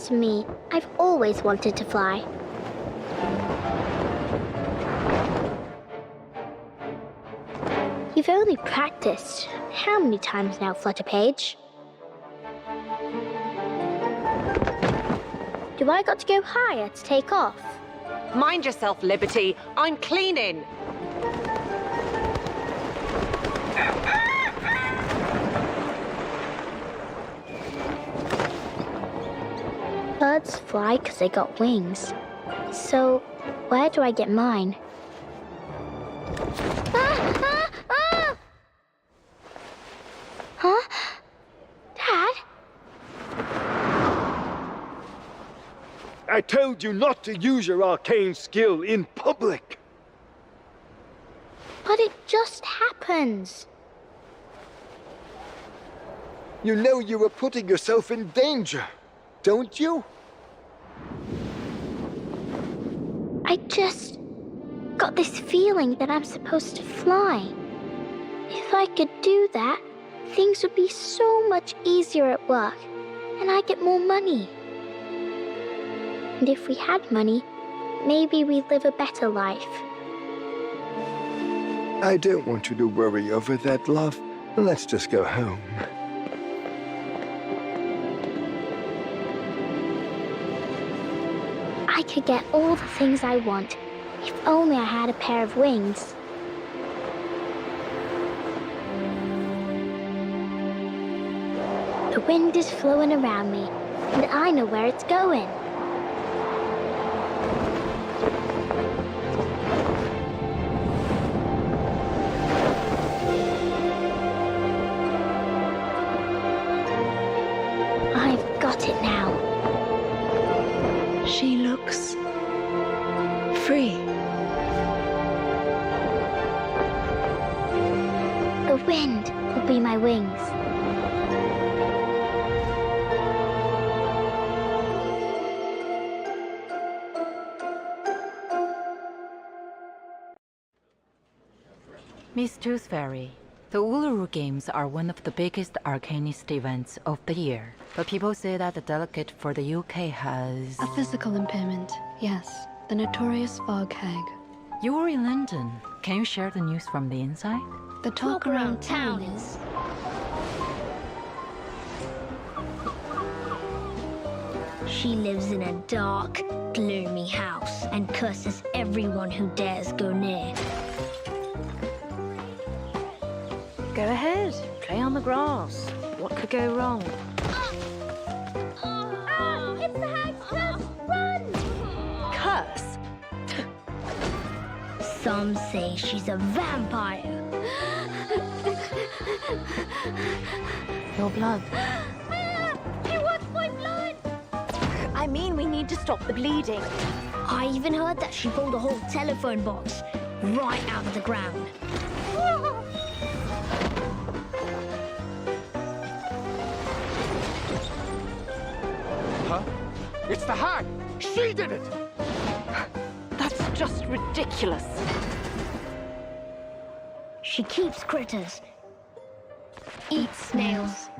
As for me, I've always wanted to fly. You've only practiced how many times now, Flutterpage? Do I got to go higher to take off? Mind yourself, Liberty. I'm cleaning. Birds fly because they got wings. So, where do I get mine? Huh? Dad? I told you not to use your arcane skill in public. But it just happens. You know you were putting yourself in danger, don't you? I just got this feeling that I'm supposed to fly. If I could do that, things would be so much easier at work, and I'd get more money. And if we had money, maybe we'd live a better life. I don't want you to worry over that, love. Let's just go home. I could get all the things I want, if only I had a pair of wings. The wind is flowing around me, and I know where it's going. I've got it now. She looks free. The wind will be my wings. Miss Tooth Fairy, the Uluru Games are one of the biggest arcanist events of the year. But people say that the delegate for the UK has... A physical impairment, yes. The notorious fog hag. You're in London. Can you share the news from the inside? The talk around town is... She lives in a dark, gloomy house and curses everyone who dares go near. Go ahead, play on the grass. What could go wrong? It's the Hags! Run! Curse! Some say she's a vampire. Your blood. He wants my blood! I mean, we need to stop the bleeding. I even heard that she pulled a whole telephone box right out of the ground. Huh? It's the hag! She did it! That's just ridiculous. She keeps critters, eats snails,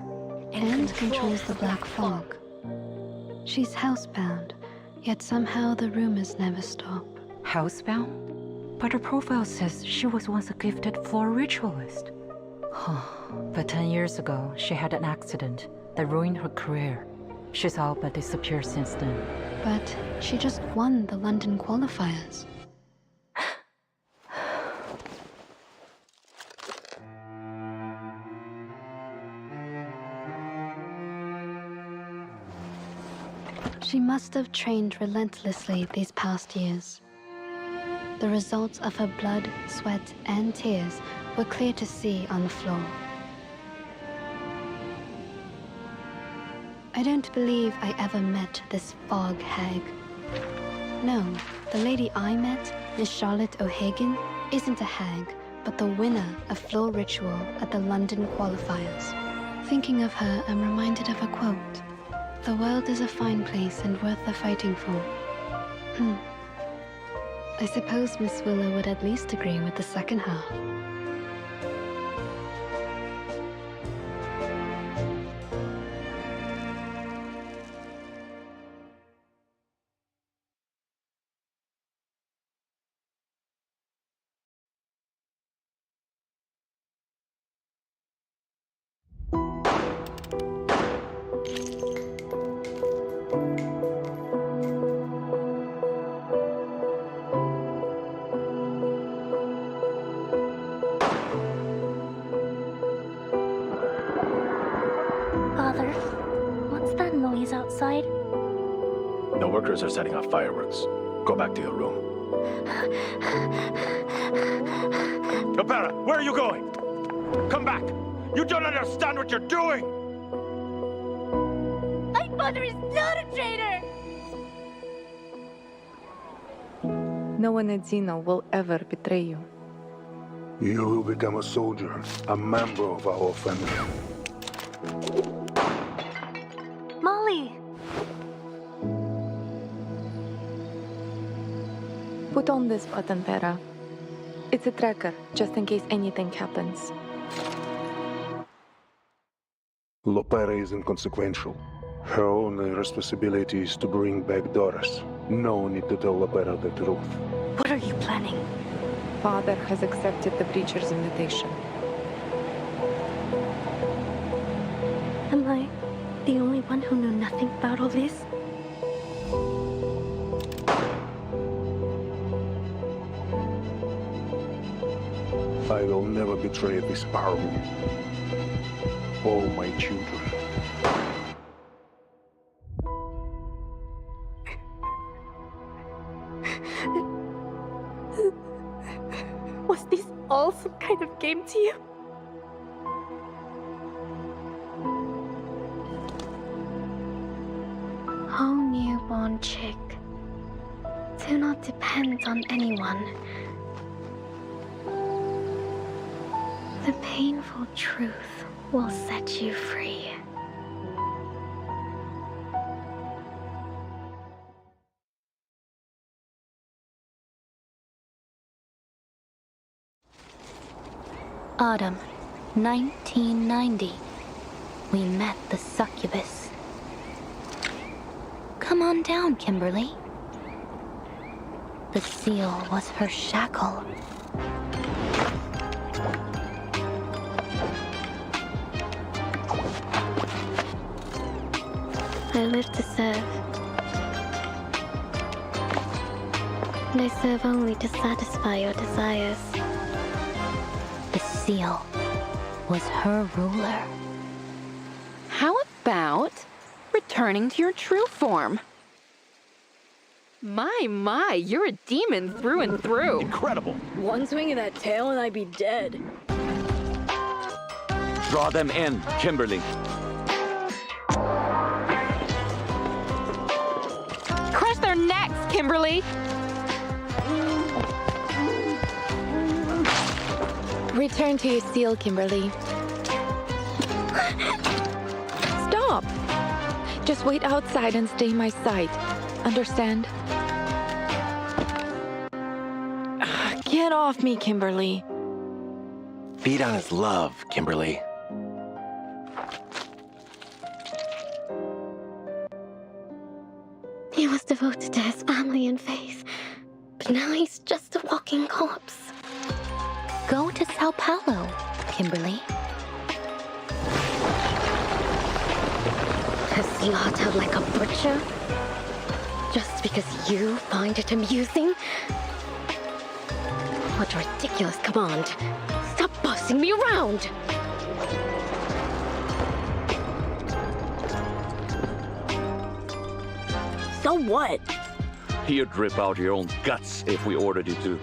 And controls the black fog. She's housebound, yet somehow the rumors never stop. Housebound? But her profile says she was once a gifted floor ritualist. But 10 years ago, she had an accident that ruined her career. She's all but disappeared since then. But she just won the London qualifiers. She must have trained relentlessly these past years. The results of her blood, sweat, and tears were clear to see on the floor. I don't believe I ever met this fog hag. No, the lady I met, Miss Charlotte O'Hagan, isn't a hag, but the winner of floor ritual at the London qualifiers. Thinking of her, I'm reminded of a quote. The world is a fine place and worth the fighting for. I suppose Miss Willow would at least agree with the second half. noise outside? The workers are setting off fireworks. Go back to your room. Opera, where are you going? Come back! You don't understand what you're doing! My father is not a traitor! No one at Xeno will ever betray you. You will become a soldier, a member of our family. Molly! Put on this button, Vera. It's a tracker, just in case anything happens. Lopera is inconsequential. Her only responsibility is to bring back Doris. No need to tell Lopera the truth. What are you planning? Father has accepted the Breacher's invitation. Am I the only one who knew nothing about all this? I will never betray this army. All my children. Was this all some kind of game to you? Oh, newborn chick. Do not depend on anyone. The painful truth will set you free. Autumn, 1990. We met the succubus. Come on down, Kimberly. The seal was her shackle. I live to serve. And I serve only to satisfy your desires. The seal was her ruler. How about returning to your true form? My, you're a demon through and through. Incredible! One swing of that tail and I'd be dead. Draw them in, Kimberly. Crush their necks, Kimberly! Return to your seal, Kimberly. Stop! Just wait outside and stay in my sight. Understand? Get off me, Kimberly. Feed on his love, Kimberly. He was devoted to his family and faith, but now he's just a walking corpse. Go to Sao Paulo, Kimberly. To slaughter like a butcher? Just because you find it amusing? What a ridiculous command. Stop bossing me around! So what? You'd rip out your own guts if we ordered you to.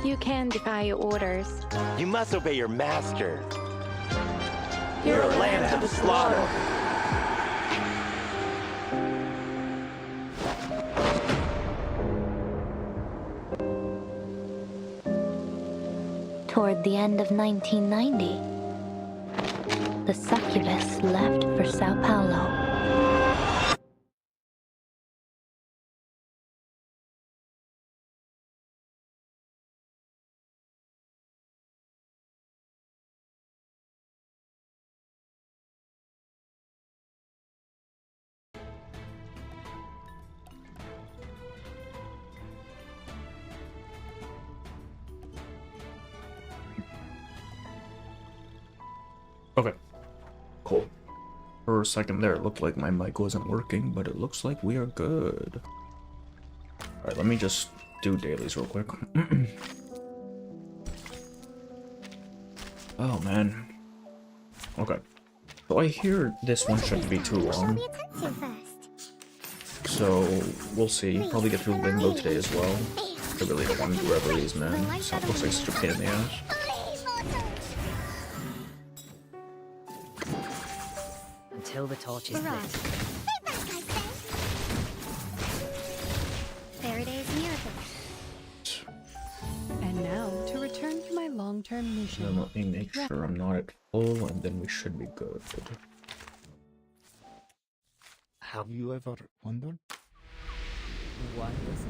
You can defy your orders. You must obey your master. You're a lamb to the slaughter. Toward the end of 1990, the succubus left for Sao Paulo. Okay, cool. For a second there, it looked like my mic wasn't working, but it looks like we are good. Alright, let me just do dailies real quick. Oh, man. Okay. So I hear this one shouldn't be too long. to first. So we'll see. Probably get through Limbo today as well. I really don't want to do reveries, man. So it looks like such a pain in the ass. Until the torch is lit. Faraday's miracle. And now to return to my long-term mission. Then let me make sure I'm not at full, and then we should be good. Have you ever wondered? Why was it?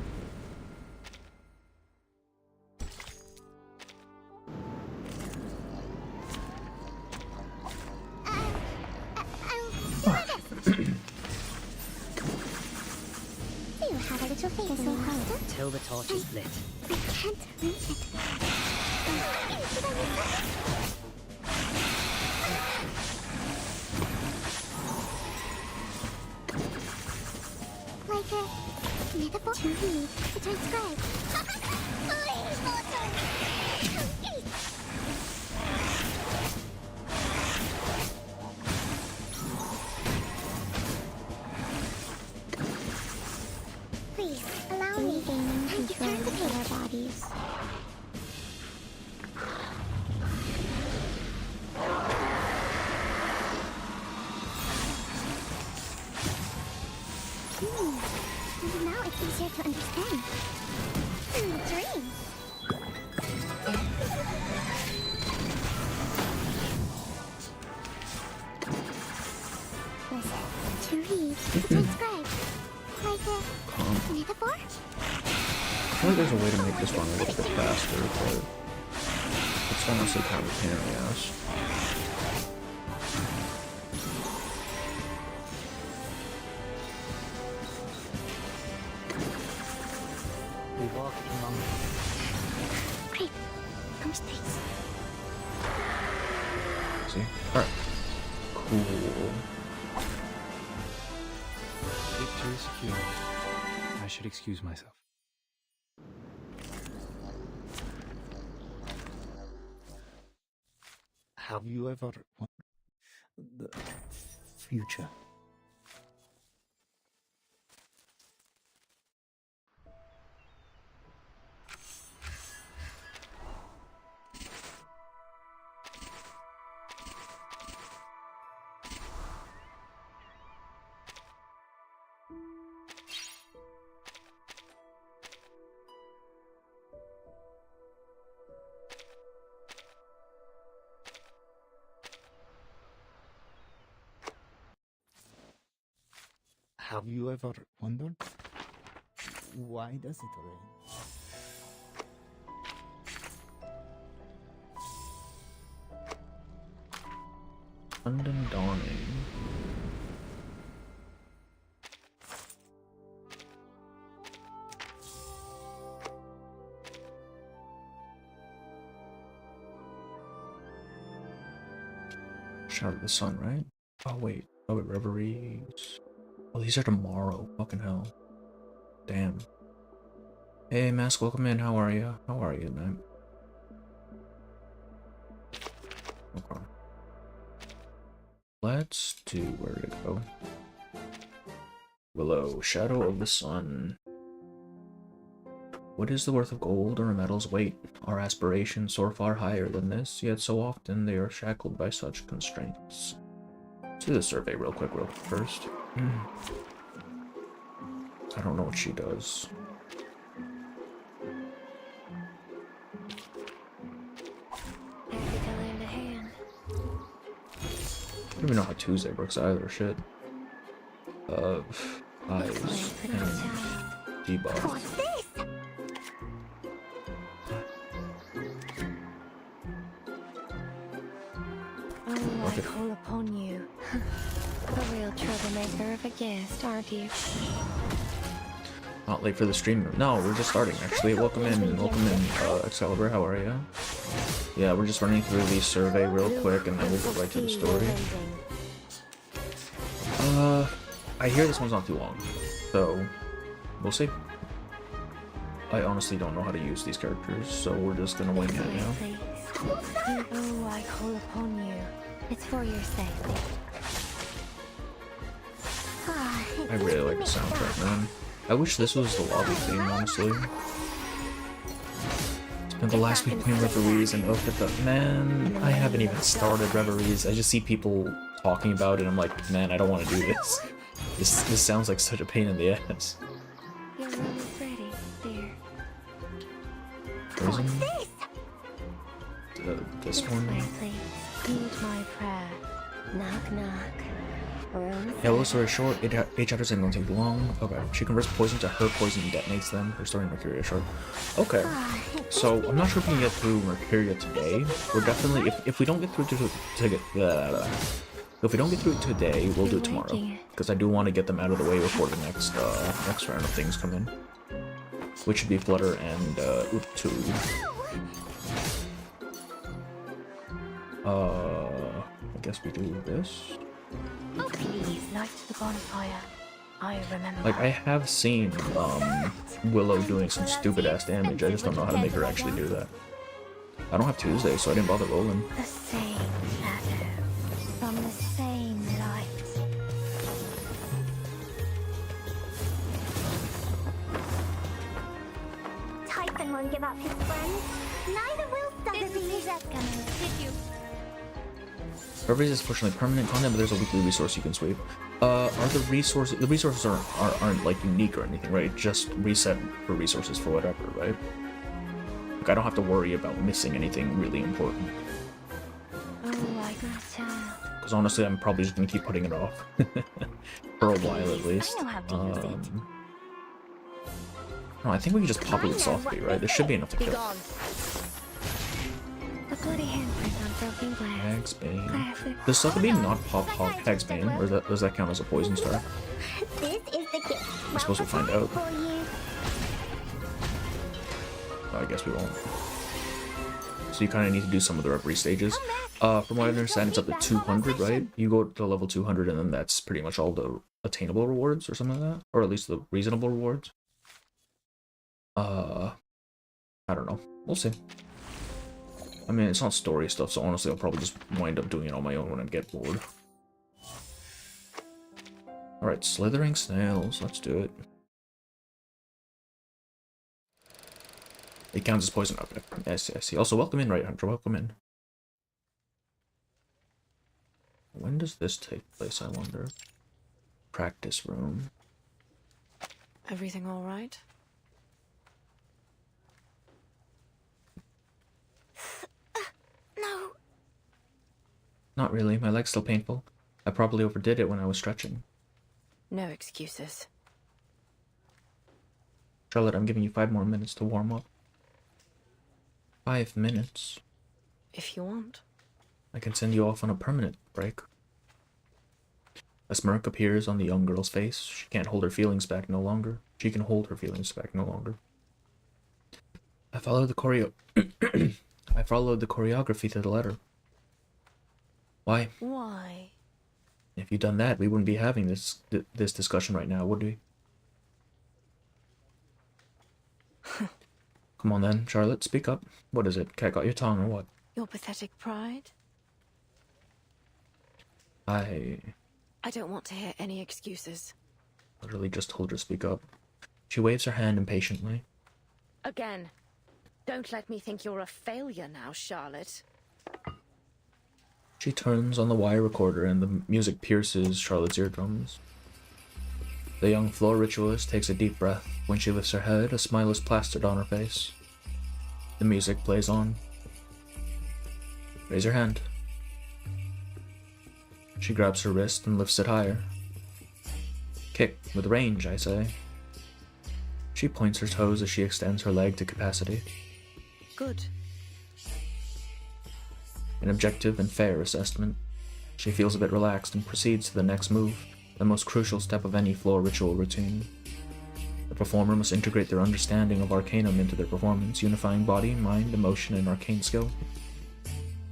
Do you have a little face so hard? Until the torch is lit. I can't reach it. Like a metaphor to read, to transcribe. Please, allow me gaining control of our bodies. And now it's easier to understand. Dreams. Listen, to read, to transcribe. Like a metaphor? I feel like there's a way to make this one a little bit faster, but it's honestly kind of a pain in the ass. We walk among them. Great. Come space. See? Alright. Cool. Victory secure. I should excuse myself. Have you ever wondered the future? Have you ever wondered why does it rain? London Dawning. Shadow of the Sun, right? Oh wait, Reveries. Oh, these are tomorrow. Fucking hell. Damn. Hey, Mask, welcome in. How are you? How are you, man? Okay. Let's do, where did it go? Willow, Shadow of the Sun. What is the worth of gold or a metal's weight? Our aspirations soar far higher than this, yet so often they are shackled by such constraints. Let's do the survey real quick first. I don't know what she does. I don't even know how Tuesday works either, shit. Eyes and debuff. Oh, I call upon you. A real troublemaker of a guest, aren't you? Not late for the stream. No, we're just starting actually. Welcome in, Excalibur, how are you? Yeah, we're just running through the survey real quick and then we'll go right to the story. I hear this one's not too long, so we'll see. I honestly don't know how to use these characters, so we're just gonna wing it, you know? Oh, I call upon you. It's for your sake. I really like the soundtrack, man. I wish this was the lobby theme, honestly. Spent the last week playing Reveries and man, I haven't even started Reveries. I just see people talking about it, I'm like, man, I don't want to do this. This sounds like such a pain in the ass. You're really pretty, dear. Prison? This one? Heed my prayer. Knock, knock. Yeah, long story short, 8 chapters ain't gonna take long. Okay, she converts poison to her poison and detonates them, restoring Mercuria short. Okay, so I'm not sure if we can get through Mercuria today. We're definitely, if we don't get through if we don't get through it today, we'll do it tomorrow. Because I do want to get them out of the way before the next round of things come in. Which should be Flutter and Oop2. I guess we do this. Oh, please, light the bonfire. I remember. Like, I have seen Willow doing some stupid ass damage. I just don't know how to make her actually do that. I don't have Tuesday, so I didn't bother rolling. The same shadow from the same light. Typhon won't give up his friends. Neither will Sotheby. Did you? Reveries is fortunately permanent content, but there's a weekly resource you can sweep. Are the resources aren't like unique or anything, right? Just reset for resources for whatever, right? Like I don't have to worry about missing anything really important. Oh, I gotcha. Because honestly, I'm probably just gonna keep putting it off for a while at least. I know how to use it. No, I think we can just pop it with Softly, right? There should be enough to kill. The bloody handprint on broken glass. Hags Bane. Classic. Does Sotheby not pop Hags Bane, or does that count as a poison star? This is the gift. I suppose we'll find out. For you. I guess we won't. So you kind of need to do some of the reverie stages. From what I understand, it's up to 200, right? You go to level 200, and then that's pretty much all the attainable rewards, or something like that, or at least the reasonable rewards. I don't know. We'll see. I mean, it's not story stuff, so honestly, I'll probably just wind up doing it on my own when I get bored. Alright, slithering snails. Let's do it. It counts as poison. Okay. I see. Also, welcome in, Right Hunter. Welcome in. When does this take place, I wonder? Practice room. Everything all right? No. Not really. My leg's still painful. I probably overdid it when I was stretching. No excuses. Charlotte, I'm giving you 5 more minutes to warm up. 5 minutes? If you want. I can send you off on a permanent break. A smirk appears on the young girl's face. She can't hold her feelings back no longer. She can hold her feelings back no longer. I followed the choreography to the letter. Why? Why? If you'd done that, we wouldn't be having this discussion right now, would we? Come on then, Charlotte, speak up. What is it? Cat got your tongue or what? Your pathetic pride? I don't want to hear any excuses. literally just told her to speak up. She waves her hand impatiently. Again. Don't let me think you're a failure now, Charlotte. She turns on the wire recorder and the music pierces Charlotte's eardrums. The young floor ritualist takes a deep breath. When she lifts her head, a smile is plastered on her face. The music plays on. Raise your hand. She grabs her wrist and lifts it higher. Kick with range, I say. She points her toes as she extends her leg to capacity. Good. An objective and fair assessment. She feels a bit relaxed and proceeds to the next move, the most crucial step of any floor ritual routine. The performer must integrate their understanding of Arcanum into their performance, unifying body, mind, emotion, and arcane skill.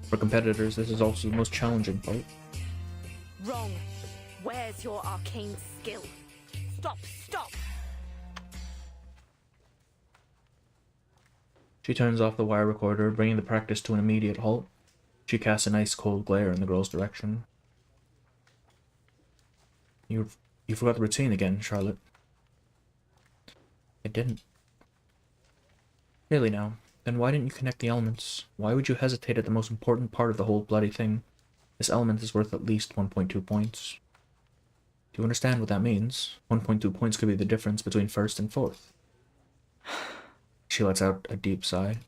For competitors, this is also the most challenging part. Wrong. Where's your arcane skill? Stop! She turns off the wire recorder, bringing the practice to an immediate halt. She casts an ice-cold glare in the girl's direction. You forgot the routine again, Charlotte. I didn't. Really now, then why didn't you connect the elements? Why would you hesitate at the most important part of the whole bloody thing? This element is worth at least 1.2 points. Do you understand what that means? 1.2 points could be the difference between first and fourth. She lets out a deep sigh.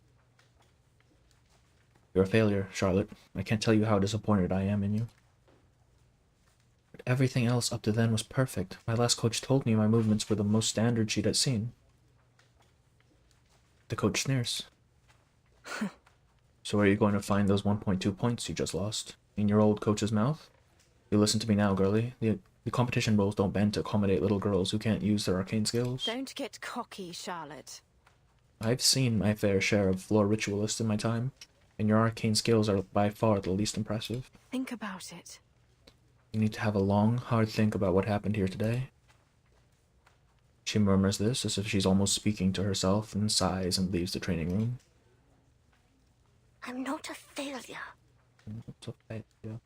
You're a failure, Charlotte. I can't tell you how disappointed I am in you. But everything else up to then was perfect. My last coach told me my movements were the most standard she'd had seen. The coach sneers. So where are you going to find those 1.2 points you just lost? In your old coach's mouth? You listen to me now, girlie. The competition rules don't bend to accommodate little girls who can't use their arcane skills. Don't get cocky, Charlotte. I've seen my fair share of floor ritualists in my time, and your arcane skills are by far the least impressive. Think about it. You need to have a long, hard think about what happened here today. She murmurs this as if she's almost speaking to herself, and sighs and leaves the training room. I'm not a failure. Not a failure.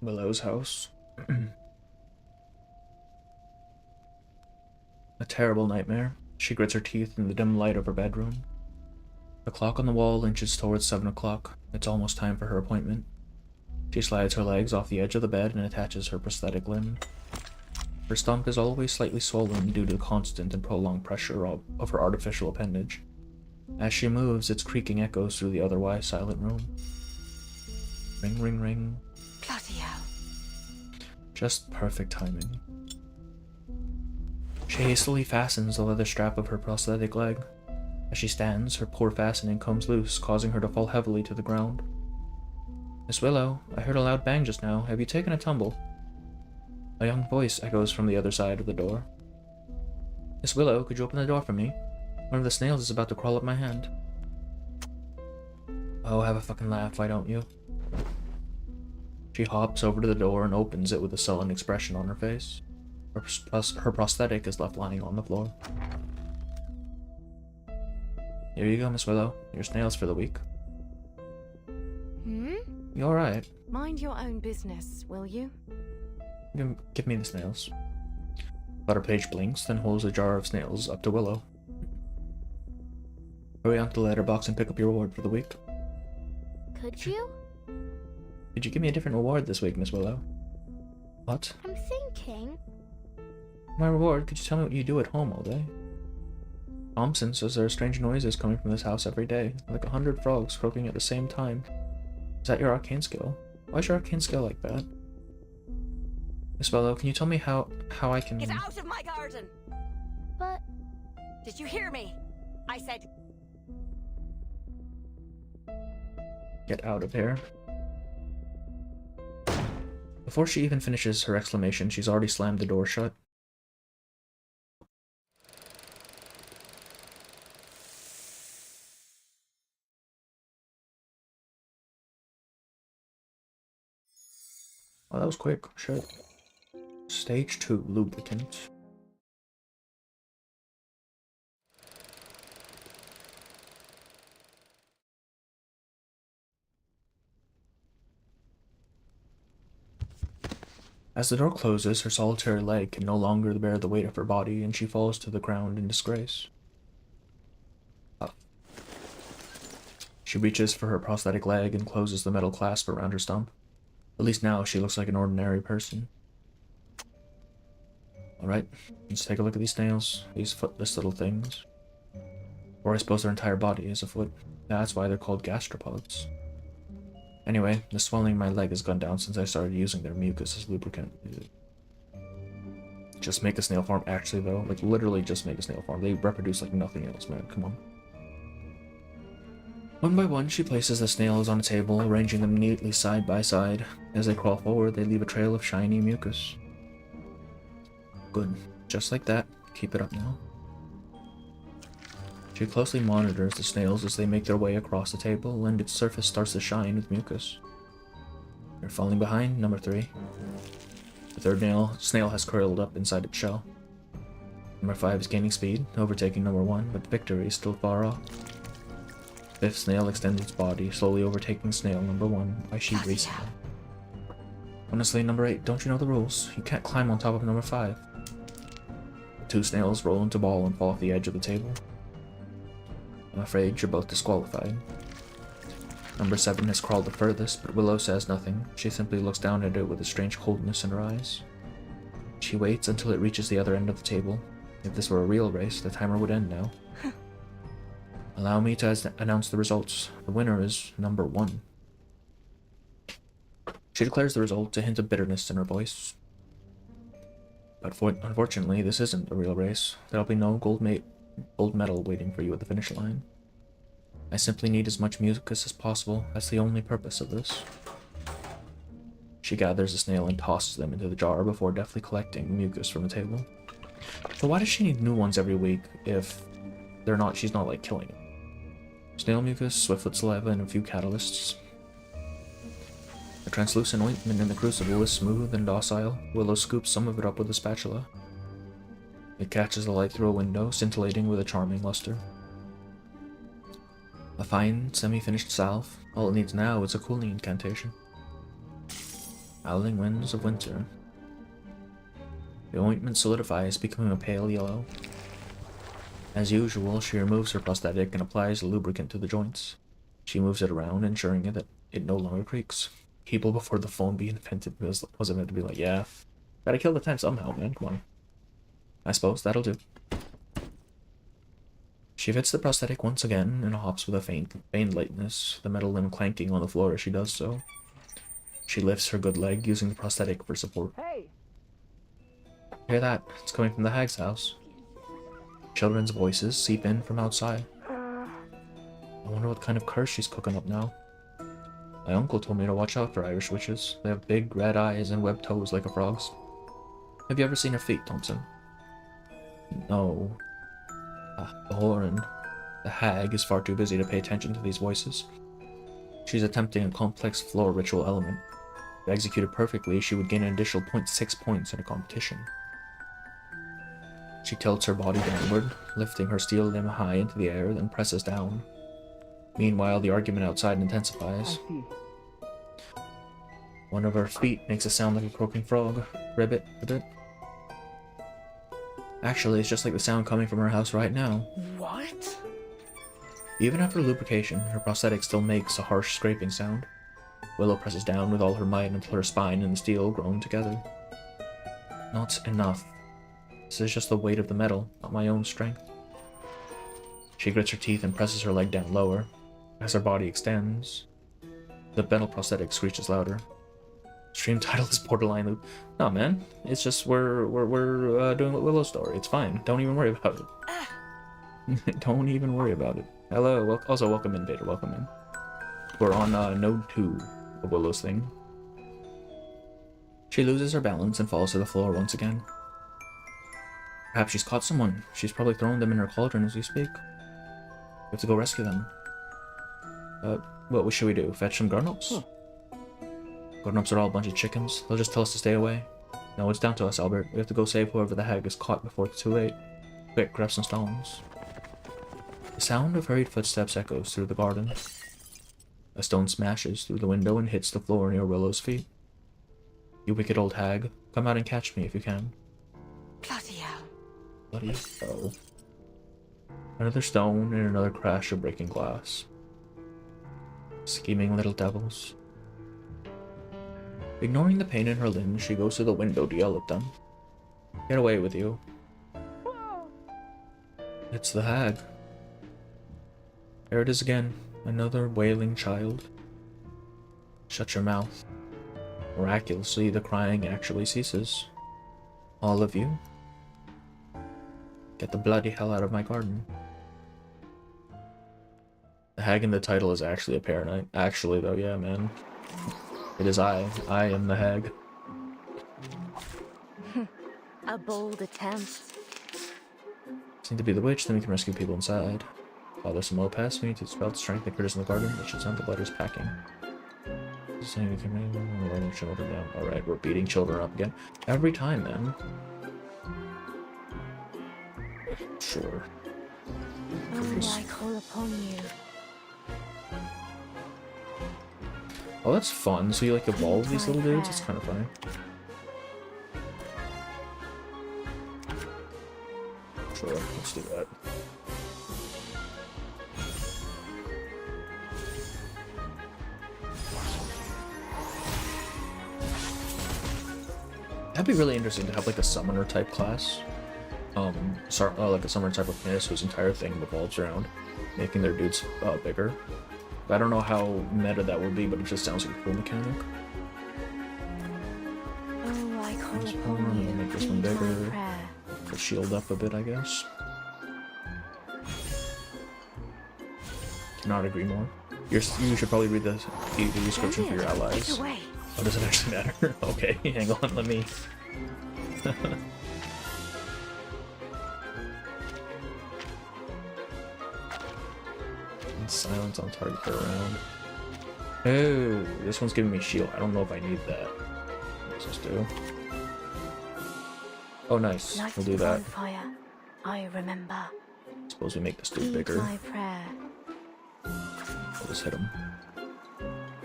Willow's house. A terrible nightmare. She grits her teeth in the dim light of her bedroom. The clock on the wall inches towards 7 o'clock. It's almost time for her appointment. She slides her legs off the edge of the bed and attaches her prosthetic limb. Her stomach is always slightly swollen due to the constant and prolonged pressure of her artificial appendage. As she moves, its creaking echoes through the otherwise silent room. Ring, ring, ring. Bloody hell. Just perfect timing. She hastily fastens the leather strap of her prosthetic leg. As she stands, her poor fastening comes loose, causing her to fall heavily to the ground. Miss Willow, I heard a loud bang just now. Have you taken a tumble? A young voice echoes from the other side of the door. Miss Willow, could you open the door for me? One of the snails is about to crawl up my hand. Oh, have a fucking laugh, why don't you? She hops over to the door and opens it with a sullen expression on her face. Her prosthetic is left lying on the floor. Here you go, Miss Willow. Your snails for the week. You alright? Mind your own business, will you? Give me the snails. Butterpage blinks, then holds a jar of snails up to Willow. Hurry onto the letterbox and pick up your reward for the week. Could you? Did you give me a different reward this week, Miss Willow? What? I'm thinking. My reward? Could you tell me what you do at home all day? Thompson says there are strange noises coming from this house every day, like 100 frogs croaking at the same time. Is that your arcane skill? Why is your arcane skill like that? Miss Willow, can you tell me how I can... Get out of my garden! But... Did you hear me? I said... Get out of here. Before she even finishes her exclamation, she's already slammed the door shut. Oh, that was quick. Shit. Stage 2, lubricant. As the door closes, her solitary leg can no longer bear the weight of her body, and she falls to the ground in disgrace. She reaches for her prosthetic leg and closes the metal clasp around her stump. At least now she looks like an ordinary person. Alright, let's take a look at these snails, these footless little things. Or I suppose their entire body is a foot. That's why they're called gastropods. Anyway, the swelling in my leg has gone down since I started using their mucus as lubricant. Just make a snail farm, actually though. Like, literally just make a snail farm. They reproduce like nothing else, man. Come on. One by one, she places the snails on a table, arranging them neatly side by side. As they crawl forward, they leave a trail of shiny mucus. Good. Just like that. Keep it up now. She closely monitors the snails as they make their way across the table, and its surface starts to shine with mucus. They're falling behind, number 3. The third snail has curled up inside its shell. Number 5 is gaining speed, overtaking number 1, but victory is still far off. Fifth snail extends its body, slowly overtaking snail number 1 by sheep racing. Honestly, number 8, don't you know the rules? You can't climb on top of number 5. The 2 snails roll into ball and fall off the edge of the table. I'm afraid you're both disqualified. Number 7 has crawled the furthest, but Willow says nothing. She simply looks down at it with a strange coldness in her eyes. She waits until it reaches the other end of the table. If this were a real race, the timer would end now. Allow me to announce the results. The winner is number 1. She declares the result, a hint of bitterness in her voice. But unfortunately, this isn't a real race. There'll be no gold medal waiting for you at the finish line. I simply need as much mucus as possible. That's the only purpose of this. She gathers a snail and tosses them into the jar before deftly collecting mucus from the table. So why does she need new ones every week if she's not like killing them? Snail mucus, swiftfoot saliva, and a few catalysts. The translucent ointment in the crucible is smooth and docile. Willow scoops some of it up with a spatula. It catches the light through a window, scintillating with a charming luster. A fine, semi-finished salve. All it needs now is a cooling incantation. Howling winds of winter. The ointment solidifies, becoming a pale yellow. As usual, she removes her prosthetic and applies the lubricant to the joints. She moves it around, ensuring that it no longer creaks. People before the phone being invented wasn't meant to be like, yeah, gotta kill the time somehow, man, come on. I suppose that'll do. She fits the prosthetic once again and hops with a faint lightness, the metal limb clanking on the floor as she does so. She lifts her good leg, using the prosthetic for support. Hey! Hear that? It's coming from the Hags' house. Children's voices seep in from outside. I wonder what kind of curse she's cooking up now. My uncle told me to watch out for Irish witches. They have big red eyes and webbed toes like a frog's. Have you ever seen her feet, Thompson? No. The Horan, the hag, is far too busy to pay attention to these voices. She's attempting a complex floor ritual element. If executed perfectly, she would gain an additional 0.6 points in a competition. She tilts her body downward, lifting her steel limb high into the air, then presses down. Meanwhile, the argument outside intensifies. One of her feet makes a sound like a croaking frog. Ribbit, ribbit. Actually, it's just like the sound coming from her house right now. What? Even after lubrication, her prosthetic still makes a harsh scraping sound. Willow presses down with all her might until her spine and the steel groan together. Not enough. This is just the weight of the metal, not my own strength. She grits her teeth and presses her leg down lower. As her body extends, the metal prosthetic screeches louder. Stream title is borderline loop. No, man. It's just we're doing a Willow story. It's fine. Don't even worry about it. Don't even worry about it. Hello. Also, welcome in, Vader. Welcome in. We're on node 2 of Willow's thing. She loses her balance and falls to the floor once again. Perhaps she's caught someone. She's probably thrown them in her cauldron as we speak. We have to go rescue them. What should we do? Fetch some grown-ups? Grown-ups are all a bunch of chickens. They'll just tell us to stay away. No, it's down to us, Albert. We have to go save whoever the hag is caught before it's too late. Quick, grab some stones. The sound of hurried footsteps echoes through the garden. A stone smashes through the window and hits the floor near Willow's feet. You wicked old hag. Come out and catch me if you can. Bloody hell. Bloody hell. Another stone and another crash of breaking glass. Scheming little devils. Ignoring the pain in her limbs, she goes to the window to yell at them. Get away with you. It's the hag. There it is again. Another wailing child. Shut your mouth. Miraculously, the crying actually ceases. All of you. Get the bloody hell out of my garden. The hag in the title is actually a paranoid. Actually, though, yeah, man. It is I. I am the hag. A bold attempt. Seem to be the witch, then we can rescue people inside. While there's some low pass, we need to spell the strength that critters in the garden. That should sound the letters packing. Alright, we're beating children up again. Every time, man. Sure. Only I call upon you. Oh, that's fun. So you like evolve these little dudes? It's kind of funny. Sure, let's do that. That'd be really interesting to have like a summoner type class. Like a summoner type of class whose entire thing revolves around making their dudes bigger. I don't know how meta that would be, but it just sounds like a cool mechanic. Oh, I call upon you. Make this one bigger. The shield up a bit, I guess. Cannot agree more. You should probably read the description for your allies. Oh, does it actually matter? Okay, hang on, let me... Silence on target for a round. Oh, this one's giving me shield. I don't know if I need that. What's this do? Oh, nice. We'll do that. Fire. I remember. Suppose we make this dude bigger. My prayer. I'll just hit him.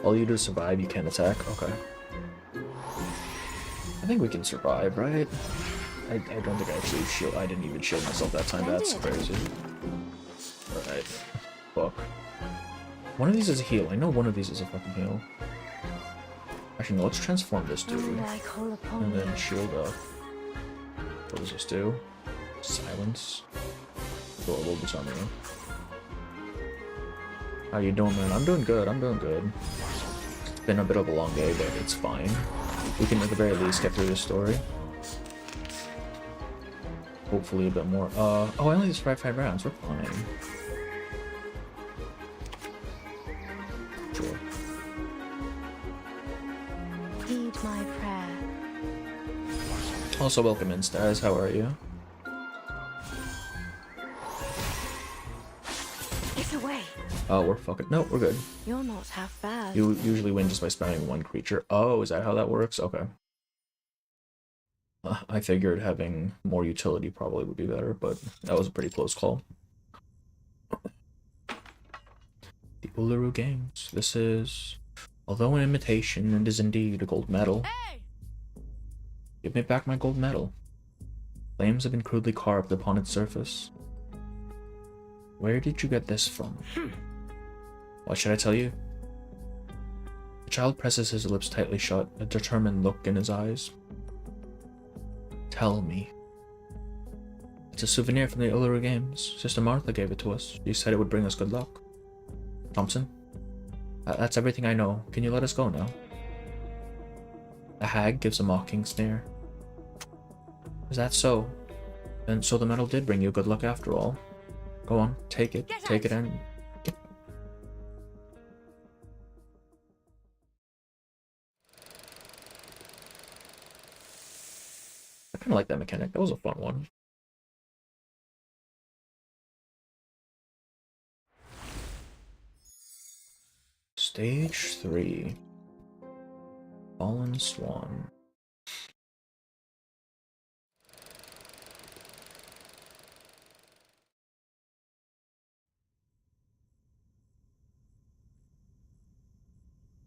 All you do is survive, you can't attack? Okay. I think we can survive, right? I don't think I actually shield. I didn't even shield myself that time. That's crazy. Alright. Fuck. One of these is a heal. I know one of these is a fucking heal. Actually, no, let's transform this dude. And then shield up. What does this do? Silence. Throw a little disarm you. How you doing, man? I'm doing good. I'm doing good. It's been a bit of a long day, but it's fine. We can at the very least get through this story. Hopefully a bit more. Oh, I only survived 5 rounds. We're fine. Sure. Heed my prayer. Also, welcome in, Staz. How are you? Get away. Oh, we're fucking... No, we're good. You're not half bad. You usually win just by spamming one creature. Oh, is that how that works? Okay. I figured having more utility probably would be better, but that was a pretty close call. The Uluru Games. This is... Although an imitation, it is indeed a gold medal. Hey! Give me back my gold medal. Flames have been crudely carved upon its surface. Where did you get this from? What should I tell you? The child presses his lips tightly shut, a determined look in his eyes. Tell me. It's a souvenir from the Uluru Games. Sister Martha gave it to us. She said it would bring us good luck. Thompson? That's everything I know. Can you let us go now? The hag gives a mocking sneer. Is that so? And so the medal did bring you good luck after all. Go on, take it. Take it and... I kind of like that mechanic. That was a fun one. Stage 3. Fallen Swan.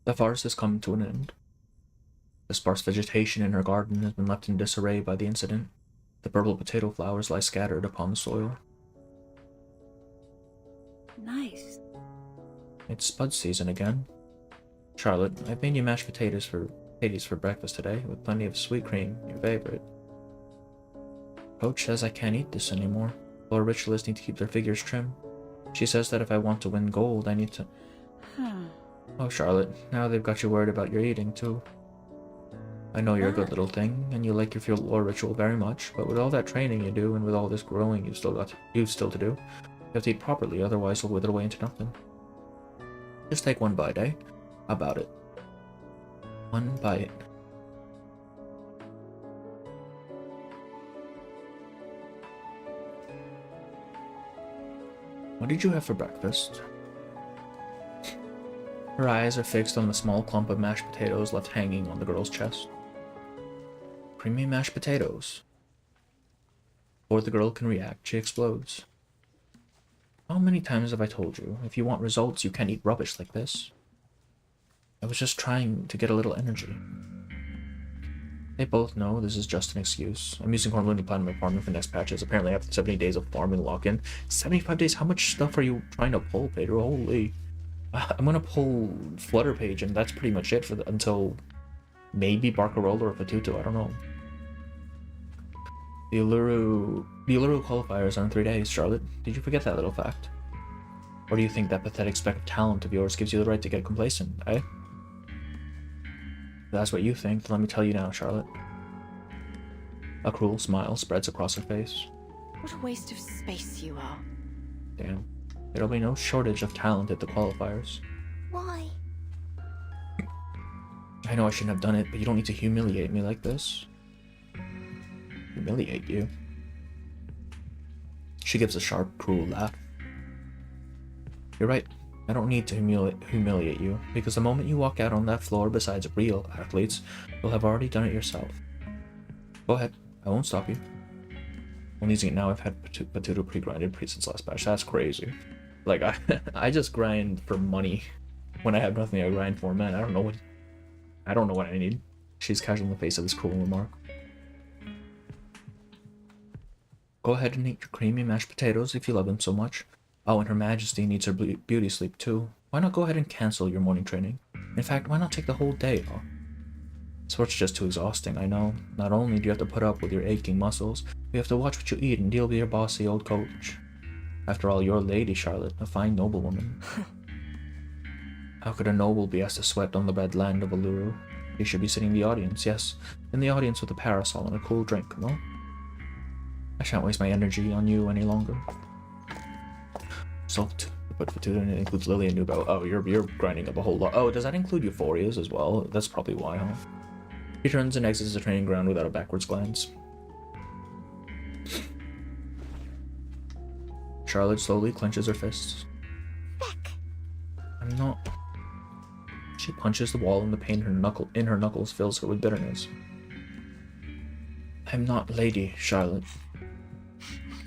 The forest has come to an end. The sparse vegetation in her garden has been left in disarray by the incident. The purple potato flowers lie scattered upon the soil. Nice. It's spud season again. Charlotte, I've made you mashed potatoes for breakfast today, with plenty of sweet cream, your favorite. Coach says I can't eat this anymore. Floor ritualists need to keep their figures trim. She says that if I want to win gold, I need to... Oh, Charlotte, now they've got you worried about your eating, too. I know you're a good little thing, and you like your floor ritual very much, but with all that training you do, and with all this growing you've still to do, you have to eat properly, otherwise you'll wither away into nothing. Just take one bite, eh? How about it? One bite. What did you have for breakfast? Her eyes are fixed on the small clump of mashed potatoes left hanging on the girl's chest. Creamy mashed potatoes. Before the girl can react, she explodes. How many times have I told you, if you want results, you can't eat rubbish like this? I was just trying to get a little energy. They both know this is just an excuse. I'm using Hormone to plan my farming for next patches. Apparently after 70 days of farming lock-in. 75 days? How much stuff are you trying to pull, Pedro? Holy. I'm gonna pull Flutter Page, and that's pretty much it for until maybe Barcarola or Fatuto, I don't know. The Uluru qualifiers are in 3 days, Charlotte. Did you forget that little fact? Or do you think that pathetic speck of talent of yours gives you the right to get complacent, eh? If that's what you think, then let me tell you now, Charlotte. A cruel smile spreads across her face. What a waste of space you are. Damn. There'll be no shortage of talent at the qualifiers. Why? I know I shouldn't have done it, but you don't need to humiliate me like this. Humiliate you? She gives a sharp, cruel laugh. You're right. I don't need to humiliate you, because the moment you walk out on that floor besides real athletes, you'll have already done it yourself. Go ahead. I won't stop you. I'm using it now. I've had Patuto pre-grinded since last batch. That's crazy. Like, I just grind for money. When I have nothing I grind for, man. I don't know what I need. She's casual in the face of this cruel remark. Go ahead and eat your creamy mashed potatoes if you love them so much. Oh, and Her Majesty needs her beauty sleep too. Why not go ahead and cancel your morning training? In fact, why not take the whole day off? Sport's just too exhausting, I know. Not only do you have to put up with your aching muscles, you have to watch what you eat and deal with your bossy old coach. After all, you're Lady Charlotte, a fine noblewoman. How could a noble be asked to sweat on the red land of Uluru? You should be sitting in the audience, yes, in the audience with a parasol and a cool drink, no? I shan't waste my energy on you any longer. Salt, but Fatuto includes Lily and Nubel. Oh, you're grinding up a whole lot. Oh, does that include Euphorias as well? That's probably why, huh? He turns and exits the training ground without a backwards glance. Charlotte slowly clenches her fists. I'm not. She punches the wall and the pain in her knuckles fills her with bitterness. I'm not Lady Charlotte.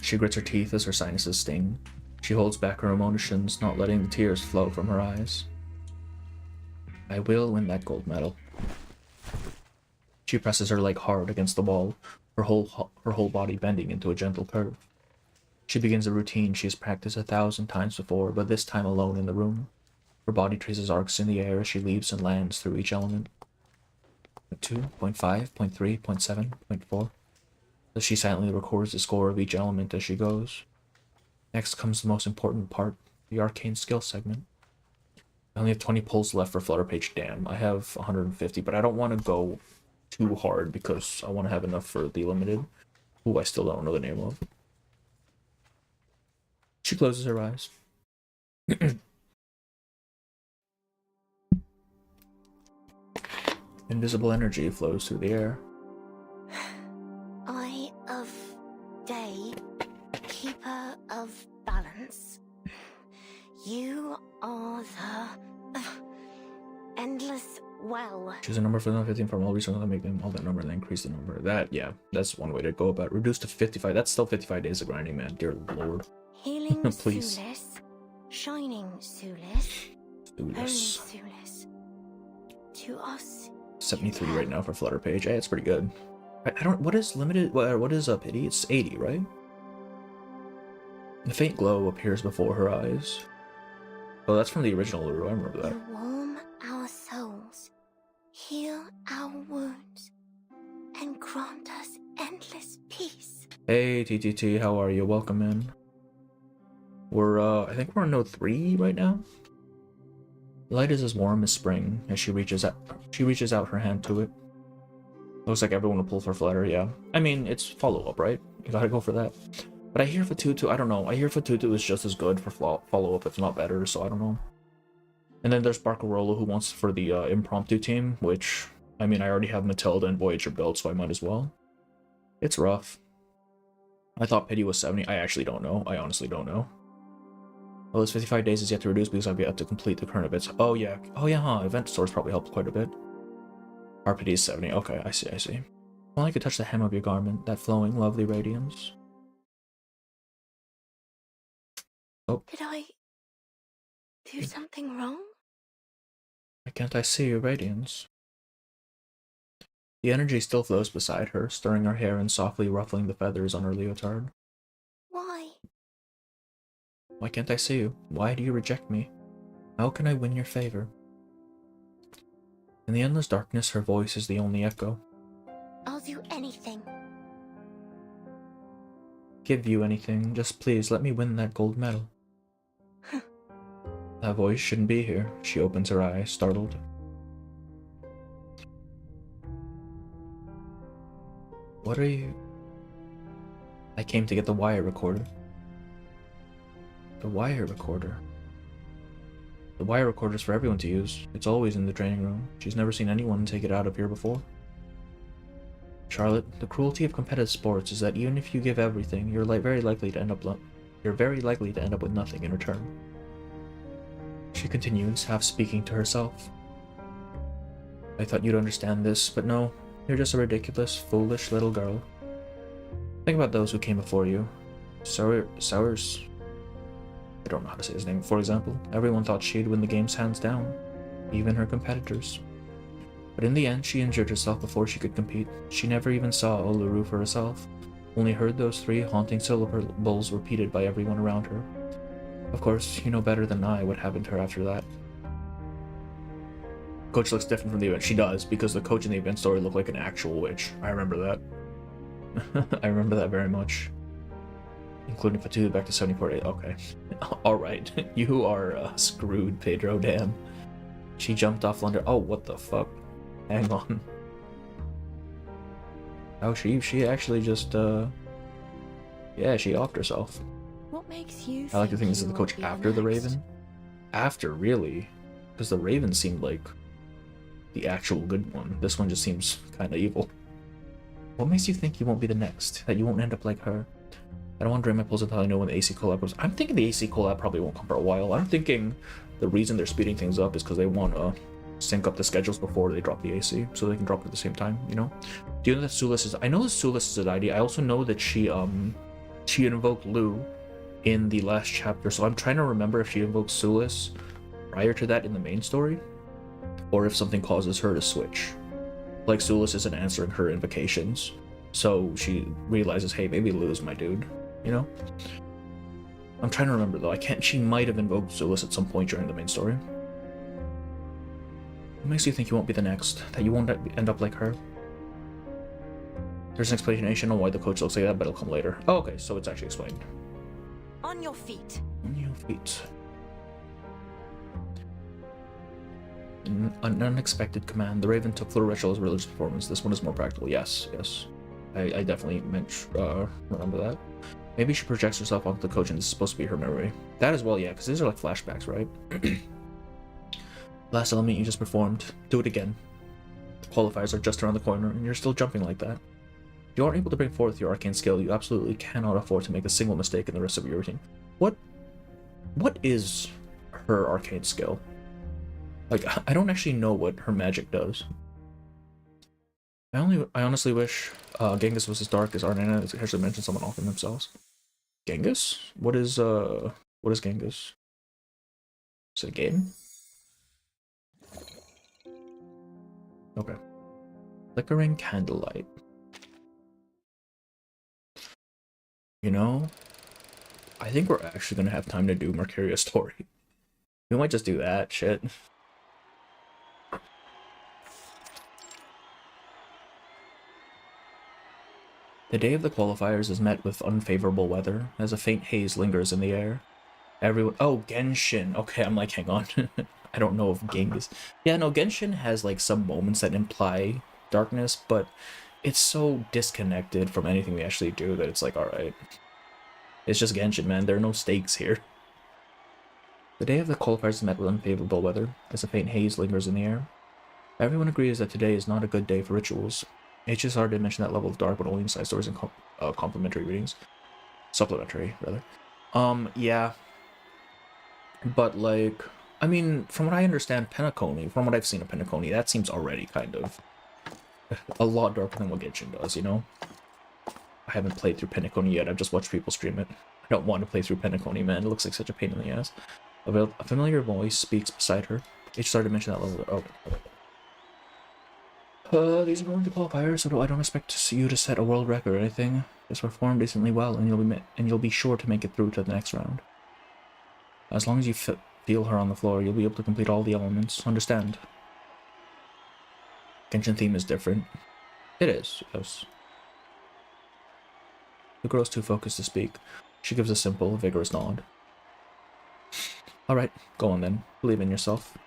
She grits her teeth as her sinuses sting. She holds back her emotions, not letting the tears flow from her eyes. I will win that gold medal. She presses her leg hard against the wall, her whole body bending into a gentle curve. She begins a routine she has practiced 1,000 times before, but this time alone in the room. Her body traces arcs in the air as she leaps and lands through each element. 2, 0.5, 0.3, 0.7, 0.4. As she silently records the score of each element as she goes. Next comes the most important part, the arcane skill segment. I only have 20 pulls left for Flutter Page. Damn, I have 150, but I don't want to go too hard because I want to have enough for the limited, who I still don't know the name of. She closes her eyes. Invisible energy flows through the air. Eye of day, keeper of balance. You are the endless well. Choose a number for the 15 from all resources to make them all that number and then increase the number. That, yeah, that's one way to go about it. Reduce to 55. That's still 55 days of grinding, man. Dear Lord. Healing Please. Sulis, shining Sulis, holy Sulis. Sulis. To us. 73 right now for Flutter Page. Hey, it's pretty good. I don't. What is limited? What is pity? It's 80, right? A faint glow appears before her eyes. Oh, that's from the original Uluru. I remember that. You warm our souls, heal our wounds, and grant us endless peace. Hey, TTT, how are you? Welcome in. We're I think we're on node 3 right now. Light is as warm as spring as she reaches out her hand to it. Looks like everyone will pull for Flutter, yeah. I mean, it's follow-up, right? You gotta go for that. But I hear Fatuto, I don't know. I hear Fatuto is just as good for follow-up, if not better, so I don't know. And then there's Barcarola, who wants for the impromptu team, which, I mean, I already have Matilda and Voyager built, so I might as well. It's rough. I thought pity was 70. I actually don't know. I honestly don't know. Well, this 55 days is yet to reduce because I've yet to complete the current events. Oh yeah, huh, event stores probably helped quite a bit. Our pity is 70, okay, I see. If only I could touch the hem of your garment, that flowing, lovely radiance. Oh. Did I do something wrong? Why can't I see your radiance? The energy still flows beside her, stirring her hair and softly ruffling the feathers on her leotard. Why? Why can't I see you? Why do you reject me? How can I win your favor? In the endless darkness, her voice is the only echo. I'll do anything. Give you anything, just please let me win that gold medal. That voice shouldn't be here. She opens her eyes, startled. What are you? I came to get the wire recorder. The wire recorder? The wire recorder's for everyone to use. It's always in the training room. She's never seen anyone take it out of here before. Charlotte, the cruelty of competitive sports is that even if you give everything, you're very likely to end up with nothing in return. She continues, half speaking to herself. I thought you'd understand this, but no, you're just a ridiculous, foolish little girl. Think about those who came before you. Sowers. I don't know how to say his name. For example, everyone thought she'd win the games hands down, even her competitors. But in the end, she injured herself before she could compete. She never even saw Uluru for herself, only heard those 3 haunting syllables repeated by everyone around her. Of course, you know better than I what happened to her after that. Coach looks different from the event. She does, because the coach in the event story looked like an actual witch. I remember that. I remember that very much. Including Fatu back to 74 days. Okay. Alright. You are screwed, Pedro, damn. She jumped off London. Oh, what the fuck? Hang on. Oh, she actually just, yeah, she offed herself. What makes you I like to think this is the coach after the Raven. After, really? Because the Raven seemed like the actual good one. This one just seems kind of evil. What makes you think you won't be the next? That you won't end up like her? I don't want to drain my pulse until I know when the AC collab goes. I'm thinking the AC collab probably won't come for a while. I'm thinking the reason they're speeding things up is because they want to sync up the schedules before they drop the AC, so they can drop it at the same time, you know? Do you know that Sulis is... I know that Sulis is an ID. I also know that she invoked Lou in the last chapter, so I'm trying to remember if she invoked Sulis prior to that in the main story, or if something causes her to switch. Like Sulis isn't answering her invocations, so she realizes, hey, maybe Lou's my dude, you know? I'm trying to remember though. She might have invoked Sulis at some point during the main story. What makes you think you won't be the next? That you won't end up like her? There's an explanation on why the coach looks like that, but it'll come later. Oh, okay, so it's actually explained. On your feet. On your feet. An unexpected command. The Raven took Fleur Ritual as a religious performance. This one is more practical. Yes. I definitely remember that. Maybe she projects herself onto the coach and this is supposed to be her memory. That as well, yeah, because these are like flashbacks, right? Last element you just performed. Do it again. The qualifiers are just around the corner, and you're still jumping like that. If you aren't able to bring forth your arcane skill, you absolutely cannot afford to make a single mistake in the rest of your routine. What is her arcane skill? Like, I don't actually know what her magic does. I honestly wish Genghis was as dark as Arnana actually mentioned someone offering themselves. Genghis? What is Genghis? Is it a game? Okay. Flickering candlelight. You know, I think we're actually gonna have time to do Mercuria's story. We might just do that, shit. The day of the qualifiers is met with unfavorable weather, as a faint haze lingers in the air. Everyone— oh, Genshin! Okay, I'm like, hang on. I don't know if Genghis... Yeah, no, Genshin has, like, some moments that imply darkness, but it's so disconnected from anything we actually do that it's like, alright. It's just Genshin, man. There are no stakes here. The day of the qualifiers is met with unfavorable weather, as a faint haze lingers in the air. Everyone agrees that today is not a good day for rituals. It's just hard to mention that level of dark, but only in side stories and complimentary readings. Supplementary, rather. Yeah. But, like, I mean, from what I understand, Penacony, from what I've seen of Penacony, that seems already kind of a lot darker than what Genshin does, you know? I haven't played through Penacony yet, I've just watched people stream it. I don't want to play through Penacony, man. It looks like such a pain in the ass. A familiar voice speaks beside her. It started to mention that level. Oh. These are going to qualifiers, so I don't expect you to set a world record or anything. Just perform decently well, and you'll be sure to make it through to the next round. As long as you feel her on the floor, you'll be able to complete all the elements. Understand? Genshin theme is different. It is, yes. The girl's too focused to speak. She gives a simple, vigorous nod. Alright, go on then. Believe in yourself.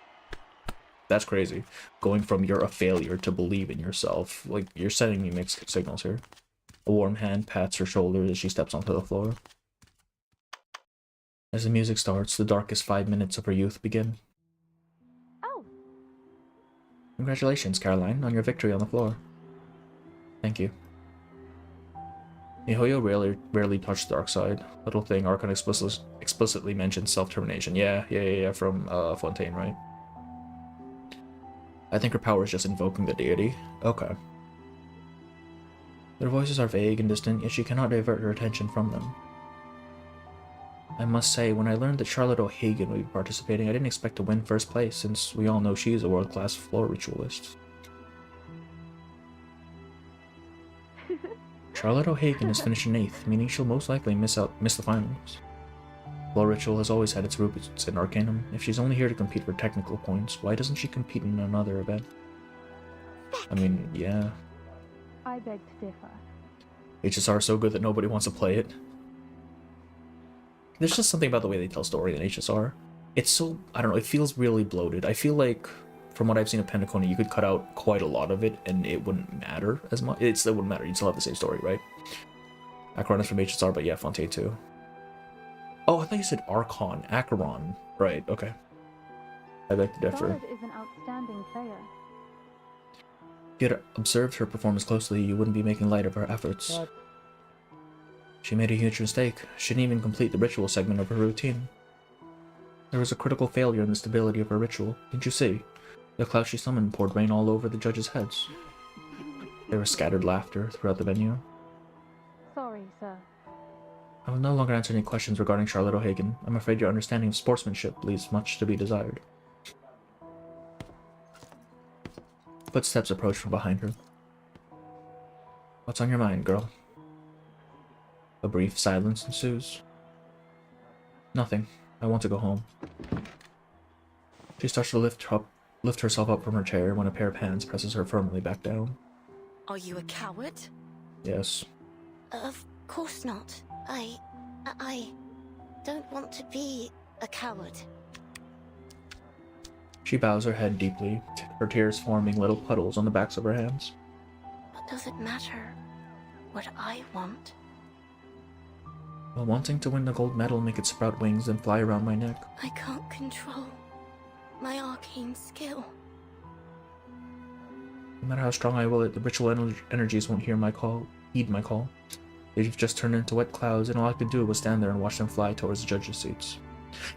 That's crazy. Going from you're a failure to believe in yourself. Like, you're sending me mixed signals here. A warm hand pats her shoulder as she steps onto the floor. As the music starts, the darkest 5 minutes of her youth begin. Oh. Congratulations, Caroline, on your victory on the floor. Thank you. miHoYo rarely touched the dark side. Little thing Archon explicitly mentions self-termination. Yeah, from Fontaine, right? I think her power is just invoking the deity. Okay. Their voices are vague and distant, yet she cannot divert her attention from them. I must say, when I learned that Charlotte O'Hagan would be participating, I didn't expect to win first place, since we all know she's a world-class floor ritualist. Charlotte O'Hagan is finishing 8th, meaning she'll most likely miss the finals. Floor ritual has always had its roots in Arcanum. If she's only here to compete for technical points, why doesn't she compete in another event? I mean, yeah. I beg to differ. HSR is so good that nobody wants to play it. There's just something about the way they tell story in HSR. It's so, I don't know, it feels really bloated. I feel like, from what I've seen of Penacony, you could cut out quite a lot of it and it wouldn't matter as much. It still wouldn't matter, you'd still have the same story, right? Acheron is from HSR, but yeah, Fontaine too. Oh, I thought you said Archon. Acheron. Right, okay. I beg to differ. Charlotte is an outstanding player. If you had observed her performance closely, you wouldn't be making light of her efforts. What? She made a huge mistake. She didn't even complete the ritual segment of her routine. There was a critical failure in the stability of her ritual. Didn't you see? The cloud she summoned poured rain all over the judges' heads. There was scattered laughter throughout the venue. Sorry, sir. I will no longer answer any questions regarding Charlotte O'Hagan. I'm afraid your understanding of sportsmanship leaves much to be desired. Footsteps approach from behind her. What's on your mind, girl? A brief silence ensues. Nothing. I want to go home. She starts to lift herself up from her chair when a pair of hands presses her firmly back down. Are you a coward? Yes. Of course not. I don't want to be a coward. She bows her head deeply, her tears forming little puddles on the backs of her hands. But does it matter what I want? While wanting to win the gold medal, make it sprout wings and fly around my neck. I can't control my arcane skill. No matter how strong I will it, the ritual energies won't heed my call. They've just turned into wet clouds, and all I could do was stand there and watch them fly towards the judges' seats.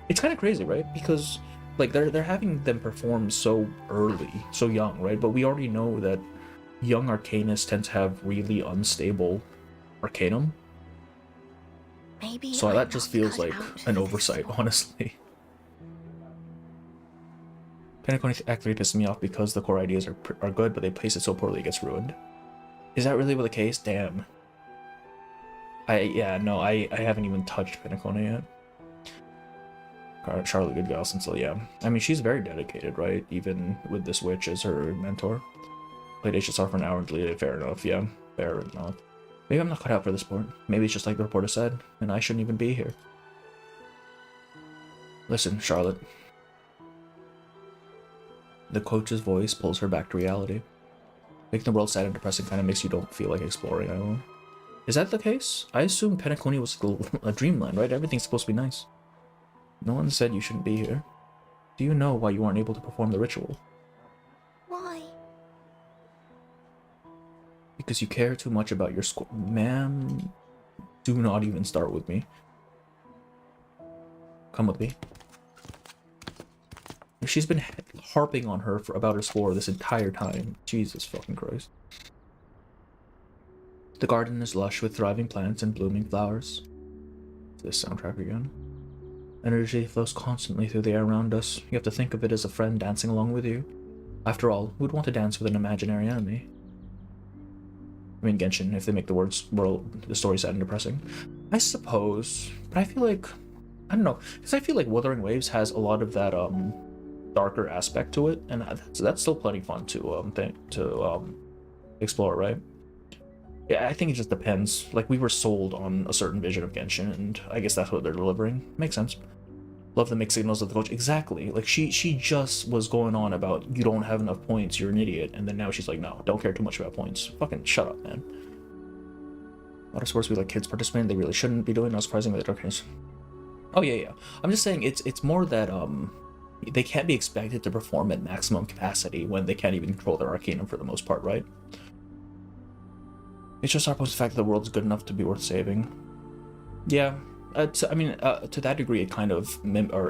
It's kind of crazy, right? Because, like, they're having them perform so early, so young, right? But we already know that young arcanists tend to have really unstable arcanum. Maybe so that just feels like an oversight, honestly. Penacony actually pisses me off because the core ideas are good, but they place it so poorly it gets ruined. Is that really the case? Damn. I haven't even touched Penacony yet. Charlotte good gal, so yeah. I mean, she's very dedicated, right? Even with this witch as her mentor. Played HSR for an hour and deleted it. Fair enough, yeah. Fair enough. Maybe I'm not cut out for the sport. Maybe it's just like the reporter said, and I shouldn't even be here. Listen, Charlotte. The coach's voice pulls her back to reality. Making the world sad and depressing kind of makes you don't feel like exploring, I don't know. Is that the case? I assume Penacony was a dreamland, right? Everything's supposed to be nice. No one said you shouldn't be here. Do you know why you aren't able to perform the ritual? Why? Because you care too much about your score. Ma'am, do not even start with me. Come with me. She's been harping on her about her score this entire time. Jesus fucking Christ. The garden is lush with thriving plants and blooming flowers. This soundtrack again. Energy flows constantly through the air around us. You have to think of it as a friend dancing along with you. After all, who'd want to dance with an imaginary enemy? I mean, Genshin, if they make the story sad and depressing. I suppose, but I feel like, I don't know, because I feel like Wuthering Waves has a lot of that darker aspect to it, and that's still plenty fun to explore, right? Yeah, I think it just depends. Like, we were sold on a certain vision of Genshin, and I guess that's what they're delivering. Makes sense. Love the mixed signals of the coach. Exactly. Like, she just was going on about, you don't have enough points, you're an idiot, and then now she's like, no, don't care too much about points. Fucking shut up, man. A lot of sports we let kids participate, they really shouldn't be doing, not surprisingly, the darkness. Oh, yeah. I'm just saying, it's more that, they can't be expected to perform at maximum capacity when they can't even control their Arcanum for the most part, right? It's just our post the fact that the world's good enough to be worth saving. Yeah, to that degree, it kind of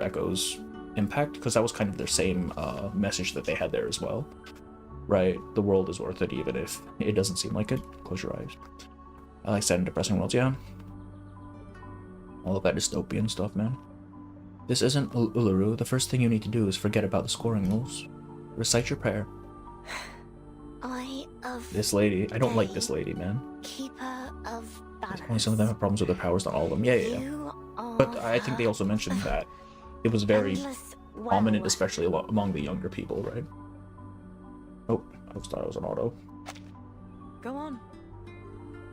echoes Impact, because that was kind of their same message that they had there as well, right? The world is worth it, even if it doesn't seem like it. Close your eyes. I like sad and depressing worlds, yeah. All of that dystopian stuff, man. This isn't Uluru. The first thing you need to do is forget about the scoring rules. Recite your prayer. This lady. I don't like this lady, man. Keeper of balance. Only some of them have problems with their powers, not all of them. Yeah. But I think they also mentioned that it was very prominent, especially among the younger people, right? Oh, I thought it was an auto. Go on.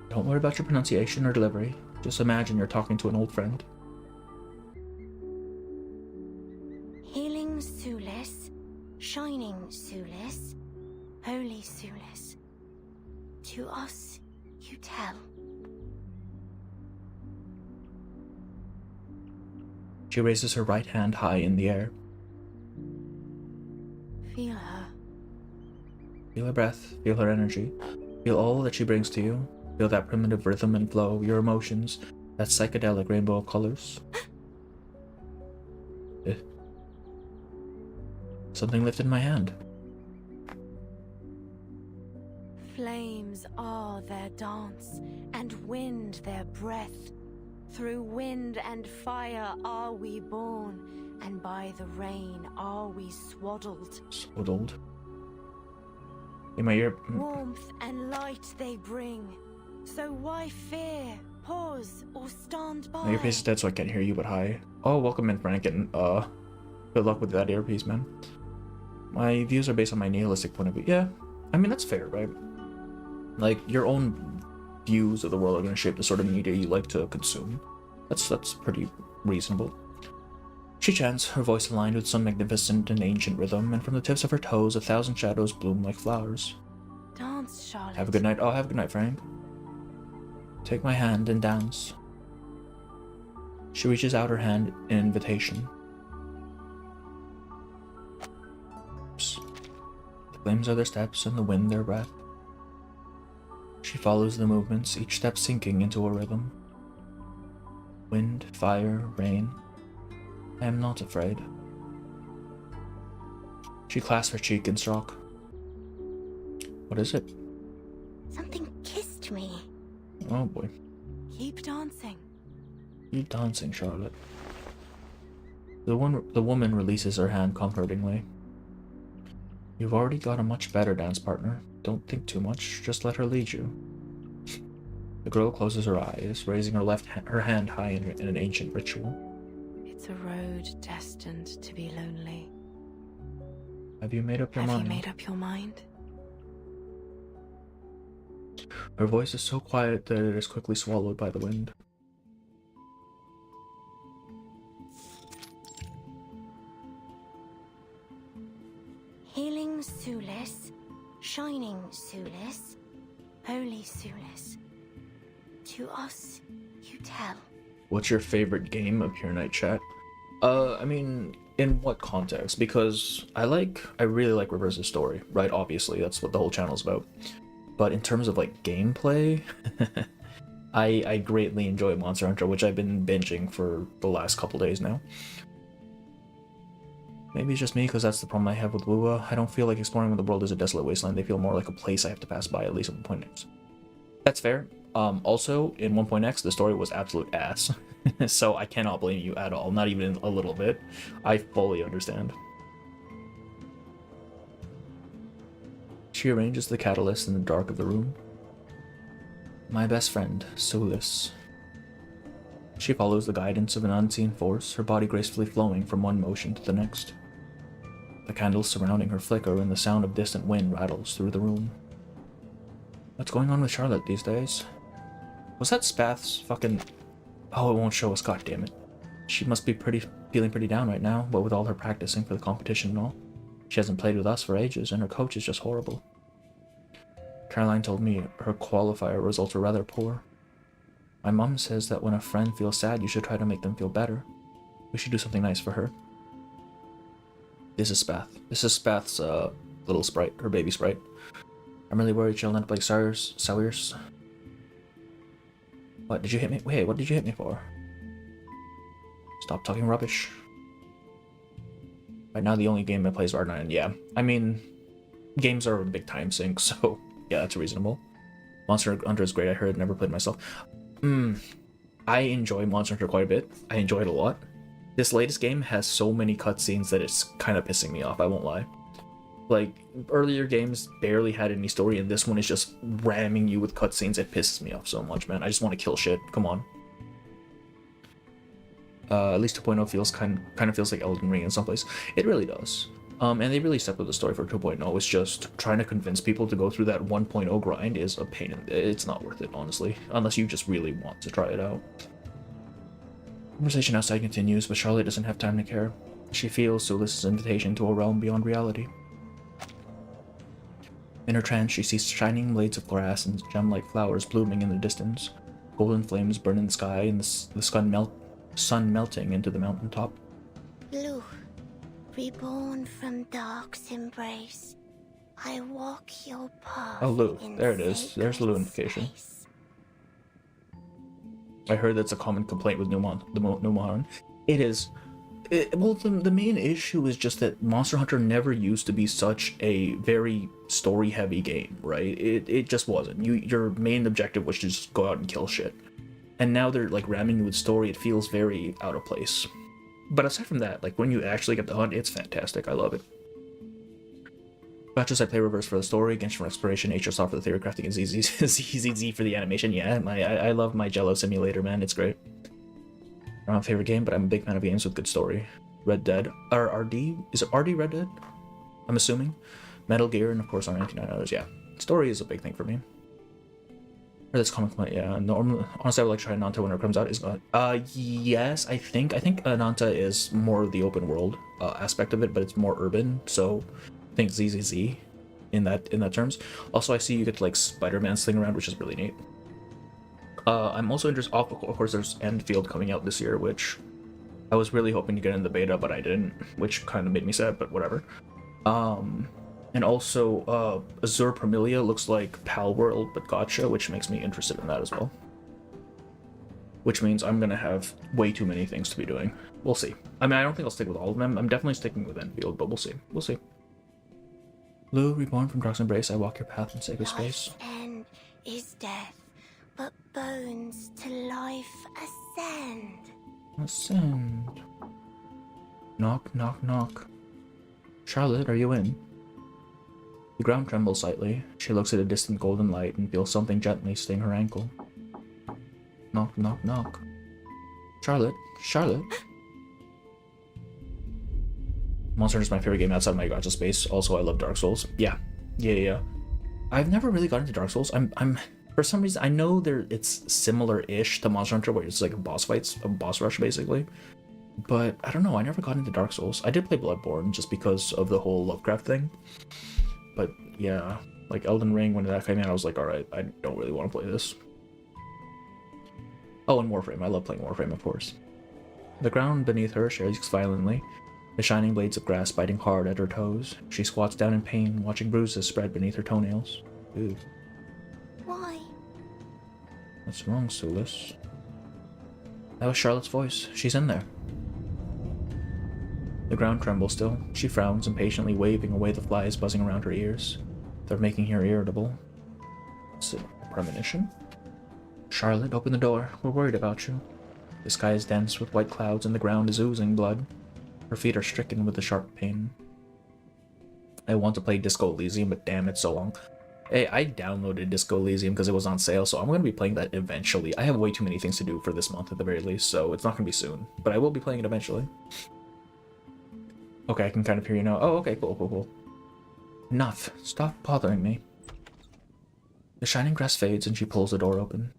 Don't worry about your pronunciation or delivery. Just imagine you're talking to an old friend. Healing Sulis, shining Sulis, holy Sulis. To us, you tell. She raises her right hand high in the air. Feel her. Feel her breath, feel her energy. Feel all that she brings to you. Feel that primitive rhythm and flow, your emotions, that psychedelic rainbow of colors. Something lifted my hand. Flames are their dance, and wind their breath. Through wind and fire are we born, and by the rain are we swaddled. Swaddled? In my ear. Warmth and light they bring, so why fear, pause, or stand by? My earpiece is dead, so I can't hear you, but hi. Oh, welcome in, Frank, and good luck with that earpiece, man. My views are based on my nihilistic point of view. Yeah, I mean, that's fair, right? Like, your own views of the world are going to shape the sort of media you like to consume. That's pretty reasonable. She chants, her voice aligned with some magnificent and ancient rhythm, and from the tips of her toes 1,000 shadows bloom like flowers. Dance, Charlotte. Have a good night. Oh, have a good night, Frank. Take my hand and dance. She reaches out her hand in invitation. The flames are their steps and the wind their breath. She follows the movements, each step sinking into a rhythm. Wind, fire, rain. I am not afraid. She clasps her cheek in shock. What is it? Something kissed me. Oh boy. Keep dancing. Keep dancing, Charlotte. The woman releases her hand comfortingly. You've already got a much better dance partner. Don't think too much, just let her lead you. The girl closes her eyes, raising her hand high in an ancient ritual. It's a road destined to be lonely. Have you made up your mind? Have you made up your mind? Her voice is so quiet that it is quickly swallowed by the wind. Healing Sulis, shining Sulis, holy Sulis. To us, you tell. What's your favorite game of Pure Night Chat? I mean, in what context? Because I really like Reverse's story, right? Obviously, that's what the whole channel's about. But in terms of like gameplay, I greatly enjoy Monster Hunter, which I've been binging for the last couple days now. Maybe it's just me, because that's the problem I have with Lua. I don't feel like exploring when the world is a desolate wasteland. They feel more like a place I have to pass by at least at one point. That's fair. Also, in 1.x, the story was absolute ass. So I cannot blame you at all, not even a little bit. I fully understand. She arranges the catalyst in the dark of the room. My best friend, Soulless. She follows the guidance of an unseen force, her body gracefully flowing from one motion to the next. The candles surrounding her flicker and the sound of distant wind rattles through the room. What's going on with Charlotte these days? Was that Spath's fucking... Oh, it won't show us, god damn it. She must be feeling pretty down right now, what with all her practicing for the competition and all. She hasn't played with us for ages, and her coach is just horrible. Caroline told me her qualifier results were rather poor. My mom says that when a friend feels sad, you should try to make them feel better. We should do something nice for her. This is Spath. This is Spath's little sprite, her baby sprite. I'm really worried she'll end up like Sawyers. What, did you hit me? Wait, what did you hit me for? Stop talking rubbish. Right now the only game I play is R9, yeah. I mean, games are a big time sink, so yeah, that's reasonable. Monster Hunter is great, I heard, never played myself. I enjoy Monster Hunter quite a bit. I enjoy it a lot. This latest game has so many cutscenes that it's kind of pissing me off, I won't lie. Like, earlier games barely had any story, and this one is just ramming you with cutscenes. It pisses me off so much, man. I just want to kill shit. Come on. At least 2.0 feels kind of feels like Elden Ring in some place. It really does. And they really stepped up the story for 2.0. It's just trying to convince people to go through that 1.0 grind is a pain. It's not worth it, honestly, unless you just really want to try it out. Conversation outside continues, but Charlotte doesn't have time to care. She feels Soulless' invitation to a realm beyond reality. In her trance, she sees shining blades of grass and gem-like flowers blooming in the distance. Golden flames burn in the sky, and the sun melting into the mountaintop. Blue, reborn from dark's embrace, I walk your path. Oh, Lou. There it is. There's the Lou invocation. I heard that's a common complaint with New Modern. It is. Well, the main issue is just that Monster Hunter never used to be such a very story-heavy game, right? It just wasn't. Your main objective was to just go out and kill shit. And now they're like ramming you with story. It feels very out of place. But aside from that, like when you actually get the hunt, it's fantastic. I love it. Batches I play reverse for the story, Genshin for exploration, HSR for the theory crafting, and ZZ for the animation. Yeah, I love my Jello simulator, man. It's great. Not my favorite game, but I'm a big fan of games with good story. Red Dead, or RD? Is it RD Red Dead? I'm assuming. Metal Gear, and of course R99 others. Yeah, story is a big thing for me. Or this comic, yeah. Normally, honestly, I would like to try Nanta when it comes out. Is yes, I think Nanta is more of the open world aspect of it, but it's more urban. So I think ZZZ in that terms. Also, I see you get to like Spider-Man sling around, which is really neat. I'm also interested. Of course, there's Enfield coming out this year, which I was really hoping to get in the beta, but I didn't, which kind of made me sad. But whatever. And also, Azure Promilia looks like Pal World, but Gotcha, which makes me interested in that as well. Which means I'm gonna have way too many things to be doing. We'll see. I mean, I don't think I'll stick with all of them. I'm definitely sticking with Enfield, but we'll see. We'll see. Lou, reborn from Dark's embrace, I walk your path in sacred space. Life's end is death, but bones to life ascend. Ascend. Knock, knock, knock. Charlotte, are you in? The ground trembles slightly. She looks at a distant golden light and feels something gently sting her ankle. Knock, knock, knock. Charlotte? Charlotte? Monster Hunter is my favorite game outside of my gacha space. Also, I love Dark Souls. Yeah. I've never really got into Dark Souls. I'm for some reason, I know it's similar-ish to Monster Hunter, where it's like a boss rush, basically. But I don't know, I never got into Dark Souls. I did play Bloodborne just because of the whole Lovecraft thing. But yeah, like Elden Ring, when that came out, I was like, alright, I don't really want to play this. Oh, and Warframe. I love playing Warframe, of course. The ground beneath her shakes violently, the shining blades of grass biting hard at her toes. She squats down in pain, watching bruises spread beneath her toenails. Ooh. Why? What's wrong, Soulless? That was Charlotte's voice. She's in there. The ground trembles still. She frowns, impatiently waving away the flies buzzing around her ears. They're making her irritable. Is it a premonition? Charlotte, open the door. We're worried about you. The sky is dense with white clouds and the ground is oozing blood. Her feet are stricken with a sharp pain. I want to play Disco Elysium, but damn, it's so long. Hey, I downloaded Disco Elysium because it was on sale, so I'm going to be playing that eventually. I have way too many things to do for this month at the very least, so it's not going to be soon. But I will be playing it eventually. Okay, I can kind of hear you now. Oh, okay, cool, cool, cool. Enough. Stop bothering me. The shining grass fades and she pulls the door open.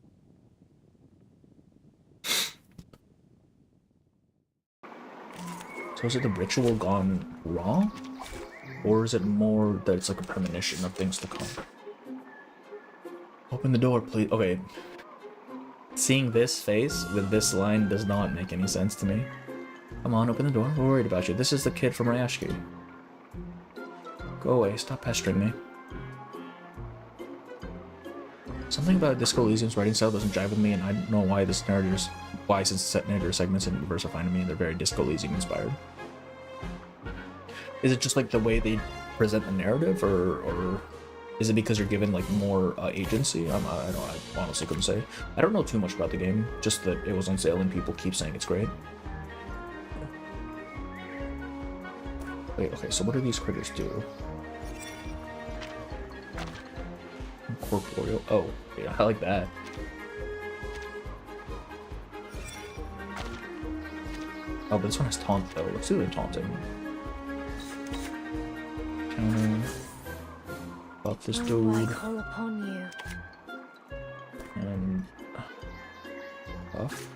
So is it the ritual gone wrong? Or is it more that it's like a premonition of things to come? Open the door, please. Okay. Seeing this face with this line does not make any sense to me. Come on, open the door. We're worried about you. This is the kid from Ryashki. Go away. Stop pestering me. Something about Disco Elysium's writing style doesn't jive with me, and I don't know why this narrator's... Why, since set narrator segments in universe are fine to me, they're very Disco Elysium inspired. Is it just like the way they present the narrative, or is it because you're given like more agency? I honestly couldn't say. I don't know too much about the game, just that it was on sale and people keep saying it's great. Wait, okay, so what do these critters do? Corporeal. Oh, yeah, I like that. Oh, but this one has taunt though. Let's do the taunting. Counter. Buff this dude. I call upon you. And buff.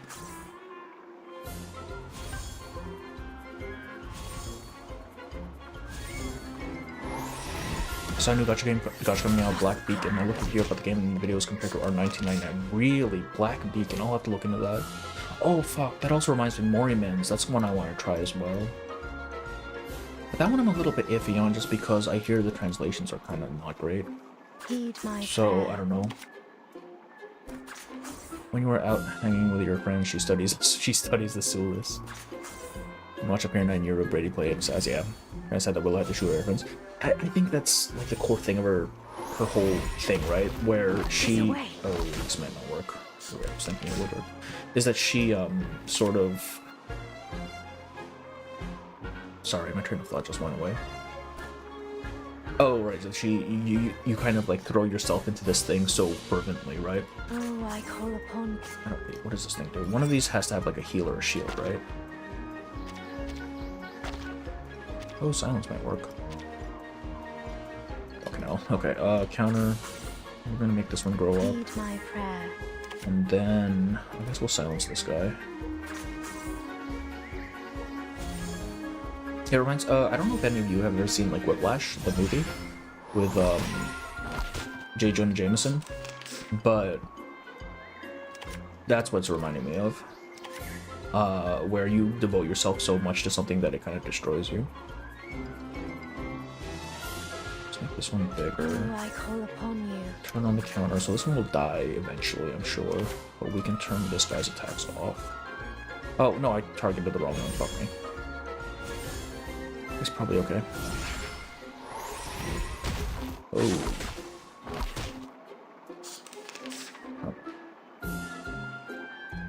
I saw a new gacha game coming out, Black Beacon. I looked here about the game and the videos compared to R1999. Really? Black Beacon? I'll have to look into that. Oh fuck, that also reminds me of Morimen's. That's one I want to try as well. But that one I'm a little bit iffy on just because I hear the translations are kind of not great. So, I don't know. When you are out hanging with your friends, she studies the Sulis. Watch up here 9 year old Brady play and says, yeah. I said that Willow had to shoot her friends. I think that's like the core thing of her whole thing, right? Where she oh, this might not work. I was thinking it would work. Is that she sort of sorry, my train of thought just went away. Oh right, so you kind of like throw yourself into this thing so fervently, right? Oh, I call upon what does this thing do? One of these has to have like a heal or a shield, right? Oh, silence might work. Okay, no. Okay, counter. We're gonna make this one grow up. Heed my prayer. And then, I guess we'll silence this guy. It reminds, I don't know if any of you have ever seen, like, Whiplash, the movie, with, J. Jonah Jameson, but that's what's reminding me of. Where you devote yourself so much to something that it kind of destroys you. Make this one bigger. Oh, I call upon you. Turn on the counter, so this one will die eventually, I'm sure. But we can turn this guy's attacks off. Oh, no, I targeted the wrong one, fuck me. He's probably okay. Oh.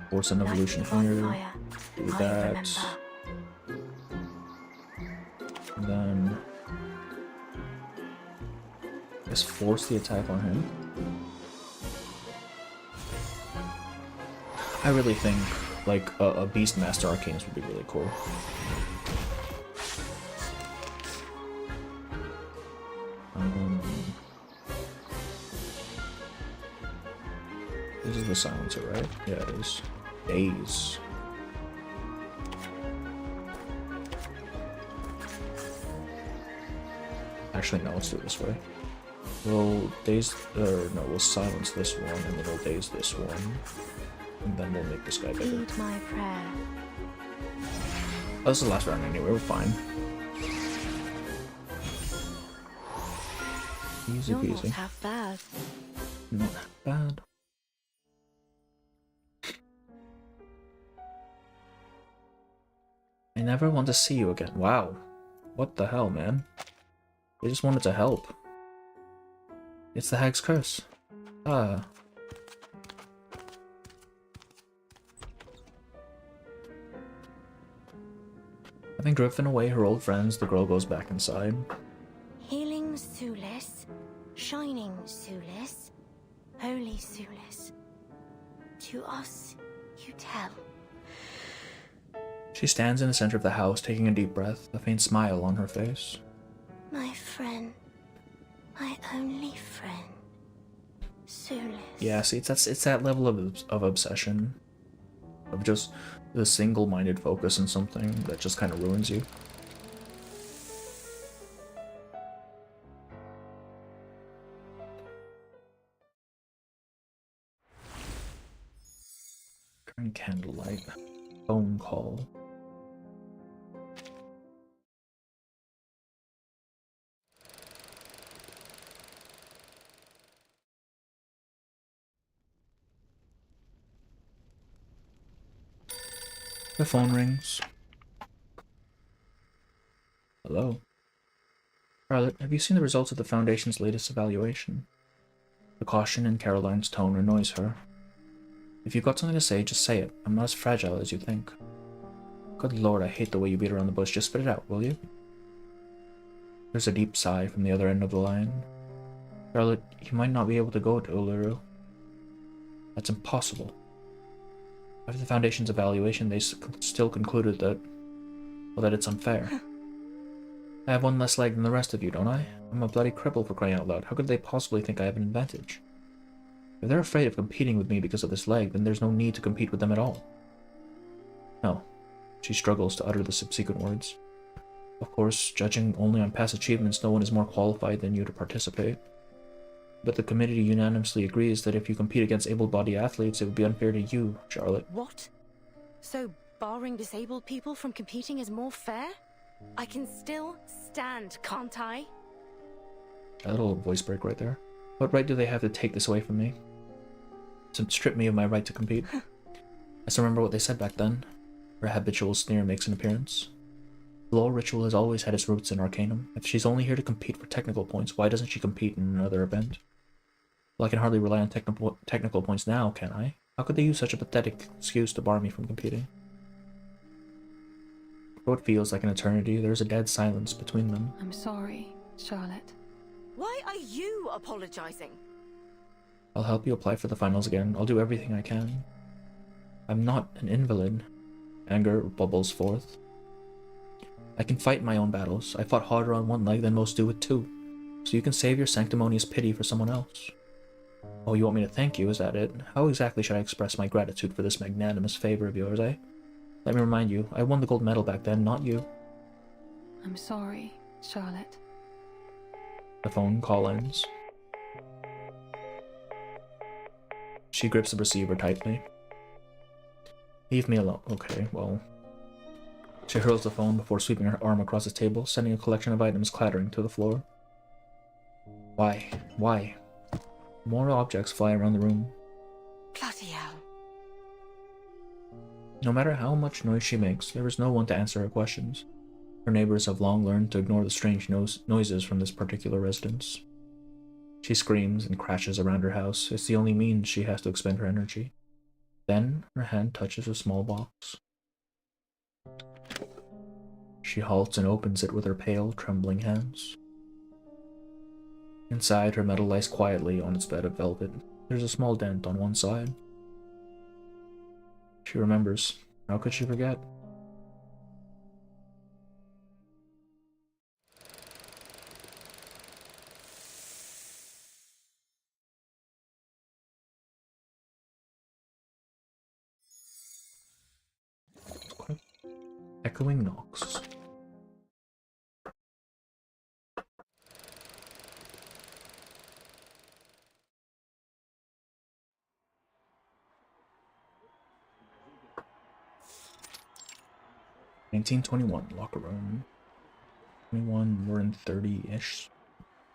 Force an evolution here. Do that. And then just force the attack on him. I really think like a Beastmaster Arcanist would be really cool. This is the silencer, right? Yeah, it is. Daze. Actually, no, let's do it this way. We'll daze, no, we'll silence this one, and then we'll daze this one. And then we'll make this guy bigger. Heed my prayer. Oh, this is the last round anyway, we're fine. Easy You're peasy. not half bad. Not half bad. I never want to see you again. Wow. What the hell, man? They just wanted to help. It's the Hag's curse. Ah. Having driven away her old friends, the girl goes back inside. Healing Sulis, shining Sulis, holy Sulis. To us, you tell. She stands in the center of the house, taking a deep breath, a faint smile on her face. My friend, my only friend, Sulis. Yeah, see, it's that level of obsession, of just the single-minded focus on something that just kind of ruins you. Turn candlelight. Phone call. The phone rings. Hello? Charlotte, have you seen the results of the Foundation's latest evaluation? The caution in Caroline's tone annoys her. If you've got something to say, just say it. I'm not as fragile as you think. Good lord, I hate the way you beat around the bush. Just spit it out, will you? There's a deep sigh from the other end of the line. Charlotte, you might not be able to go to Uluru. That's impossible. After the Foundation's evaluation, they still concluded that, well, that it's unfair. I have one less leg than the rest of you, don't I? I'm a bloody cripple, for crying out loud. How could they possibly think I have an advantage? If they're afraid of competing with me because of this leg, then there's no need to compete with them at all. No. She struggles to utter the subsequent words. Of course, judging only on past achievements, no one is more qualified than you to participate. But the committee unanimously agrees that if you compete against able-bodied athletes, it would be unfair to you, Charlotte. What? So, barring disabled people from competing is more fair? I can still stand, can't I? A little voice break right there. What right do they have to take this away from me? To strip me of my right to compete? I still remember what they said back then. Her habitual sneer makes an appearance. The law ritual has always had its roots in Arcanum. If she's only here to compete for technical points, why doesn't she compete in another event? Well, I can hardly rely on technical points now, can I? How could they use such a pathetic excuse to bar me from competing? For what feels like an eternity, there's a dead silence between them. I'm sorry, Charlotte. Why are you apologizing? I'll help you apply for the finals again. I'll do everything I can. I'm not an invalid. Anger bubbles forth. I can fight my own battles. I fought harder on one leg than most do with two. So you can save your sanctimonious pity for someone else. Oh, you want me to thank you, is that it? How exactly should I express my gratitude for this magnanimous favor of yours, eh? Let me remind you, I won the gold medal back then, not you. I'm sorry, Charlotte. The phone call ends. She grips the receiver tightly. Leave me alone. Okay, well. She hurls the phone before sweeping her arm across the table, sending a collection of items clattering to the floor. Why? Why? More objects fly around the room. Bloody hell. No matter how much noise she makes, there is no one to answer her questions. Her neighbors have long learned to ignore the strange noises from this particular residence. She screams and crashes around her house. It's the only means she has to expend her energy. Then her hand touches a small box. She halts and opens it with her pale, trembling hands. Inside, her metal lies quietly on its bed of velvet. There's a small dent on one side. She remembers. How could she forget? Echoing knocks. $1921 locker room. 21. We're in 30-ish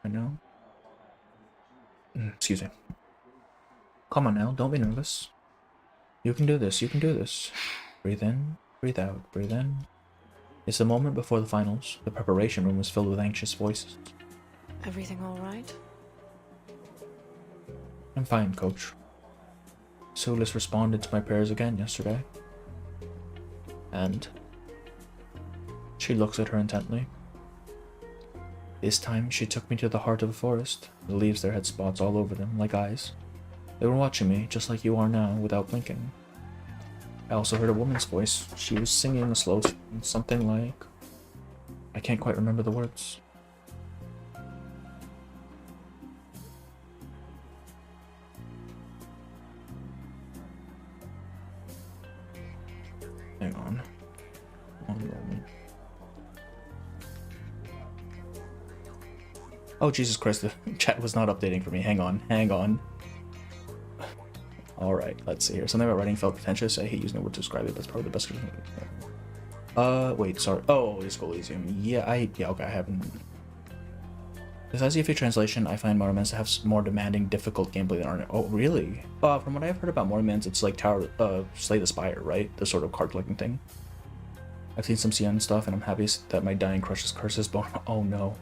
right now. Excuse me. Come on now, don't be nervous. You can do this. You can do this. Breathe in. Breathe out, breathe in. It's the moment before the finals. The preparation room is filled with anxious voices. Everything all right? I'm fine, coach. Sulis responded to my prayers again yesterday. And She looks at her intently. This time, she took me to the heart of the forest. The leaves there had spots all over them, like eyes. They were watching me, just like you are now, without blinking. I also heard a woman's voice. She was singing a slow tune, something like... I can't quite remember the words. Hang on. One moment. Oh, Jesus Christ, the chat was not updating for me. Hang on. Alright, let's see here. Something about writing felt pretentious. I hate using the word to describe it. That's probably the best. Wait, sorry. Oh, it's Elysium. Yeah, okay, I haven't... Besides the FA translation, I find Morrowlands to have more demanding, difficult gameplay than Arne. Oh, really? From what I've heard about Morrowlands, it's like Slay the Spire, right? The sort of card collecting thing. I've seen some CN stuff, and I'm happy that my dying crush's curse is born. Oh no.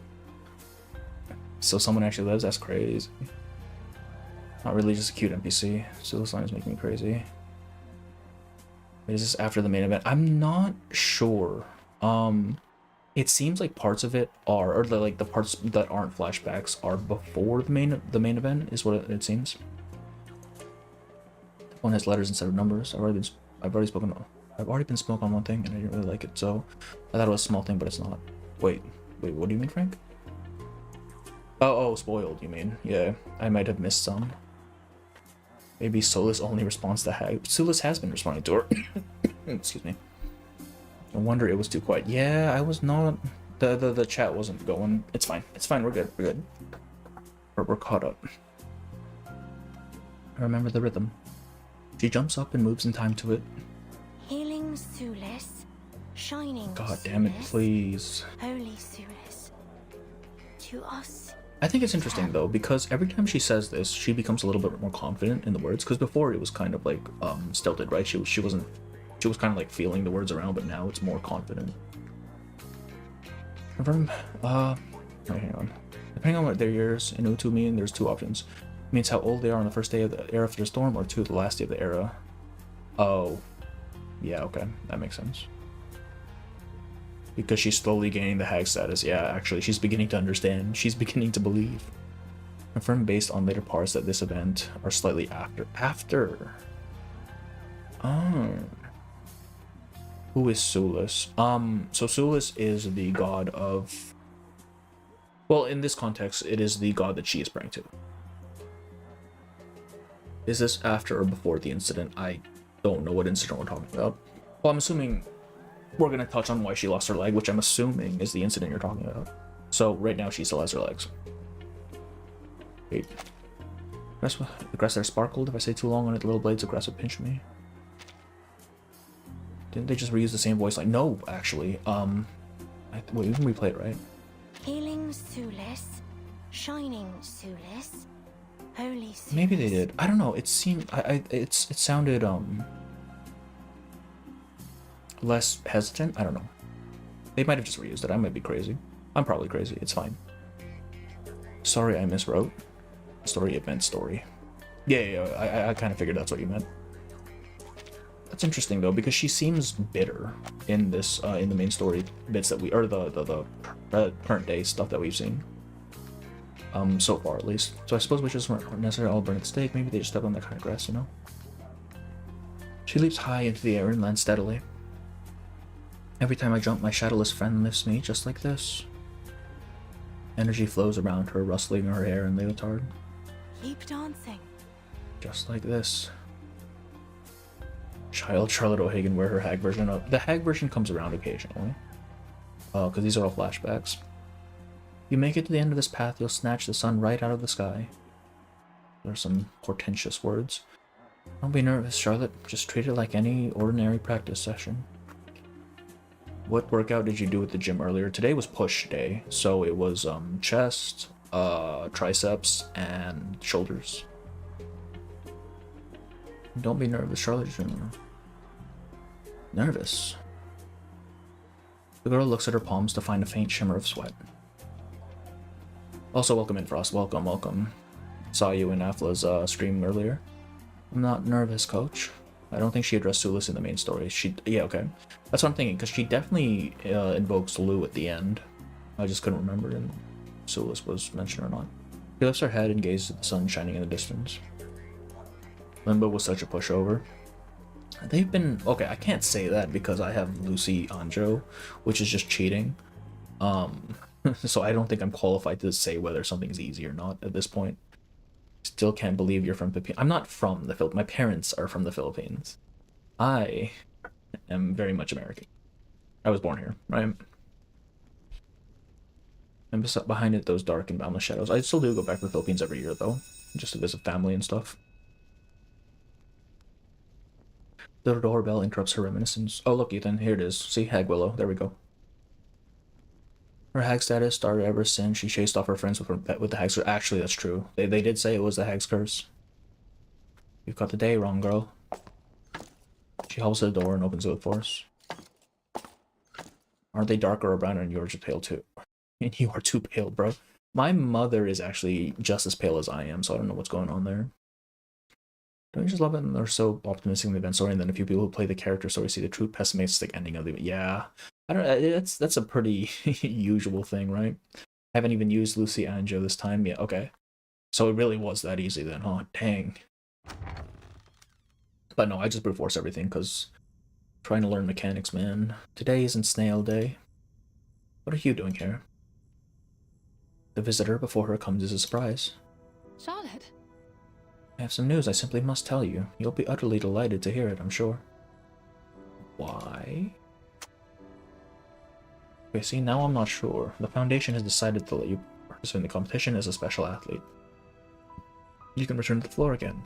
So someone actually lives? That's crazy. Not really, just a cute NPC. So this line is making me crazy. Wait, is this after the main event? I'm not sure. It seems like parts of it are, or like the parts that aren't flashbacks are before the main event, is what it seems. One has letters instead of numbers. I've already been spoken on one thing, and I didn't really like it, so I thought it was a small thing, but it's not. Wait, what do you mean, Frank? Oh, spoiled, you mean? Yeah, I might have missed some. Maybe Solus only responds to Hag. Solus has been responding to her. Excuse me. No wonder it was too quiet. Yeah, I was not... The chat wasn't going. It's fine. We're good. We're caught up. I remember the rhythm. She jumps up and moves in time to it. Healing Sulis, shining God damn it, please. Holy Sulis, to us. I think it's interesting though, because every time she says this, she becomes a little bit more confident in the words. Because before it was kind of like stilted, right? She was kind of like feeling the words around, but now it's more confident. Confirm. Wait, hang on. Depending on what their years in Utu mean, there's two options. It means how old they are on the first day of the era after the storm, or two, the last day of the era. Oh, yeah, okay, that makes sense. Because she's slowly gaining the hag status. Yeah, actually, she's beginning to understand. She's beginning to believe. Confirmed based on later parts that this event are slightly after. Oh. Who is Solus? So Solus is the god of... Well, in this context, it is the god that she is praying to. Is this after or before the incident? I don't know what incident we're talking about. Well, I'm assuming we're going to touch on why she lost her leg, which I'm assuming is the incident you're talking about. So right now she still has her legs. Wait. The grass there sparkled. If I stay too long on it, the little blades of grass would pinch me. Didn't they just reuse the same voice line? No, actually. Wait, we can replay it, right? Healing Sulis, shining Sulis, holy Sulis. Maybe they did. I don't know. It seemed it sounded less hesitant. I don't know. They might have just reused it. I might be crazy. I'm probably crazy. It's fine. Sorry, I miswrote. Story event story. Yeah. I kind of figured that's what you meant. That's interesting though, because she seems bitter in this in the main story bits that we, or the current day stuff that we've seen. So far at least. So I suppose witches weren't necessarily all burned at the stake. Maybe they just stepped on that kind of grass, you know. She leaps high into the air and lands steadily. Every time I jump, my shadowless friend lifts me just like this. Energy flows around her, rustling her hair and leotard. Keep dancing. Just like this. Child Charlotte O'Hagan wear her hag version up. The hag version comes around occasionally. Because these are all flashbacks. You make it to the end of this path, you'll snatch the sun right out of the sky. There are some portentous words. Don't be nervous, Charlotte. Just treat it like any ordinary practice session. What workout did you do at the gym earlier? Today was push day, so it was chest, triceps, and shoulders. Don't be nervous, Charlotte. Nervous. The girl looks at her palms to find a faint shimmer of sweat. Also, welcome in, Frost. Welcome. Saw you in Afla's stream earlier. I'm not nervous, coach. I don't think she addressed Sulis in the main story. Yeah, okay. That's what I'm thinking, because she definitely invokes Lou at the end. I just couldn't remember if Sulis was mentioned or not. She lifts her head and gazes at the sun shining in the distance. Limbo was such a pushover. They've been... Okay, I can't say that because I have Lucy Anjo, which is just cheating. So I don't think I'm qualified to say whether something's easy or not at this point. Still can't believe you're from Philippines. I'm not from the Philippines. My parents are from the Philippines. I am very much American. I was born here, right? And behind it, those dark and boundless shadows. I still do go back to the Philippines every year, though, just to visit family and stuff. The doorbell interrupts her reminiscence. Oh, look, Ethan, here it is. See, Hag Willow. There we go. Her hag status started ever since she chased off her friends with the hag's curse. Actually, that's true. They did say it was the hag's curse. You've got the day wrong, girl. She hobbles to the door and opens it with force. Aren't they darker or browner and you're just pale too? And you are too pale, bro. My mother is actually just as pale as I am, so I don't know what's going on there. Don't you just love it when they're so optimistic in the event story, and then a few people who play the character story see the true pessimistic ending of the... Yeah. I don't. That's a pretty usual thing, right? I haven't even used Lucy Anjo this time yet. Okay, so it really was that easy then. Oh dang! But no, I just brute force everything because trying to learn mechanics, man. Today isn't snail day. What are you doing here? The visitor before her comes is a surprise. Charlotte. I have some news I simply must tell you. You'll be utterly delighted to hear it, I'm sure. Why? Okay, see, now I'm not sure. The Foundation has decided to let you participate in the competition as a special athlete. You can return to the floor again.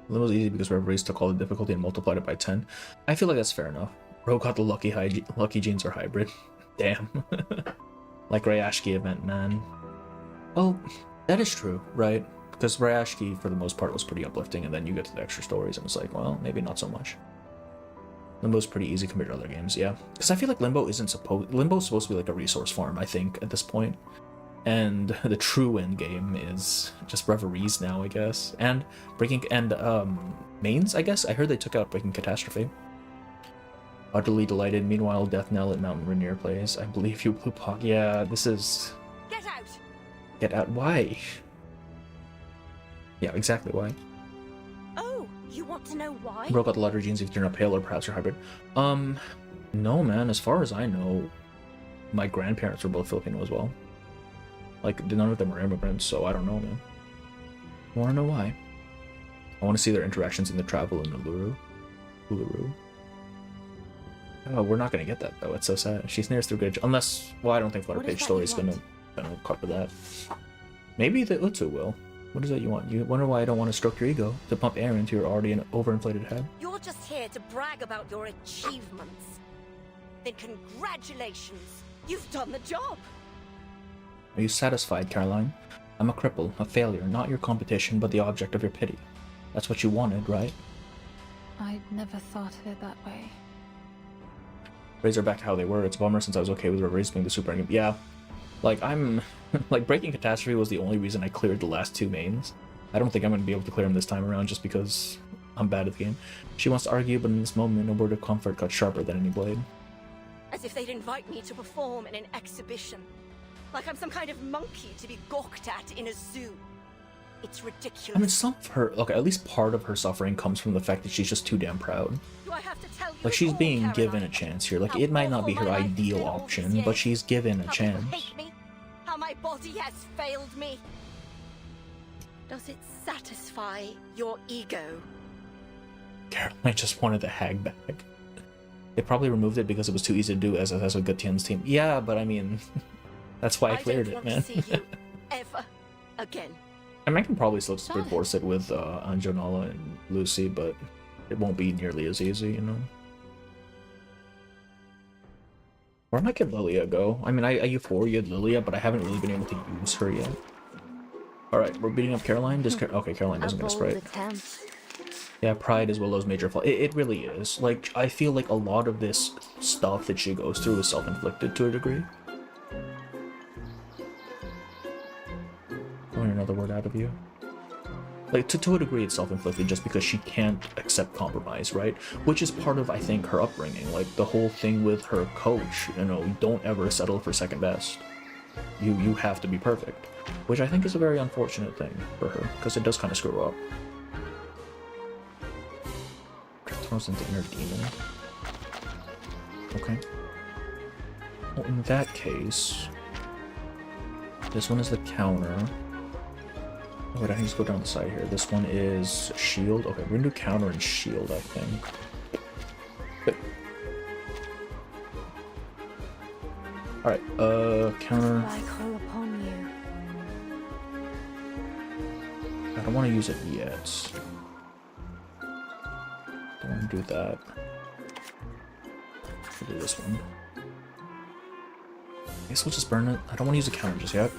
It was easy because referees took all the difficulty and multiplied it by 10. I feel like that's fair enough. Bro got the lucky genes are hybrid. Damn. Like Ryashki event, man. Well, that is true, right? Because Ryashki, for the most part, was pretty uplifting, and then you get to the extra stories, and it's like, well, maybe not so much. Limbo's pretty easy compared to other games, yeah. Because I feel like Limbo's supposed to be like a resource farm, I think, at this point. And the true end game is just reveries now, I guess. And mains, I guess. I heard they took out Breaking Catastrophe. Utterly delighted. Meanwhile, Death Knell at Mountain Rainier plays. I believe you, Blue Pog. Yeah, this is... Get out! Get out? Why? Yeah, exactly why. Oh, you want to know why? Broke out the lottery genes if you're not pale or perhaps you're hybrid. No, man. As far as I know, my grandparents were both Filipino as well. Like, none of them were immigrants, so I don't know, man. I want to know why. I want to see their interactions in the travel in Uluru. Oh, we're not going to get that, though. It's so sad. She's nearest through good... Unless... Well, I don't think Flutter Page Story is going to cover that. Maybe the Utsu will. What is that you want? You wonder why I don't want to stroke your ego, to pump air into your already overinflated head? You're just here to brag about your achievements. Then congratulations! You've done the job! Are you satisfied, Caroline? I'm a cripple, a failure, not your competition, but the object of your pity. That's what you wanted, right? I'd never thought of it that way. Raise her back to how they were. It's a bummer since I was okay with Reverse being the super endgame. Yeah. Like, I'm... like, Breaking Catastrophe was the only reason I cleared the last two mains. I don't think I'm going to be able to clear them this time around just because I'm bad at the game. She wants to argue, but in this moment, a word of comfort cut sharper than any blade. As if they'd invite me to perform in an exhibition. Like I'm some kind of monkey to be gawked at in a zoo. It's ridiculous. I mean, some of her... Okay, at least part of her suffering comes from the fact that she's just too damn proud. Do I have to tell you like, she's being Caroline? given a chance here. Like, it might not be her ideal option, but she's given a chance. Hate me? How my body has failed me? Does it satisfy your ego? Caroline just wanted the hag back. They probably removed it because it was too easy to do as a good Tian's team. Yeah, but I mean... That's why I cleared it, man. To see you ever again. I mean, I can probably still force it with Anjo, Nala, and Lucy, but it won't be nearly as easy, you know? Where might get Lilia go? I mean, I euphoria'd Lilia, but I haven't really been able to use her yet. Alright, we're beating up Caroline. Okay, Caroline doesn't get a sprite. Yeah, pride is Willow's major flaw. It really is. Like, I feel like a lot of this stuff that she goes through is self-inflicted to a degree. I want another word out of you. Like, to a degree, it's self-inflicted just because she can't accept compromise, right? Which is part of, I think, her upbringing. Like, the whole thing with her coach, you know, don't ever settle for second best. You have to be perfect. Which I think is a very unfortunate thing for her, because it does kind of screw her up. Throws into inner demon. Okay. Well, in that case, this one is the counter. Oh, wait, I can just go down the side here. This one is shield. Okay, we're gonna do counter and shield, I think. Good. Alright, counter. I call upon you. I don't want to use it yet. Don't want to do that. We'll do this one. I guess we'll just burn it. I don't want to use a counter just yet.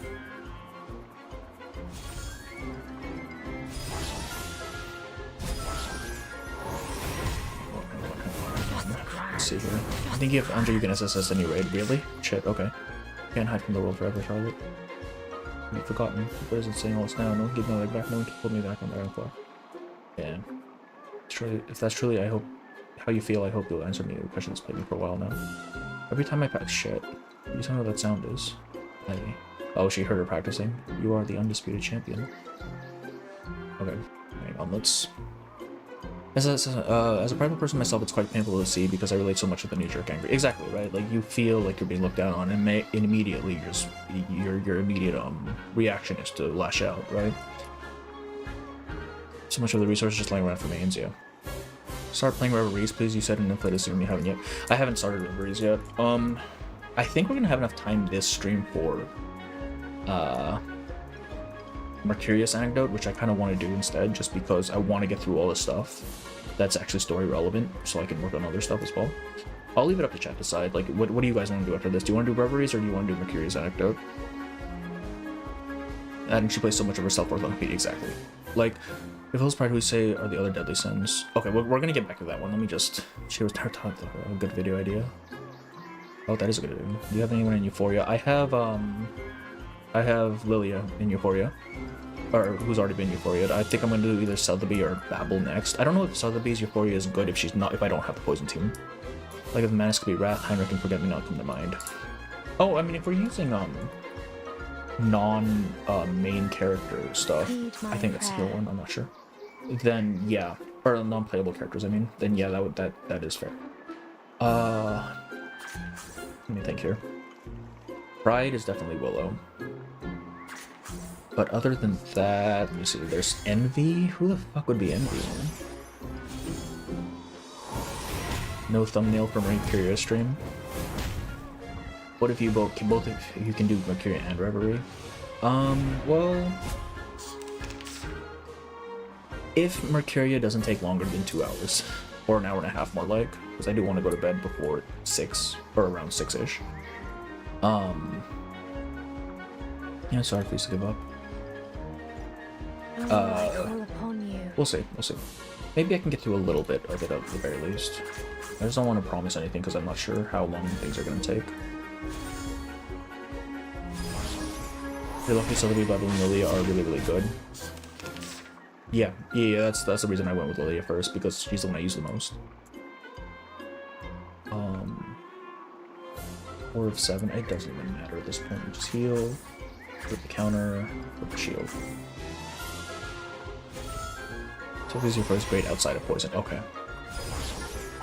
Let's see here. I think if Andre you can SSS any raid. Really? Shit, okay. Can't hide from the world forever, Charlotte. You've forgotten. What is it saying all this now? No one give my leg back, no one can put me back on the iron floor. Yeah. If that's truly how you feel, I hope you'll answer me. The question that's played me for a while now. Every time I practice shit. You don't know what that sound is. Oh, she heard her practicing. You are the undisputed champion. Okay, hang on, let's... As a private person myself, it's quite painful to see because I relate so much with the knee-jerk anger. Exactly, right? Like, you feel like you're being looked down on, and immediately your immediate reaction is to lash out, right? So much of the resources just laying around for mains, yeah. Start playing Reveries, please. You said an inflated stream, you haven't yet. I haven't started Reveries yet. I think we're gonna have enough time this stream for Mercurius Anecdote, which I kind of want to do instead, just because I want to get through all the stuff that's actually story relevant, so I can work on other stuff as well. I'll leave it up to chat to decide. Like, what do you guys want to do after this? Do you want to do Reveries or do you want to do Mercurius Anecdote? And she plays so much of herself worth on repeat, exactly. Like, if those pride who say are the other deadly sins. Okay, we're gonna get back to that one. Let me just. She was her a good video idea. Oh, that is a good video. Do you have anyone in Euphoria? I have Lilia in Euphoria. Or who's already been Euphoria. I think I'm gonna do either Sotheby or Babel next. I don't know if Sotheby's Euphoria is good if I don't have the poison team. Like if the Manus could be Wrath, Heinrich and Forget Me Not come to mind. Oh, I mean if we're using non-main character stuff, I think that's skill one, I'm not sure. Then yeah. Or non-playable characters, I mean. Then yeah, that is fair. Let me think here. Pride is definitely Willow. But other than that, let me see, there's Envy? Who the fuck would be Envy, man? No thumbnail for Mercurius stream? What if you both can do Mercury and Reverie? Well... If Mercuria doesn't take longer than 2 hours, or an hour and a half more like, because I do want to go to bed before 6, or around 6-ish. Yeah, sorry please give up. We'll see. Maybe I can get through a little bit of it at the very least. I just don't want to promise anything because I'm not sure how long things are going to take. Your Lucky Sotheby, Babel, and Lilia are really, really good. Yeah, that's the reason I went with Lilia first, because she's the one I use the most. 4 of 7, it doesn't even matter at this point. You just heal, with the counter, with the shield. So this is your first grade outside of poison. Okay.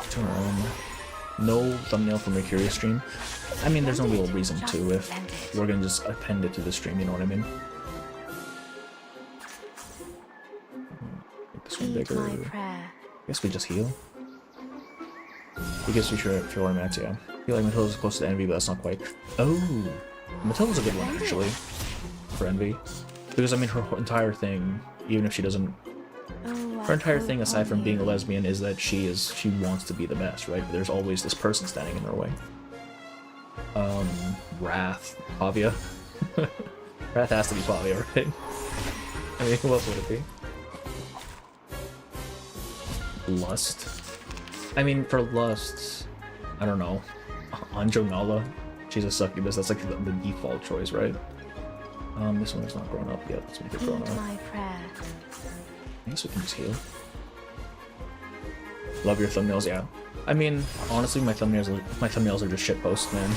Turn on. No thumbnail for Mercurius stream. I mean, there's no real reason to if we're gonna just append it to the stream, you know what I mean? Make this one bigger. I guess we just heal. I guess we should feel our mats, yeah. I feel like Matilda's close to Envy, but that's not quite. Oh! Matilda's a good one, actually. For Envy. Because, I mean, her entire thing, even if she doesn't... Her entire thing, aside from being a lesbian, is that she wants to be the best, right? But there's always this person standing in her way. Wrath. Pavia. Wrath has to be Pavia, right? I mean, who else would it be? Lust. I mean, for Lust, I don't know. Anjo Nala. She's a succubus. That's like the default choice, right? This one is not grown up yet. Let's make it grown up. guess we can just heal. Love your thumbnails, yeah. I mean, honestly, my thumbnails are just shitposts, man.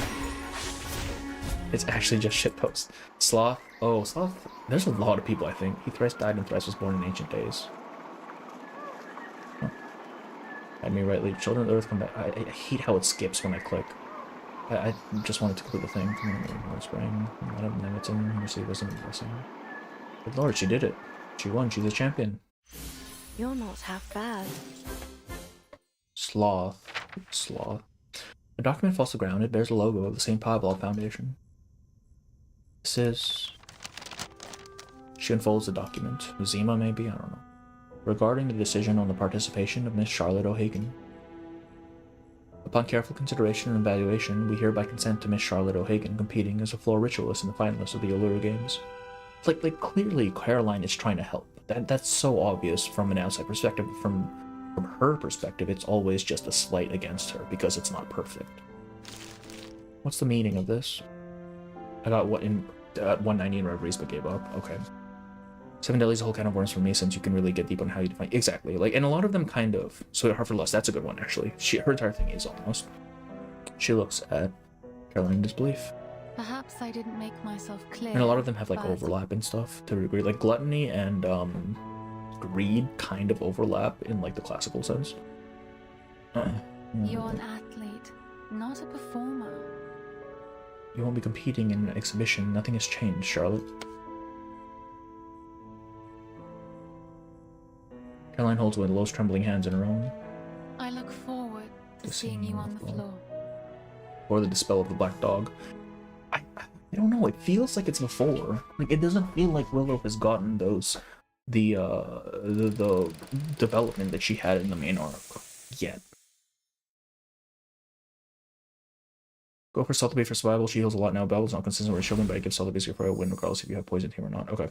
It's actually just shitposts. Sloth. Oh, Sloth. There's a lot of people, I think. He thrice died and thrice was born in ancient days. Huh. I mean, rightly, children of the earth come back. I hate how it skips when I click. I just wanted to complete the thing. Spring. Madam Nemeton, receive wisdom and blessing. Good lord, she did it. She won. She's a champion. You're not half bad. Sloth. The document falls to the ground. It bears a logo of the St. Pablo Foundation. This is... She unfolds the document. Zima, maybe? I don't know. Regarding the decision on the participation of Miss Charlotte O'Hagan. Upon careful consideration and evaluation, we hereby consent to Miss Charlotte O'Hagan competing as a floor ritualist in the finalists of the Allura Games. Like clearly Caroline is trying to help. That's so obvious from an outside perspective. From her perspective, it's always just a slight against her because it's not perfect. What's the meaning of this? I got what in 190 in reveries but gave up. Okay. 7 Deadly is a whole can of worms for me since you can really get deep on how you define exactly. Like, and a lot of them kind of. So Heart for Lust, that's a good one actually. Her entire thing is almost. She looks at Caroline in disbelief. Perhaps I didn't make myself clear. And a lot of them have like but... overlap and stuff to a degree. Like gluttony and greed kind of overlap in like the classical sense. You're an athlete, not a performer. You won't be competing in an exhibition. Nothing has changed, Charlotte. Caroline holds Willow's trembling hands in her own. I look forward to seeing you on the floor. Or the dispel of the black dog. I don't know. It feels like it's before. Like it doesn't feel like Willow has gotten those the development that she had in the main arc yet. Go for Sotheby for survival. She heals a lot now. Babel's not consistent with shielding, but I give Sotheby for a win regardless if you have poisoned him or not. Okay.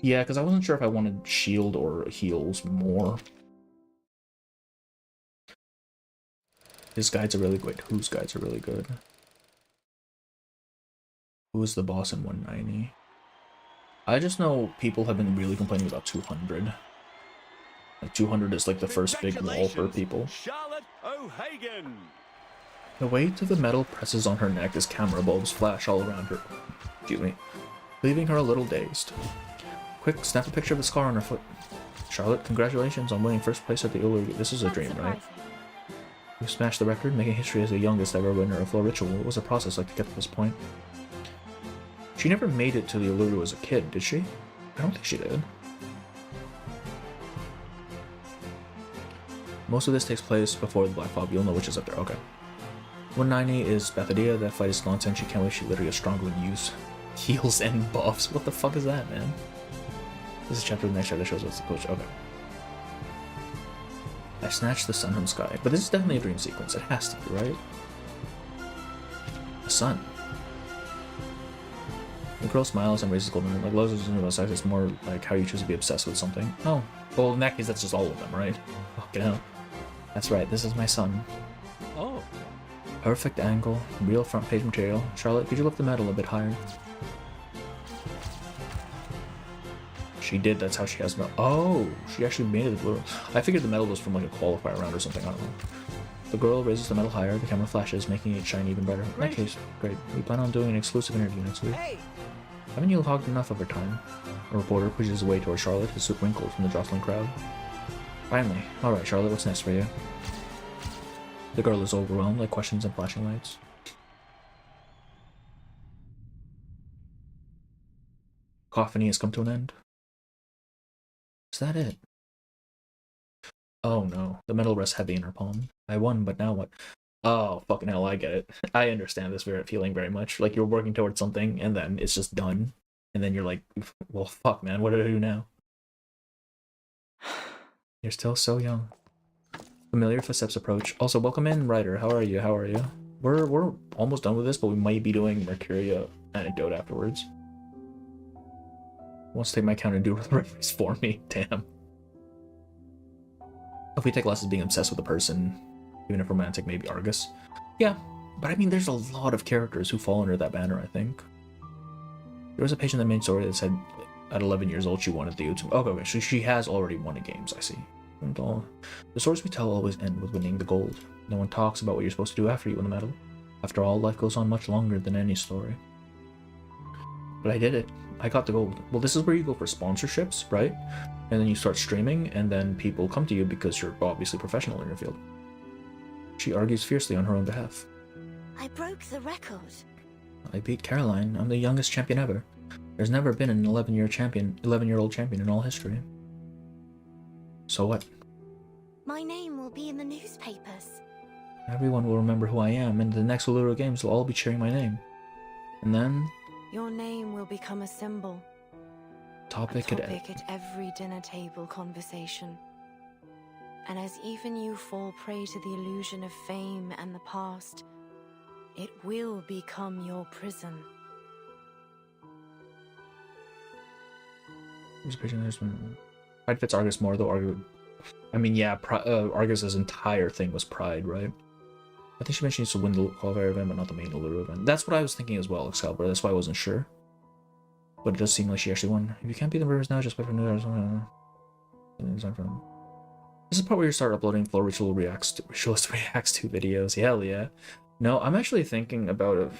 Yeah, because I wasn't sure if I wanted shield or heals more. His guides are really good. Whose guides are really good? Who is the boss in 190? I just know people have been really complaining about 200. Like 200 is like the first big wall for people. Charlotte O'Hagan. The weight of the metal presses on her neck as camera bulbs flash all around her. Excuse me. Leaving her a little dazed. Quick, snap a picture of the scar on her foot. Charlotte, congratulations on winning first place at the Allura. This is a dream, right? You smashed the record, making history as the youngest ever winner of floor ritual. What was the process like to get to this point? She never made it to the Allura as a kid, did she? I don't think she did. Most of this takes place before the Black Fog. You'll know which is up there. Okay. 190 is Bethadia. That fight is nonsense. She can't wait. She literally is stronger when you use heals and buffs. What the fuck is that, man? This is chapter of the next chapter that shows what's the coach. Okay. I snatched the sun from the sky. But this is definitely a dream sequence. It has to be, right? The sun. The girl smiles and raises golden. Like Lowe's isn't about sex, it's more like how you choose to be obsessed with something. Oh. Well, in that case, that's just all of them, right? Fucking hell. That's right, this is my son. Oh. Perfect angle, real front page material. Charlotte, could you lift the metal a bit higher? She did, that's how she has metal. Oh, she actually made it blue. I figured the metal was from like a qualifier round or something, I don't know. The girl raises the metal higher, the camera flashes, making it shine even better. In that case, great. We plan on doing an exclusive interview next week. Hey. Haven't you hogged enough of her time? A reporter pushes away toward Charlotte, his suit wrinkled from the jostling crowd. Finally. Alright, Charlotte, what's next for you? The girl is overwhelmed, like questions and flashing lights. Cacophony has come to an end. Is that it? Oh no, the metal rests heavy in her palm. I won, but now what? Oh, fucking hell, I get it. I understand this feeling very much. Like, you're working towards something, and then it's just done. And then you're like, well, fuck, man, what do I do now? You're still so young. Familiar footsteps approach. Also, welcome in, Ryder. How are you? How are you? We're almost done with this, but we might be doing Mercuria anecdote afterwards. Wants to take my count and do the referees for me. Damn. If we take lessons being obsessed with a person, even if romantic, maybe Argus. Yeah, but I mean, there's a lot of characters who fall under that banner, I think. There was a page in the main story that said, at 11 years old she wanted the ultimate. Okay, so she has already won the games, I see. And all the stories we tell always end with winning the gold. No one talks about what you're supposed to do after you win the medal. After all, life goes on much longer than any story. But I did it. I got the gold. Well, this is where you go for sponsorships, right? And then you start streaming, and then people come to you because you're obviously professional in your field. She argues fiercely on her own behalf. I broke the record. I beat Caroline. I'm the youngest champion ever. There's never been an 11-year-old champion in all history. So what? My name will be in the newspapers. Everyone will remember who I am, and the next Willow games will all be cheering my name. And then... Your name will become a symbol. Topic at every dinner table conversation. And as even you fall prey to the illusion of fame and the past, it will become your prison. Pride fits Argus more, though. I mean, yeah, Argus's entire thing was Pride, right? I think she mentioned she needs to win the qualifier event, but not the main Uluru event. That's what I was thinking as well, Excalibur. That's why I wasn't sure. But it does seem like she actually won. If you can't beat the rivers now, just wait for new hours. This is the part where you start uploading Flow Ritualist Reacts to videos. Hell yeah. No, I'm actually thinking about it.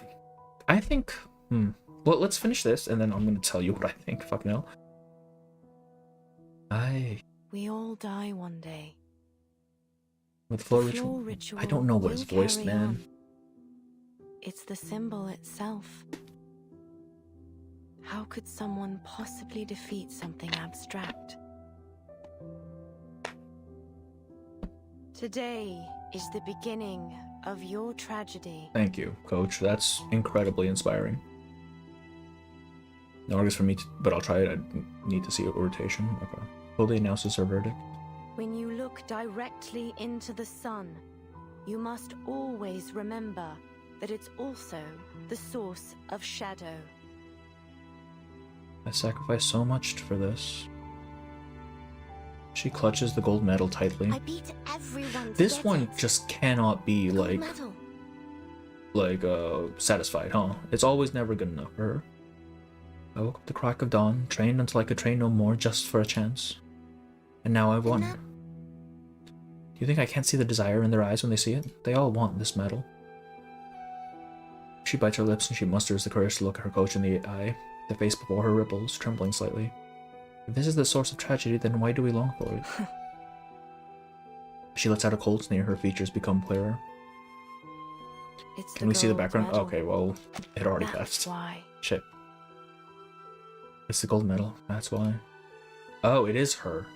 I think... Well, let's finish this, and then I'm going to tell you what I think. Fuck no. We all die one day. With Flow Ritual? I don't know what his voice, man. It's the symbol itself. How could someone possibly defeat something abstract? Today is the beginning of your tragedy. Thank you, Coach. That's incredibly inspiring. No Argus for me, but I'll try it. I need to see a rotation. Okay. Will they announce her verdict? When you look directly into the sun, you must always remember that it's also the source of shadow. I sacrificed so much for this. She clutches the gold medal tightly. I beat everyone. This one just cannot be like satisfied, huh? It's always never good enough for her. I woke up the crack of dawn, trained until I could train no more, just for a chance. And now I've won. Do you think I can't see the desire in their eyes when they see it? They all want this medal. She bites her lips and she musters the courage to look at her coach in the eye. The face before her ripples, trembling slightly. If this is the source of tragedy, then why do we long for it? She lets out a cold sneer, her features become clearer. Can we see the background? Medal. Okay, well, it already passed. Why? Shit. It's the gold medal, that's why. Oh, it is her.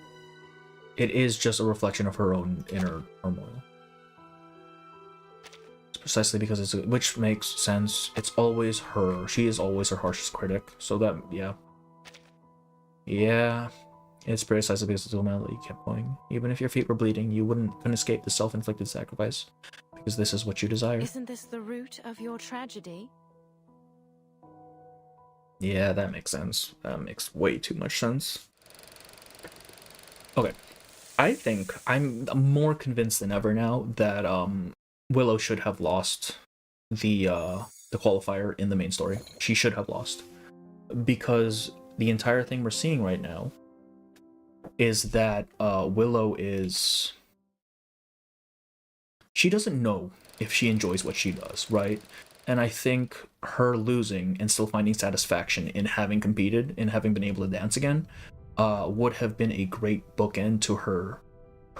It is just a reflection of her own inner turmoil. It's precisely because it's which makes sense. It's always her. She is always her harshest critic. So that, yeah. Yeah. It's precisely because it's the medal that you kept going. Even if your feet were bleeding, you couldn't escape the self-inflicted sacrifice. Because this is what you desire. Isn't this the root of your tragedy? Yeah, that makes sense. That makes way too much sense. Okay. I think I'm more convinced than ever now that Willow should have lost the qualifier in the main story. She should have lost. Because the entire thing we're seeing right now is that Willow is... She doesn't know if she enjoys what she does, right? And I think her losing and still finding satisfaction in having competed, in having been able to dance again, would have been a great bookend to her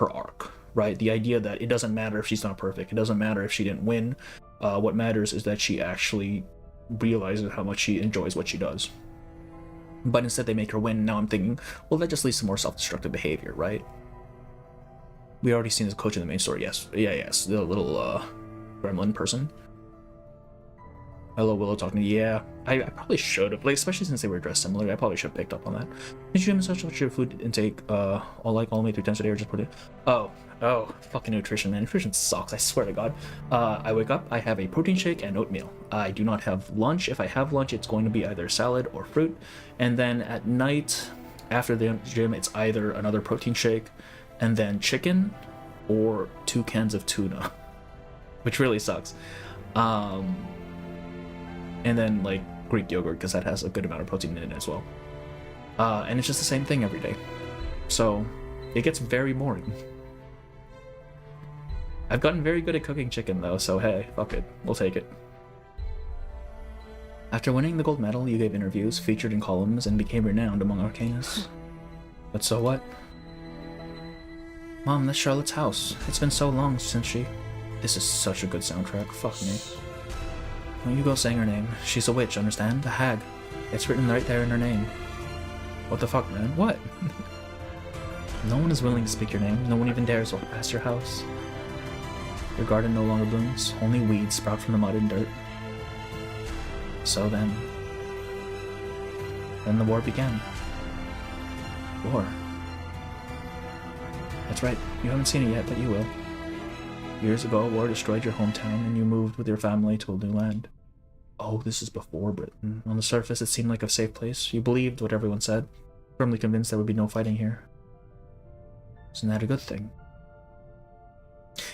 arc, right? The idea that it doesn't matter if she's not perfect, it doesn't matter if she didn't win. What matters is that she actually realizes how much she enjoys what she does. But instead they make her win. Now I'm thinking, well, that just leads to more self-destructive behavior, right? We already seen this coach in the main story. Yes, yes, the little gremlin person. Hello, Willow talking to you. Yeah, I probably should have, like, especially since they were dressed similarly, I probably should have picked up on that. Did you massage your food intake, all the way 3 times a day, or just put it? Oh, fucking nutrition, man. Nutrition sucks, I swear to God. I wake up, I have a protein shake and oatmeal. I do not have lunch. If I have lunch, it's going to be either salad or fruit. And then at night, after the gym, it's either another protein shake, and then chicken, or 2 cans of tuna. Which really sucks. And then, like, Greek yogurt, because that has a good amount of protein in it as well. And it's just the same thing every day. So, it gets very boring. I've gotten very good at cooking chicken though, so hey, fuck it, we'll take it. After winning the gold medal, you gave interviews, featured in columns, and became renowned among arcanists. But so what? Mom, that's Charlotte's house. It's been so long since she... This is such a good soundtrack, fuck me. Don't you go saying her name. She's a witch, understand? A hag. It's written right there in her name. What the fuck, man? What? No one is willing to speak your name. No one even dares walk past your house. Your garden no longer blooms. Only weeds sprout from the mud and dirt. So then the war began. War. That's right. You haven't seen it yet, but you will. Years ago, a war destroyed your hometown, and you moved with your family to a new land. Oh, this is before Britain. On the surface, it seemed like a safe place. You believed what everyone said, firmly convinced there would be no fighting here. Isn't that a good thing?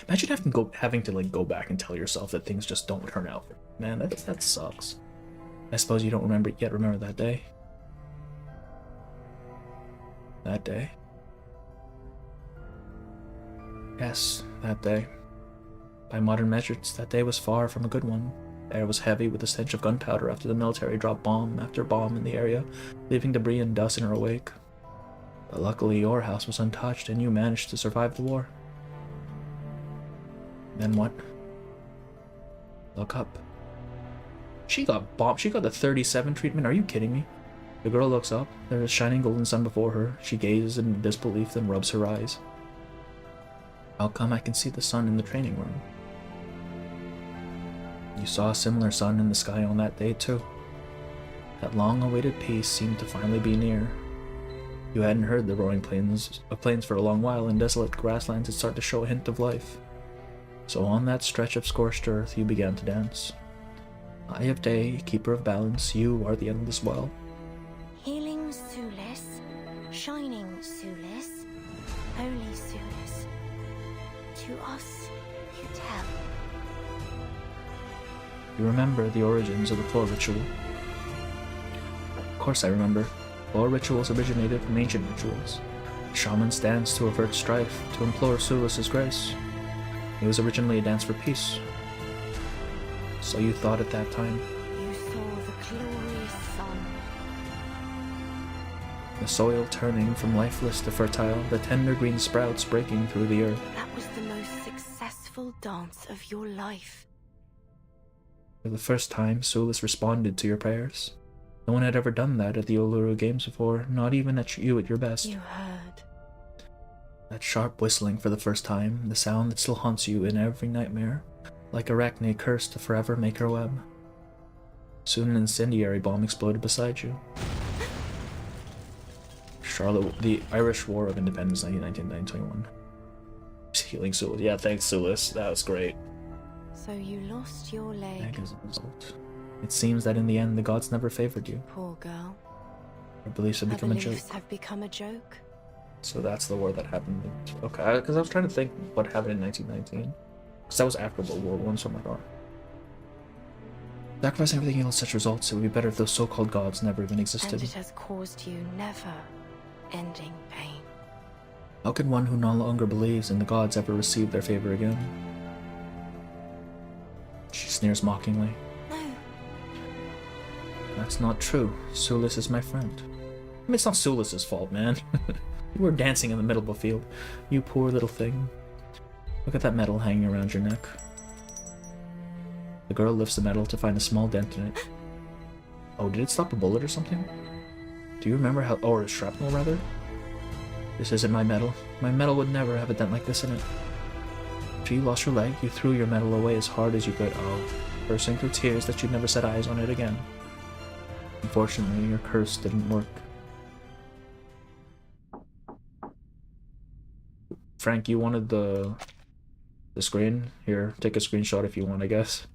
Imagine having to go back and tell yourself that things just don't turn out. Man, that sucks. I suppose you don't remember that day. That day. Yes, that day. By modern measures, that day was far from a good one. The air was heavy with the stench of gunpowder after the military dropped bomb after bomb in the area, leaving debris and dust in our wake. But luckily your house was untouched and you managed to survive the war. Then what? Look up. She got bombed. She got the 37 treatment. Are you kidding me? The girl looks up. There is a shining golden sun before her. She gazes in disbelief, then rubs her eyes. How come I can see the sun in the training room? You saw a similar sun in the sky on that day too. That long-awaited peace seemed to finally be near. You hadn't heard the roaring plains for a long while, and desolate grasslands had started to show a hint of life. So on that stretch of scorched earth, you began to dance. Eye of day, keeper of balance, you are the endless well. Healing Sulis, shining Sulis, holy Sulis. To us, you tell. You remember the origins of the floor ritual? Of course I remember. Floor rituals originated from ancient rituals. Shamans danced to avert strife, to implore Sulis' grace. It was originally a dance for peace. So you thought at that time. You saw the glorious sun. The soil turning from lifeless to fertile, the tender green sprouts breaking through the earth. That was the most successful dance of your life. For the first time, Sulis responded to your prayers. No one had ever done that at the Uluru Games before, not even at you at your best. You heard. That sharp whistling for the first time, the sound that still haunts you in every nightmare, like Arachne cursed to forever make her web. Soon an incendiary bomb exploded beside you. Charlotte, the Irish War of Independence, 1919-1921. Healing Sulis. Yeah, thanks, Sulis. That was great. So you lost your leg. As a result. It seems that in the end, the gods never favored you. Poor girl. Her beliefs have become a joke. Have become a joke. So that's the war that happened. Okay, because I was trying to think what happened in 1919. Because that was after World War I, so my god. Sacrificing everything yields such results, it would be better if those so-called gods never even existed. And it has caused you never-ending pain. How can one who no longer believes in the gods ever receive their favor again? She sneers mockingly. No. That's not true. Sulis is my friend. I mean, it's not Sulis' fault, man. You were dancing in the middle of a field. You poor little thing. Look at that medal hanging around your neck. The girl lifts the medal to find a small dent in it. Oh, did it stop a bullet or something? Do you remember how— or a shrapnel, rather? This isn't my medal. My medal would never have a dent like this in it. After you lost your leg, you threw your medal away as hard as you could. Oh, cursing through tears that you'd never set eyes on it again. Unfortunately, your curse didn't work. Frank, you wanted the screen? Here, take a screenshot if you want, I guess.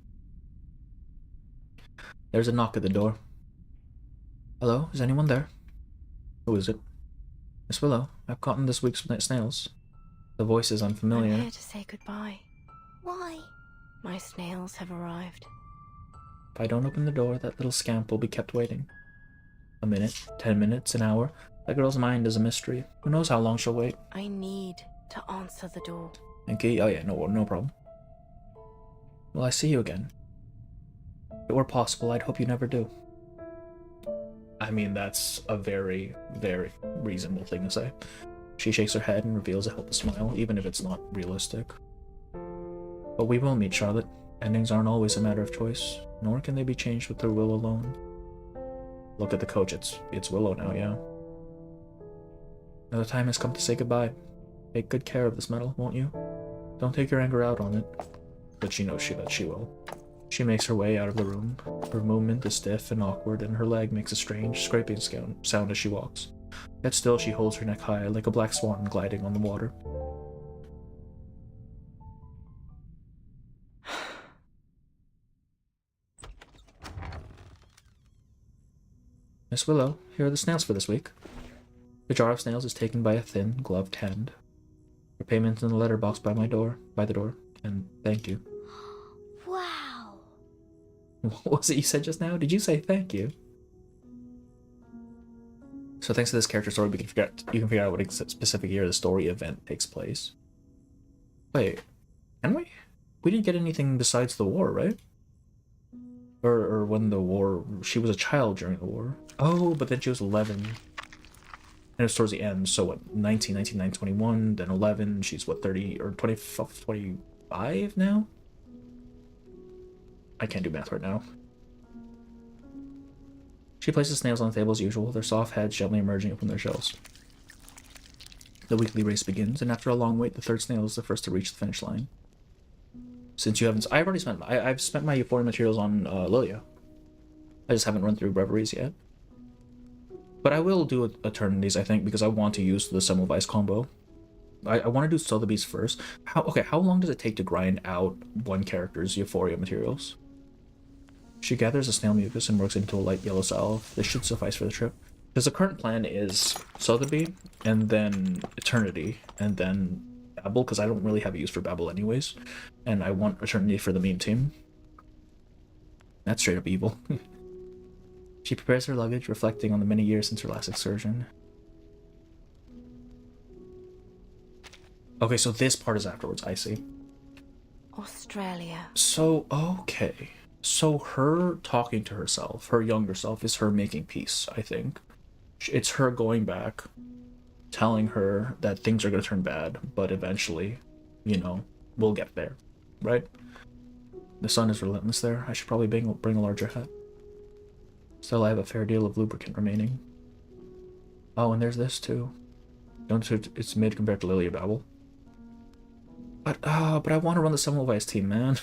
There's a knock at the door. Hello, is anyone there? Who is it? Miss Willow, I've caught in this week's snails. The voice is unfamiliar. I'm here to say goodbye. Why? My snails have arrived. If I don't open the door, that little scamp will be kept waiting. a minute, 10 minutes, an hour. That girl's mind is a mystery. Who knows how long she'll wait? I need to answer the door. Okay, oh yeah, no problem. Will I see you again? If it were possible, I'd hope you never do. I mean, that's a very, very reasonable thing to say. She shakes her head and reveals a helpless smile, even if it's not realistic. But we will meet, Charlotte. Endings aren't always a matter of choice, nor can they be changed with their will alone. Look at the coach, it's Willow now, yeah. Now the time has come to say goodbye. Take good care of this medal, won't you? Don't take your anger out on it. But she knows that she will. She makes her way out of the room. Her movement is stiff and awkward, and her leg makes a strange, scraping sound as she walks. Yet still she holds her neck high, like a black swan gliding on the water. Miss Willow, here are the snails for this week. The jar of snails is taken by a thin, gloved hand. Your payment in the letterbox by the door, and thank you. Wow. What was it you said just now? Did you say thank you? So thanks to this character story, you can figure out what specific year the story event takes place. Wait, can we? We didn't get anything besides the war, right? Or when the war, she was a child during the war. Oh, but then she was 11. And it was towards the end, so what, 19, 21, then 11, she's what, 30, or 25 now? I can't do math right now. She places snails on the table as usual, their soft heads gently emerging from their shells. The weekly race begins, and after a long wait, the third snail is the first to reach the finish line. Since you haven't, I've spent my Euphoria materials on Lilia. I just haven't run through Reveries yet. But I will do a turn in these, I think, because I want to use the Semmelweis combo. I want to do Sotheby's first. How long does it take to grind out one character's Euphoria materials? She gathers a snail mucus and works into a light yellow salve. This should suffice for the trip. Because the current plan is Sotheby, and then Eternity, and then Babel, because I don't really have a use for Babel anyways. And I want Eternity for the meme team. That's straight up evil. She prepares her luggage, reflecting on the many years since her last excursion. Okay, so this part is afterwards, I see. Australia. So, okay. So her talking to herself, her younger self, is her making peace, I think. It's her going back, telling her that things are going to turn bad, but eventually, you know, we'll get there, right? The sun is relentless there. I should probably bring a larger hat. Still, I have a fair deal of lubricant remaining. Oh, and there's this too. It's mid compared to Lilia Babel. But I want to run the Semmelweis team, man.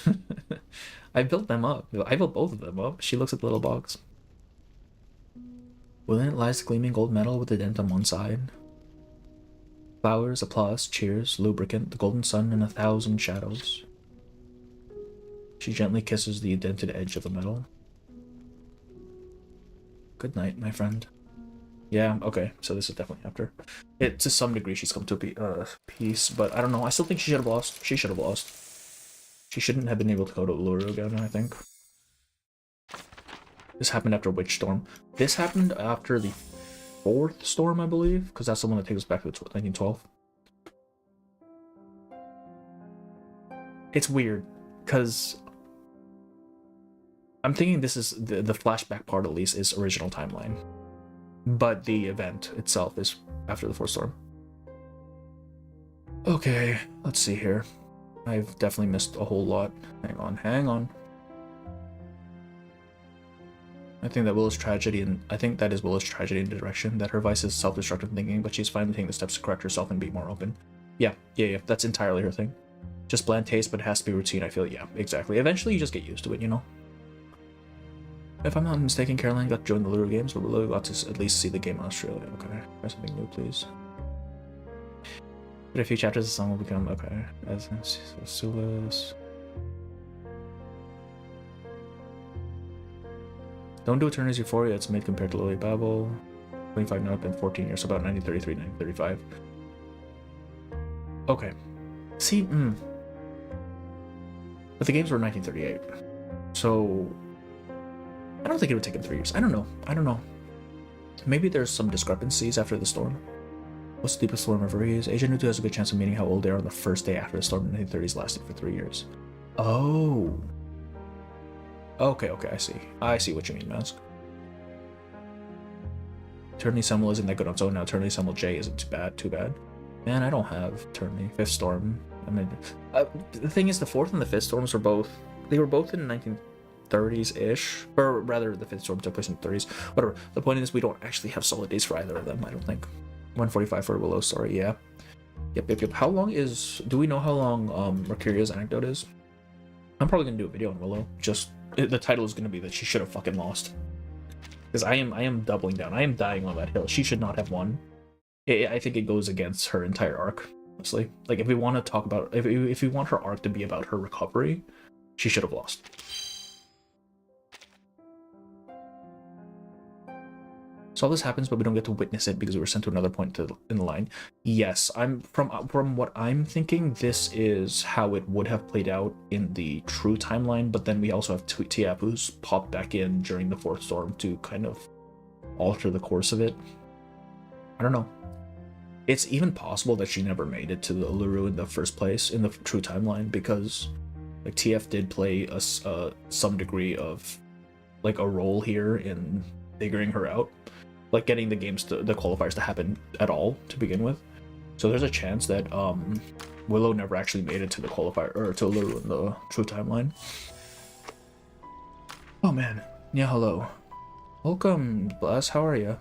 I built them up. I built both of them up. She looks at the little box. Within it lies the gleaming gold medal with the dent on one side. Flowers, applause, cheers, lubricant, the golden sun, and 1,000 shadows. She gently kisses the indented edge of the medal. Good night, my friend. Yeah, okay, so this is definitely after. To some degree, she's come to peace, but I don't know. I still think she should have lost. She should have lost. She shouldn't have been able to go to Uluru again, I think. This happened after Witch Storm. This happened after the 4th storm, I believe, because that's the one that takes us back to 1912. It's weird, because I'm thinking this is the flashback part, at least, is original timeline. But the event itself is after the 4th storm. Okay, let's see here. I've definitely missed a whole lot. Hang on. I think that Willow's tragedy, and I think that is Willow's tragedy in the direction that her vice is self-destructive thinking, but she's finally taking the steps to correct herself and be more open. Yeah, that's entirely her thing. Just bland taste, but it has to be routine, I feel. Yeah, exactly. Eventually you just get used to it, you know? If I'm not mistaken, Caroline got to join the Lure Games, but Willow got to at least see the game in Australia. Okay, try something new, please. But a few chapters, the song will become okay. As Sulas. Don't do Eternity's Euphoria. It's mid compared to Lilia Babel. 25 now, been 14 years, so about 1933, 1935. Okay. See, But the games were 1938, so I don't think it would take him 3 years. I don't know. Maybe there's some discrepancies after the storm. What's the deepest storm ever is? Agent Nutu has a good chance of meeting how old they are on the first day after the storm in the 1930s lasted for 3 years. Oh. Okay, I see. I see what you mean, Mask. Eternity Semel isn't that good on its own now. Eternity Semel J isn't too bad. Man, I don't have Eternity. Fifth Storm. I mean, the thing is, the fourth and the fifth storms were both in 1930s-ish. Or rather, the fifth storm took place in the 30s. Whatever. The point is, we don't actually have solid dates for either of them, I don't think. 145 for Willow, sorry, yeah. Yep. How long is... Do we know how long Mercuria's anecdote is? I'm probably going to do a video on Willow. Just... The title is going to be that she should have fucking lost. Because I am doubling down. I am dying on that hill. She should not have won. I think it goes against her entire arc, honestly. Like, if we want to talk about... If we want her arc to be about her recovery, she should have lost. So all this happens, but we don't get to witness it because we were sent to another point in the line. Yes, from what I'm thinking, this is how it would have played out in the true timeline, but then we also have TF who's popped back in during the fourth storm to kind of alter the course of it. I don't know. It's even possible that she never made it to the Uluru in the first place in the true timeline, because like TF did play some degree of like a role here in figuring her out. Like getting the qualifiers to happen at all to begin with. So there's a chance that Willow never actually made it to the qualifier or to Uluru in the true timeline. Oh man, yeah, hello. Welcome, Bless. How are you?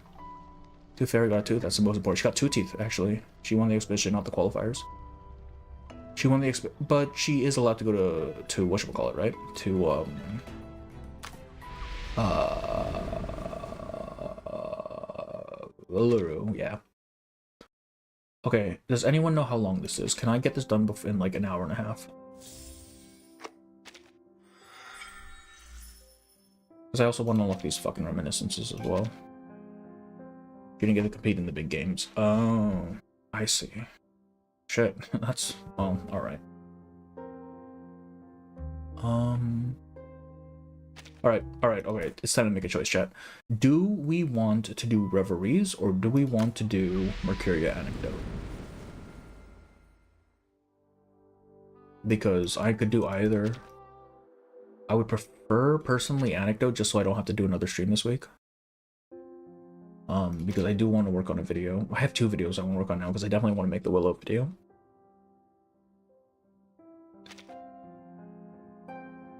Tooth Fairy got a tooth. That's the most important. She got 2 teeth actually. She won the expedition, not the qualifiers. She won the but she is allowed to go to whatchamacallit, right? To Uluru, yeah. Okay, does anyone know how long this is? Can I get this done in like an hour and a half? Because I also want to unlock these fucking reminiscences as well. You didn't get to compete in the big games. Oh, I see. Shit, that's... Oh, alright. Alright, okay, it's time to make a choice, chat. Do we want to do Reveries, or do we want to do Mercuria Anecdote? Because I could do either. I would prefer, personally, Anecdote, just so I don't have to do another stream this week. Because I do want to work on a video. I have 2 videos I want to work on now, because I definitely want to make the Willow video.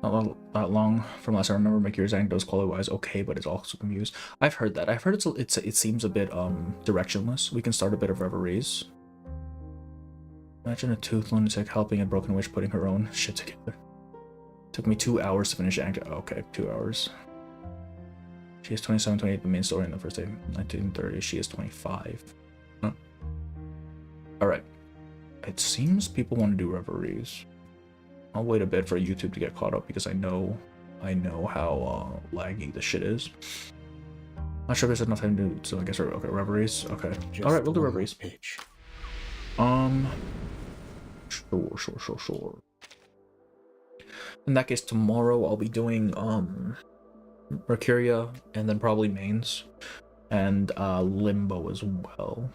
Not long from last I remember, Mercuria's anecdotes quality-wise okay, but it's also confused. I've heard that. I've heard it seems a bit directionless. We can start a bit of Reveries. Imagine a toothed lunatic helping a broken witch putting her own shit together. Took me 2 hours to finish the anecdote. Okay, 2 hours. She is 27, 28, the main story in the first day, 1930. She is 25. Huh? Alright. It seems people want to do Reveries. I'll wait a bit for YouTube to get caught up because I know how laggy this shit is. Not sure if there's enough time to do, so I guess okay, Reveries. Okay. Alright, we'll do Reveries. Sure. In that case, tomorrow I'll be doing Mercuria and then probably Mains and Limbo as well.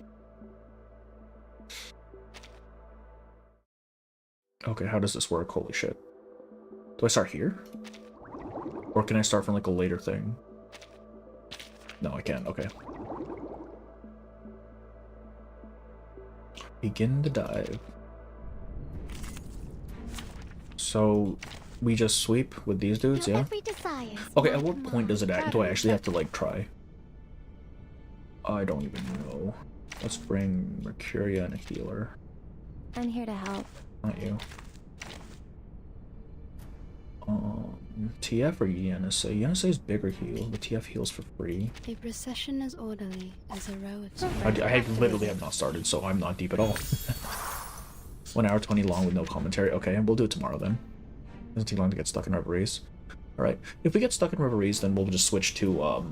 Okay, how does this work? Holy shit. Do I start here? Or can I start from like a later thing? No, I can't. Okay. Begin the dive. So we just sweep with these dudes, yeah? Okay, at what point does it do I actually have to like try? I don't even know. Let's bring Mercuria and a healer. I'm here to help. Not you. TF or Yenase? Yenase is bigger heal, but TF heals for free. A procession as orderly as a road. I literally have not started, so I'm not deep at all. 1 hour 20 long with no commentary. Okay, we'll do it tomorrow then. Doesn't take long to get stuck in Reveries. Alright, if we get stuck in Reveries, then we'll just switch to,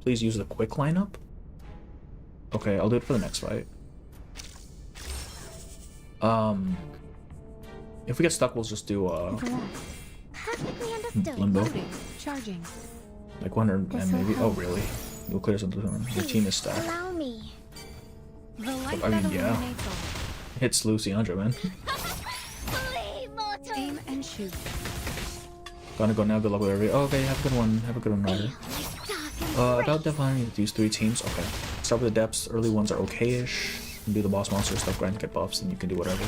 please use the quick lineup. Okay, I'll do it for the next fight. If we get stuck, we'll just do Limbo. Charging. Like 100 and maybe. Oh, really? You'll clear some. Your team is stacked. Allow me. I mean, yeah. Hits Lucy 100, man. Aim and shoot. Gonna go now. Good luck with every. Oh, okay, have a good one. Have a good one, Ryder. About defining these 3 teams. Okay. Start with the depths. Early ones are okay-ish. You can do the boss monster stuff, grind, get buffs, and you can do whatever.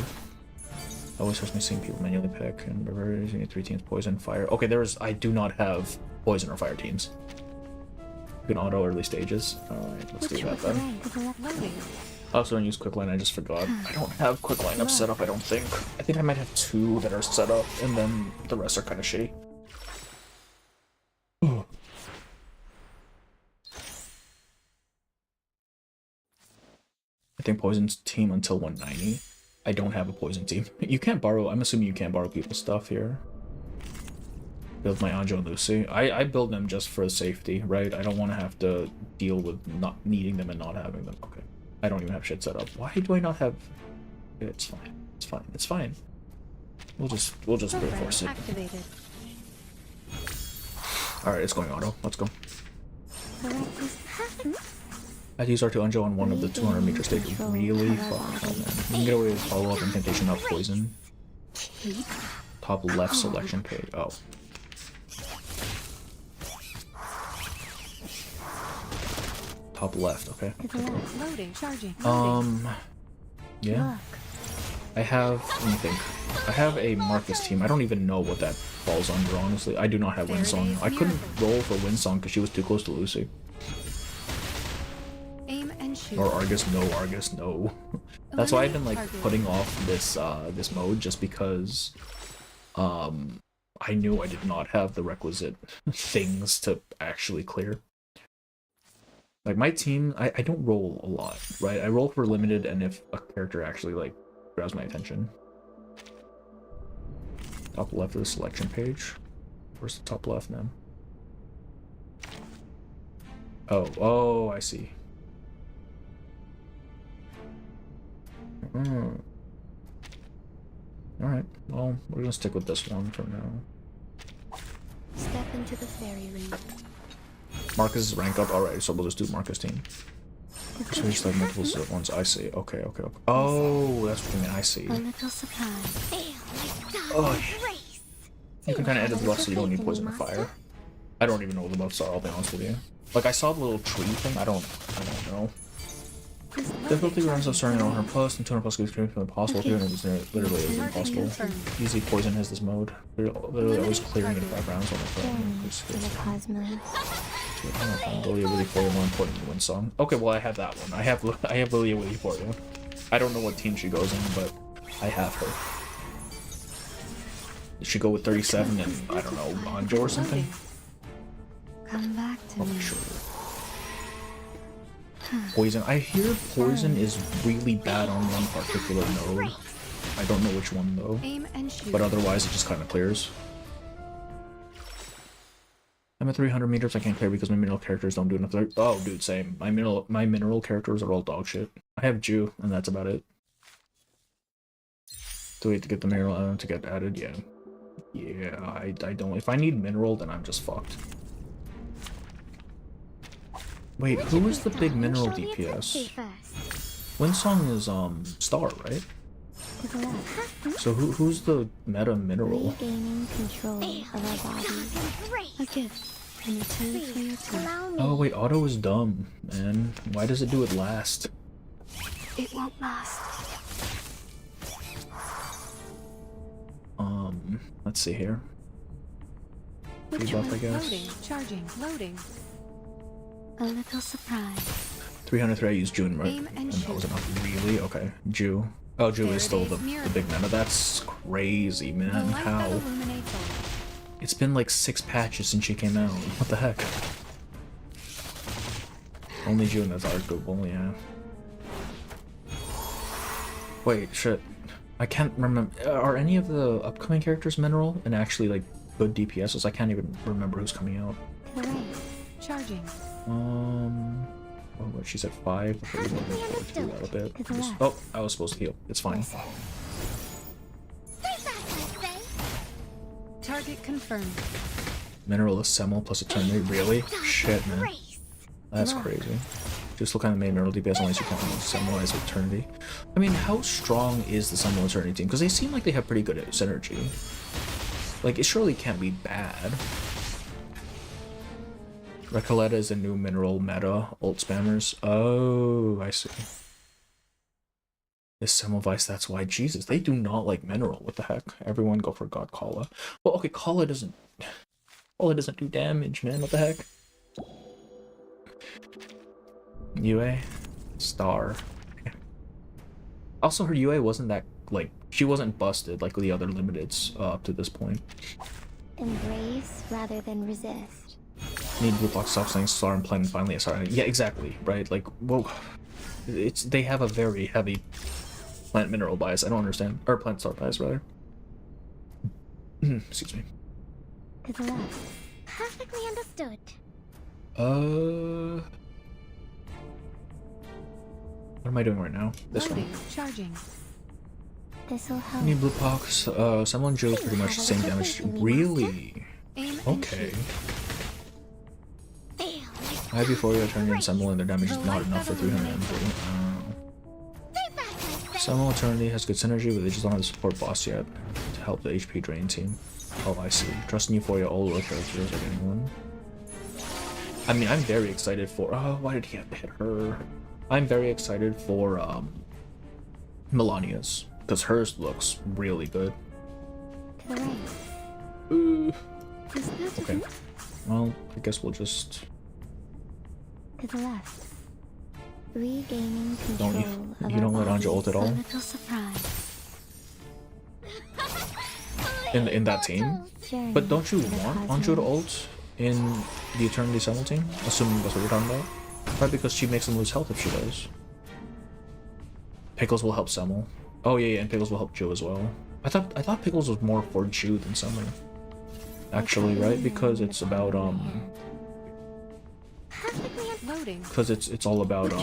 Always hurts me seeing people manually pick and using 3 teams: poison, fire. Okay, I do not have poison or fire teams. You can auto early stages. Alright, let's do that then. I also don't use quicklime, I just forgot. I don't have quicklime up set up, I don't think. I think I might have 2 that are set up, and then the rest are kind of shitty. I think poison's team until 190. I don't have a poison team. You can't borrow, I'm assuming you can't borrow people's stuff here. Build my Anjo and Lucy. I build them just for safety, right? I don't want to have to deal with not needing them and not having them. Okay. I don't even have shit set up. Why do I not have... It's fine. It's fine. It's fine. We'll just brute force it. Alright, it's going auto. Let's go. I'd use R2 Anjo on one of the 200 meter stages. Really? Fuck. Oh, man. You can get away with follow-up incantation, not poison. Top left selection page. Oh. Top left, okay. Loading, charging. Yeah. I have, let me think. I have a Marcus team. I don't even know what that falls under, honestly. I do not have Windsong. I couldn't roll for Windsong because she was too close to Lucy. Aim and shoot. Or Argus, no. That's why I've been like putting off this this mode, just because I knew I did not have the requisite things to actually clear. Like my team, I don't roll a lot, right? I roll for limited and if a character actually like grabs my attention. Top left of the selection page. Where's the top left now? Oh, I see. Alright, well, we're gonna stick with this one for now. Step into the fairy ring. Marcus is rank up. Alright, so we'll just do Marcus team. So we just have multiples at once. I see. Okay. Oh, that's what you mean. I see. A little surprise. Oh, yeah. You can kind of edit the buffs so you don't need poison or fire. I don't even know what the buffs are, I'll be honest with you. Like, I saw the little tree thing. I don't know. Difficulty runs up starting at 100 plus and 200 plus gives from impossible. 300 is literally impossible. Easy poison has this mode. Literally always clearing in 5 rounds on the phone. Lilia Willy for you, more important than Windsong. Okay, well I have that one. I have Lilia Willy for you. I don't know what team she goes in, but I have her. Did she go with 37 and I don't know, Anjo or something? Come back to me. Sure. Poison. I hear poison is really bad on one particular node. I don't know which one though. But otherwise it just kind of clears. I'm at 300 meters. I can't clear because my mineral characters don't do enough. Oh, dude, same. My mineral characters are all dog shit. I have Jew, and that's about it. Do we have to get the mineral to get added? Yeah. Yeah, I don't. If I need mineral, then I'm just fucked. Wait, who is the big mineral DPS? Windsong is Star, right? So who's the meta mineral? Regaining control of our bodies. A gift in return for your time. Oh wait, auto is dumb, man. Why does it do it last? It won't last. Let's see here. Debuff, I guess. Loading, charging, loading. A little surprise. 303 I used June, right? And that was enough. Really? Okay. Jew. Oh, Jew is still the big meta. That's crazy, man. How? It's been like 6 patches since she came out. What the heck? Only June that's arguable, yeah. Wait, shit. I can't remember. Are any of the upcoming characters mineral and actually like good DPSs? I can't even remember who's coming out. Charging. Oh, what, she's at 5. Okay, we're looking forward to that a bit. Oh, I was supposed to heal. It's fine. Target confirmed. Mineral is Semel plus Eternity. Really? Shit, man. That's crazy. Just look at the main mineral DPS unless you count Semel as Eternity. I mean, how strong is the Semel Eternity team? Because they seem like they have pretty good synergy. Like, it surely can't be bad. Recoleta is a new mineral meta, ult spammers. Oh, I see. This Semmelweis, that's why. Jesus, they do not like mineral. What the heck? Everyone go for God Kala. Well, okay, Kala doesn't do damage, man. What the heck? UA? Star. Also, her UA wasn't that, like, she wasn't busted like the other limiteds up to this point. Embrace rather than resist. Need blue box, stop saying star and playing finally a star. Yeah, exactly, right? Like, whoa. They have a very heavy plant mineral bias. I don't understand. Or plant star bias, rather. Excuse me. To the left. Perfectly understood. What am I doing right now? This one. Charging. This'll help. Need blue box. Someone Joe pretty much the same damage. Really? Okay. I have Euphoria turning in Semel and their damage is not enough for 340. Semel Eternity has good synergy, but they just don't have the support boss yet to help the HP drain team. Oh, I see. Trust in Euphoria, all the characters are getting one. I mean, I'm very excited for... Oh, why did he have to hit her? I'm very excited for Melania's, because hers looks really good. Okay. Well, I guess we'll just... To the left. Regaining control you don't let Anja ult at all? In that team? But don't you want Anja to ult in the Eternity Semel team? Assuming that's what you're talking about? Right, because she makes them lose health if she does. Pickles will help Semel. Oh yeah, and Pickles will help Joe as well. I thought Pickles was more for Joe than Semel. Actually, right? Because it's about because it's all about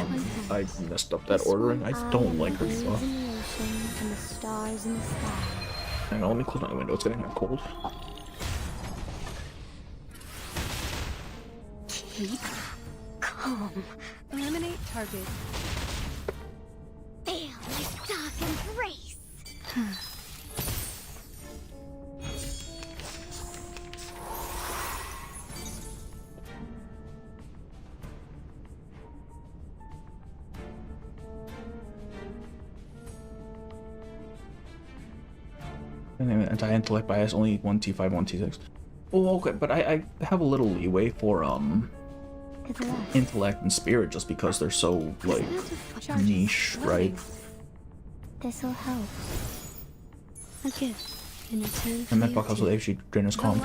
I messed up that ordering. I don't like her buff. Hang on, let me close my window. It's getting that cold. Keep calm. Eliminate target. Feel my dark embrace. Anti-intellect bias, only 1 T5, 1 T6. Oh, okay, but I have a little leeway for intellect and spirit just because they're so like niche, right? This'll help. A gift in return for The Medpuck helps with HP Drainers Calm.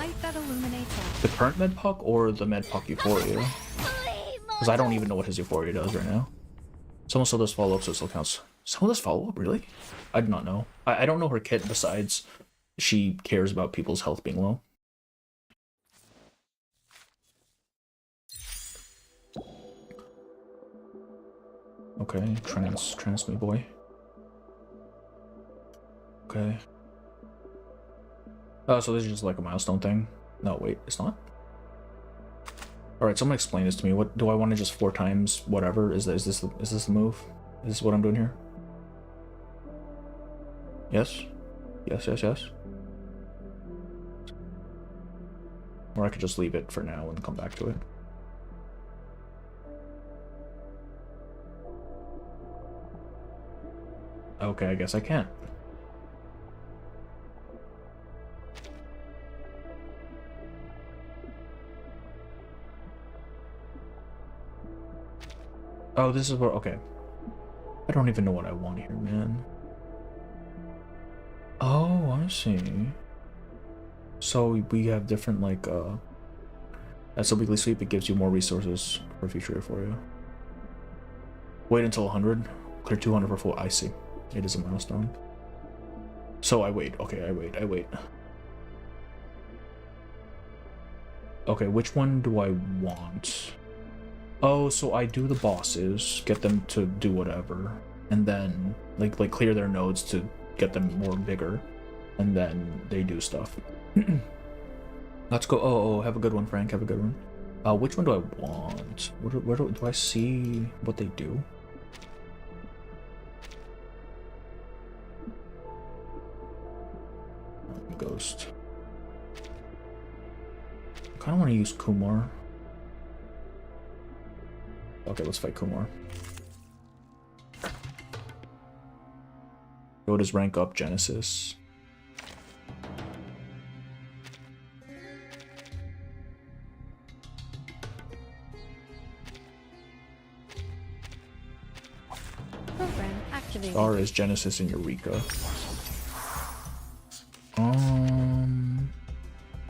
The current Medpuck or the Medpuck Euphoria? Because I don't even know what his Euphoria does right now. Someone still does follow-up, so it still counts. Someone does follow-up, really? I do not know. I don't know her kit besides she cares about people's health being low. Okay, trans me boy. Okay. Oh, so this is just like a milestone thing? No, wait, it's not? Alright, someone explain this to me. What do I want to just 4 times whatever? Is this the move? Is this what I'm doing here? Yes? Yes. Or I could just leave it for now and come back to it. Okay, I guess I can't. Oh, this is where... Okay. I don't even know what I want here, man. Oh, I see. So we have different, like, as a weekly sweep, it gives you more resources for future for you. Wait until 100. Clear 200 for full. I see. It is a milestone. So I wait. Okay, I wait. Okay, which one do I want? Oh, so I do the bosses, get them to do whatever, and then like clear their nodes to get them more bigger, and then they do stuff. Let's go. Oh, have a good one, Frank. Have a good one. Which one do I want? Where do I see what they do? Ghost. I kind of want to use Kumar. Okay, let's fight Kumar. Go does rank up Genesis. Program activated. Star is Genesis and Eureka.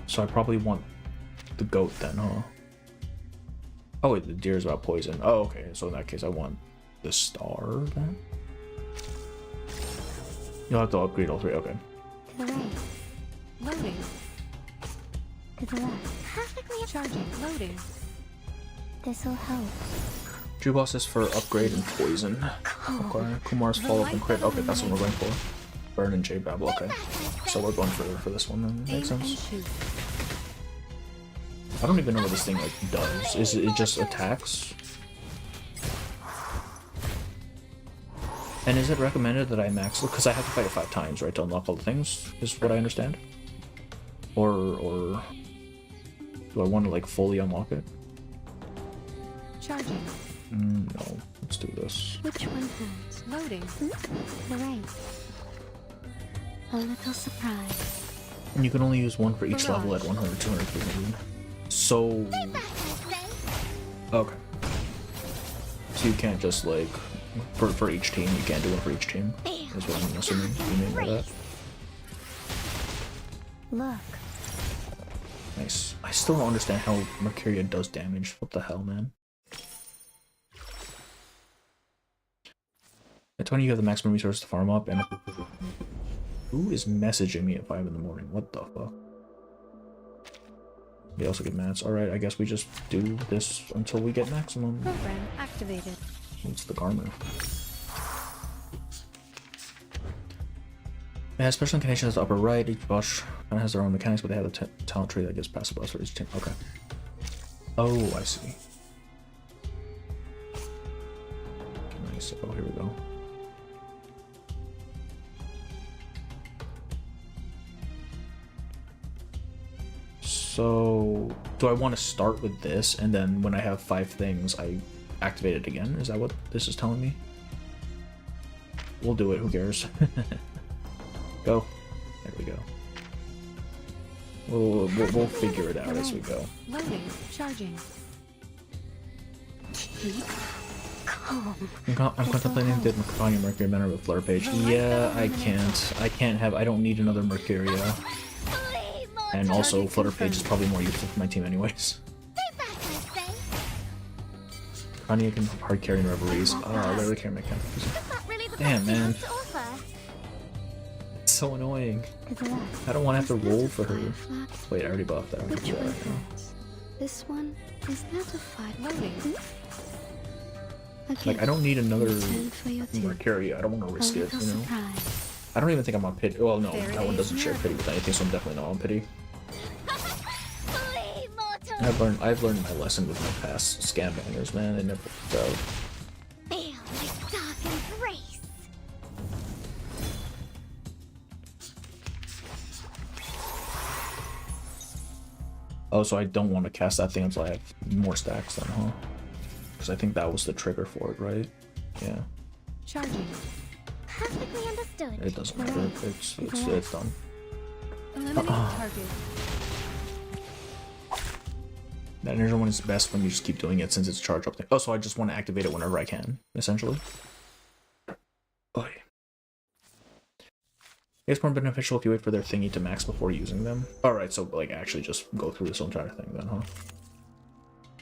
So I probably want the goat then, huh? Oh wait, the deer is about poison. Oh, okay. So in that case, I want the star then. You'll have to upgrade all three. Okay. To the right. Loading. To the left. Perfectly Charging. Loading. This'll help. True boss is for upgrade and poison. Okay. Kumar's follow up and crit. Okay, that's what we're going for. Burn and J Babel. Okay. So we're going for this one then. Makes sense. I don't even know what this thing like does. Is it just attacks? And is it recommended that I max it? Because I have to fight it 5 times, right, to unlock all the things, is what I understand? Or do I want to like fully unlock it? Charging. No. Let's do this. Which one has? Loading. To the right. A little surprise. And you can only use one for each level at 100, 200, 300. So... Okay. So you can't just like... For each team, you can't do one for each team. Is what I'm assuming you mean by that. Look. Nice. I still don't understand how Mercuria does damage. What the hell, man? I told you have the maximum resources to farm up, and who is messaging me at 5 in the morning? What the fuck? They also get mats. Alright, I guess we just do this until we get maximum. Program activated. It's the Garmer. It has special inclinations to the upper right. Each boss kind of has their own mechanics, but they have a talent tree that gives passive buffs for each team. Okay. Oh, I see. Nice. Oh, here we go. So, do I want to start with this, and then when I have 5 things, I activate it again? Is that what this is telling me? We'll do it, who cares? Go. There we go. We'll figure it out as we go. Loading. Charging. I'm contemplating the Mercuria Mercury banner with Flare Page. Yeah, I can't. I don't need another Mercuria. And also, Flutter Page is probably more useful for my team anyways. Kanye can hard carry in Reveries. Oh, I rarely carry my characters. Damn, man. It's so annoying. I don't want to have to roll for her. Wait, I already buffed that. Which one has? This one? Is that a 5 loading? Like, I don't need another Mercuria. I don't want to risk it, you know? I don't even think I'm on pity. Well, no, that one doesn't share pity with anything, so I'm definitely not on pity. I've learned my lesson with my past scam bangers, man. They never worked out. Feel my dark embrace. Oh, so I don't want to cast that thing until I have more stacks then, huh? Because I think that was the trigger for it, right? Yeah. Charging. Perfectly understood. It doesn't matter. It's done. Eliminate target. That energy one is best when you just keep doing it since it's charge up thing. Oh, so I just want to activate it whenever I can, essentially. Oh, yeah. It's more beneficial if you wait for their thingy to max before using them. Alright, so like actually just go through this entire thing then, huh?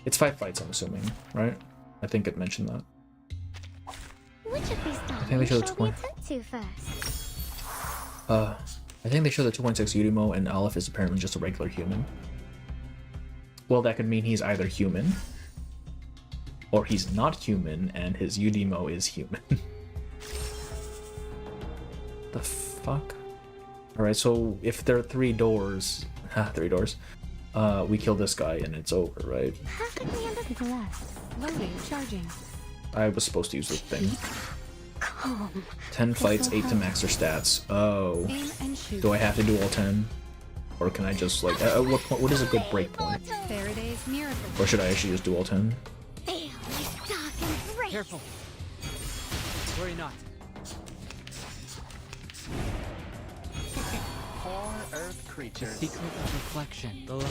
It's 5 fights, I'm assuming, right? I think it mentioned that. Which of these I think they show the 2. I think they show the 2.6 Udimo, and Aleph is apparently just a regular human. Well, that could mean he's either human, or he's not human, and his Udimo is human. The fuck? Alright, so if there are 3 doors... 3 doors. we kill this guy and it's over, right? To the left. Loading, charging. I was supposed to use this thing. Calm. 10 fights, 8 to max their stats. Oh. Aim and shoot. Do I have to do all 10? Or can I just, like, at what point, what is a good break point? Faraday's miracle. Or should I actually just do all 10? Careful. Worry not. Poor Earth creatures. The secret of reflection. The light.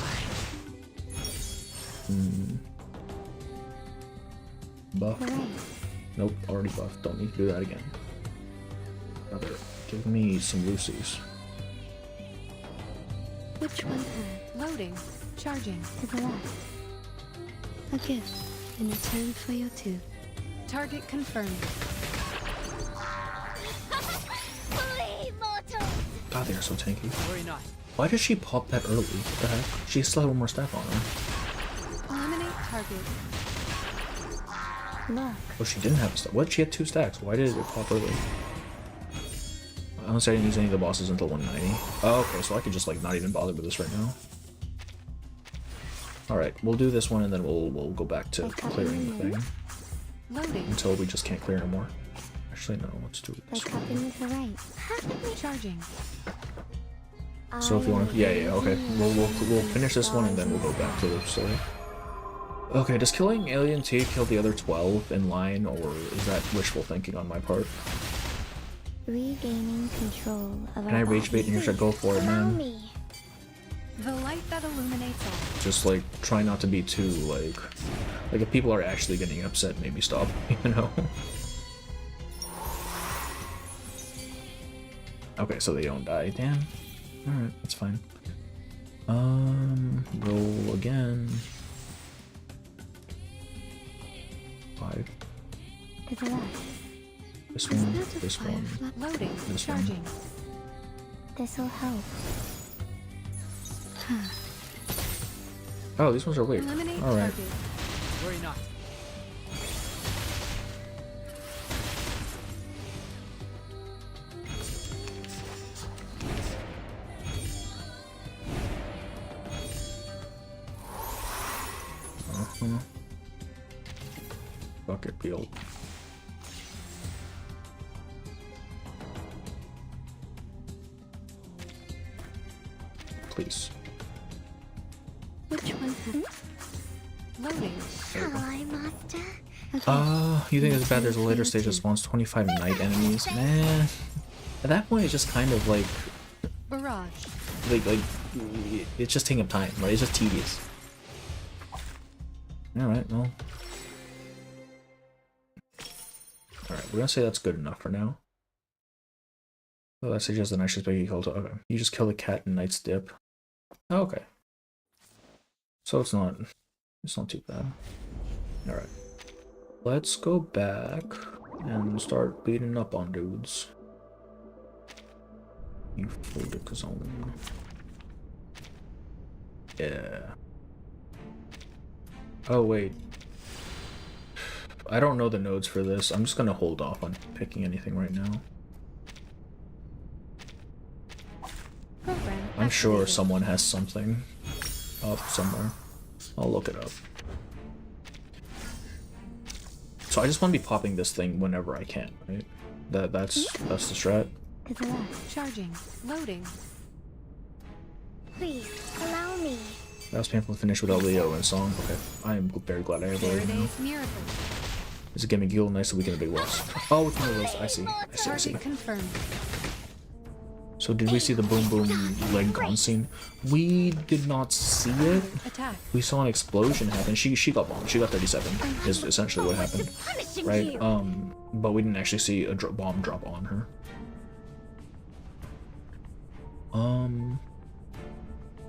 Buff. Nope, already buffed. Don't need to do that again. Okay, give me some Lucy's. Which one? Loading, charging. To the left. A gift in return for your tooth. Target confirmed. God, they are so tanky. Worry not. Why did she pop that early? What the heck? She still had one more stack on her. Eliminate target. Look. Oh, she didn't have a stack. What? She had 2 stacks. Why did it pop early? Unless I didn't use any of the bosses until 190. Oh, okay, so I could just like not even bother with this right now. Alright, we'll do this one and then we'll go back to clearing the thing. Loading. Until we just can't clear no more. Actually, no, let's do this one. Charging. So if you want to, yeah, okay. We'll finish this one and then we'll go back to the story. Okay, does killing Alien T kill the other 12 in line, or is that wishful thinking on my part? Regaining control of Can I rage bait in here? Should I go for it, man? The light that illuminates all. Just like try not to be too like if people are actually getting upset, maybe stop, you know? Okay, so they don't die. Damn. Alright, that's fine. Roll again. 5. To the left. This one, this one, Loading, this charging. one. This'll help. Oh, these ones are weak. Eliminate Alright. target. Worry not. Bucket build. Please. Which one? Loading. Hi, Master. You think it's bad there's a later stage that spawns 25 night enemies? Man. At that point it's just kind of like Barrage. it's just taking up time, right? It's just tedious. Alright, well. Alright, we're gonna say that's good enough for now. Oh, that suggests that I should be killed. Okay. You just kill the cat in Knight's Dip. Oh, okay. So it's not too bad. Alright. Let's go back and start beating up on dudes. Euphoric zone. Yeah. Oh wait. I don't know the nodes for this. I'm just gonna hold off on picking anything right now. I'm sure someone has something up somewhere. I'll look it up. So I just want to be popping this thing whenever I can, right? That's the strat. To the left. Charging. Loading. Please, allow me. That was painful to finish without Leo and song. Okay, I am very glad I have it right now. Faraday's miracle. Is it giving me Gil nice so we can a big loss? Oh, it's one of those. I see. Target confirmed. So did we see the boom boom leg gone scene? We did not see it. Attack. We saw an explosion happen. She got bombed. She got 37 is essentially what happened. Right? But we didn't actually see a bomb drop on her.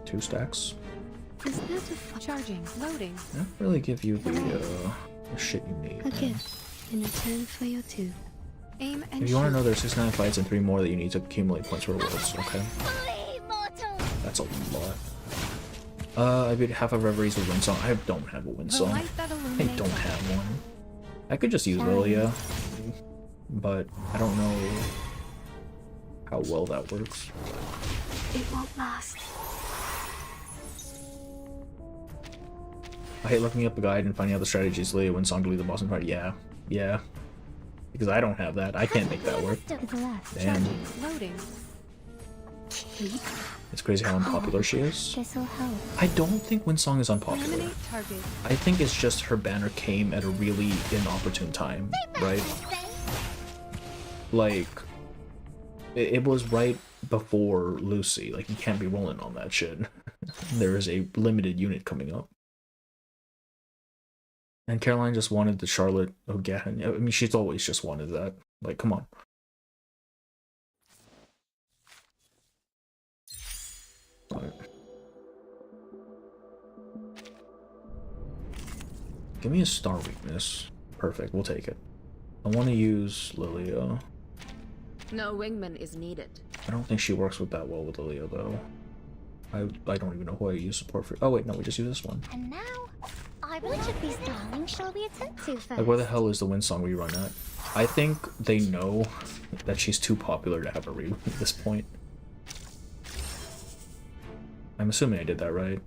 2 stacks. Charging. Loading. Not really give you the shit you need. A gift in return for your tooth. Aim and If you want to know, there's 69 fights and 3 more that you need to accumulate points for rewards, okay? That's a lot. I beat half of Reverie's with Winsong. I don't have a Winsong. I don't have one. I could just use Lilia, but I don't know how well that works. It won't last. I hate looking up a guide and finding out the strategies later when song to lead the boss in fight. Yeah. Yeah. Because I don't have that. I can't make that work. Damn. Loading. It's crazy how unpopular she is. I don't think Winsong is unpopular. I think it's just her banner came at a really inopportune time, right? Like, it was right before Lucy. Like, you can't be rolling on that shit. There is a limited unit coming up. And Caroline just wanted the Charlotte O'Gahan. I mean, she's always just wanted that. Like, come on. Right. Give me a star weakness. Perfect, we'll take it. I want to use Lilia. No wingman is needed. I don't think she works with that well with Lilia, though. I don't even know who I use support for. Oh wait, no, we just use this one. And now, which of these darlings shall we attend to first? Like, where the hell is the Winsong rerun at? I think they know that she's too popular to have a rerun at this point. I'm assuming I did that right.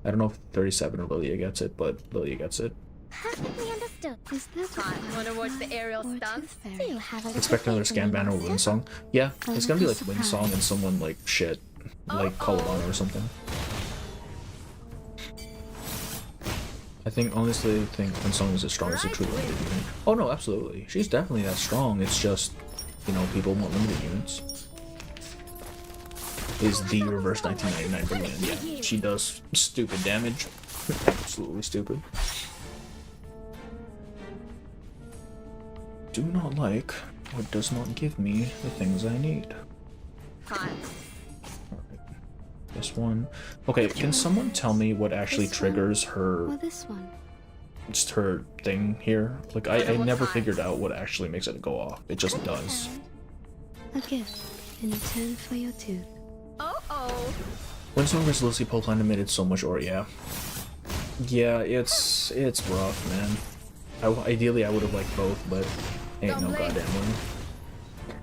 I don't know if 37 or Lilia gets it, but Lilia gets it. Perfectly understood. Is this Wanna watch the aerial stunts? Do you have a Expect another scan banner with Winsong? Yeah, it's gonna be like Winsong and someone like shit. Like Colorado or something. Honestly, I think Winsong is as strong as a true limited unit. Oh no, absolutely. She's definitely that strong. It's just, you know, people want limited units. Is the reverse 1999 Berlin. Yeah, she does stupid damage. Absolutely stupid. Do not like what does not give me the things I need. Alright. This one. Okay, can someone tell me what actually triggers her... Or this one? Just her thing here? Like, I never figured out what actually makes it go off. It just does. A gift in return for your tooth. Winsong vs. Lucy Pole Plan emitted so much ore, yeah. Yeah, it's rough, man. Ideally, I would have liked both, but ain't no goddamn way.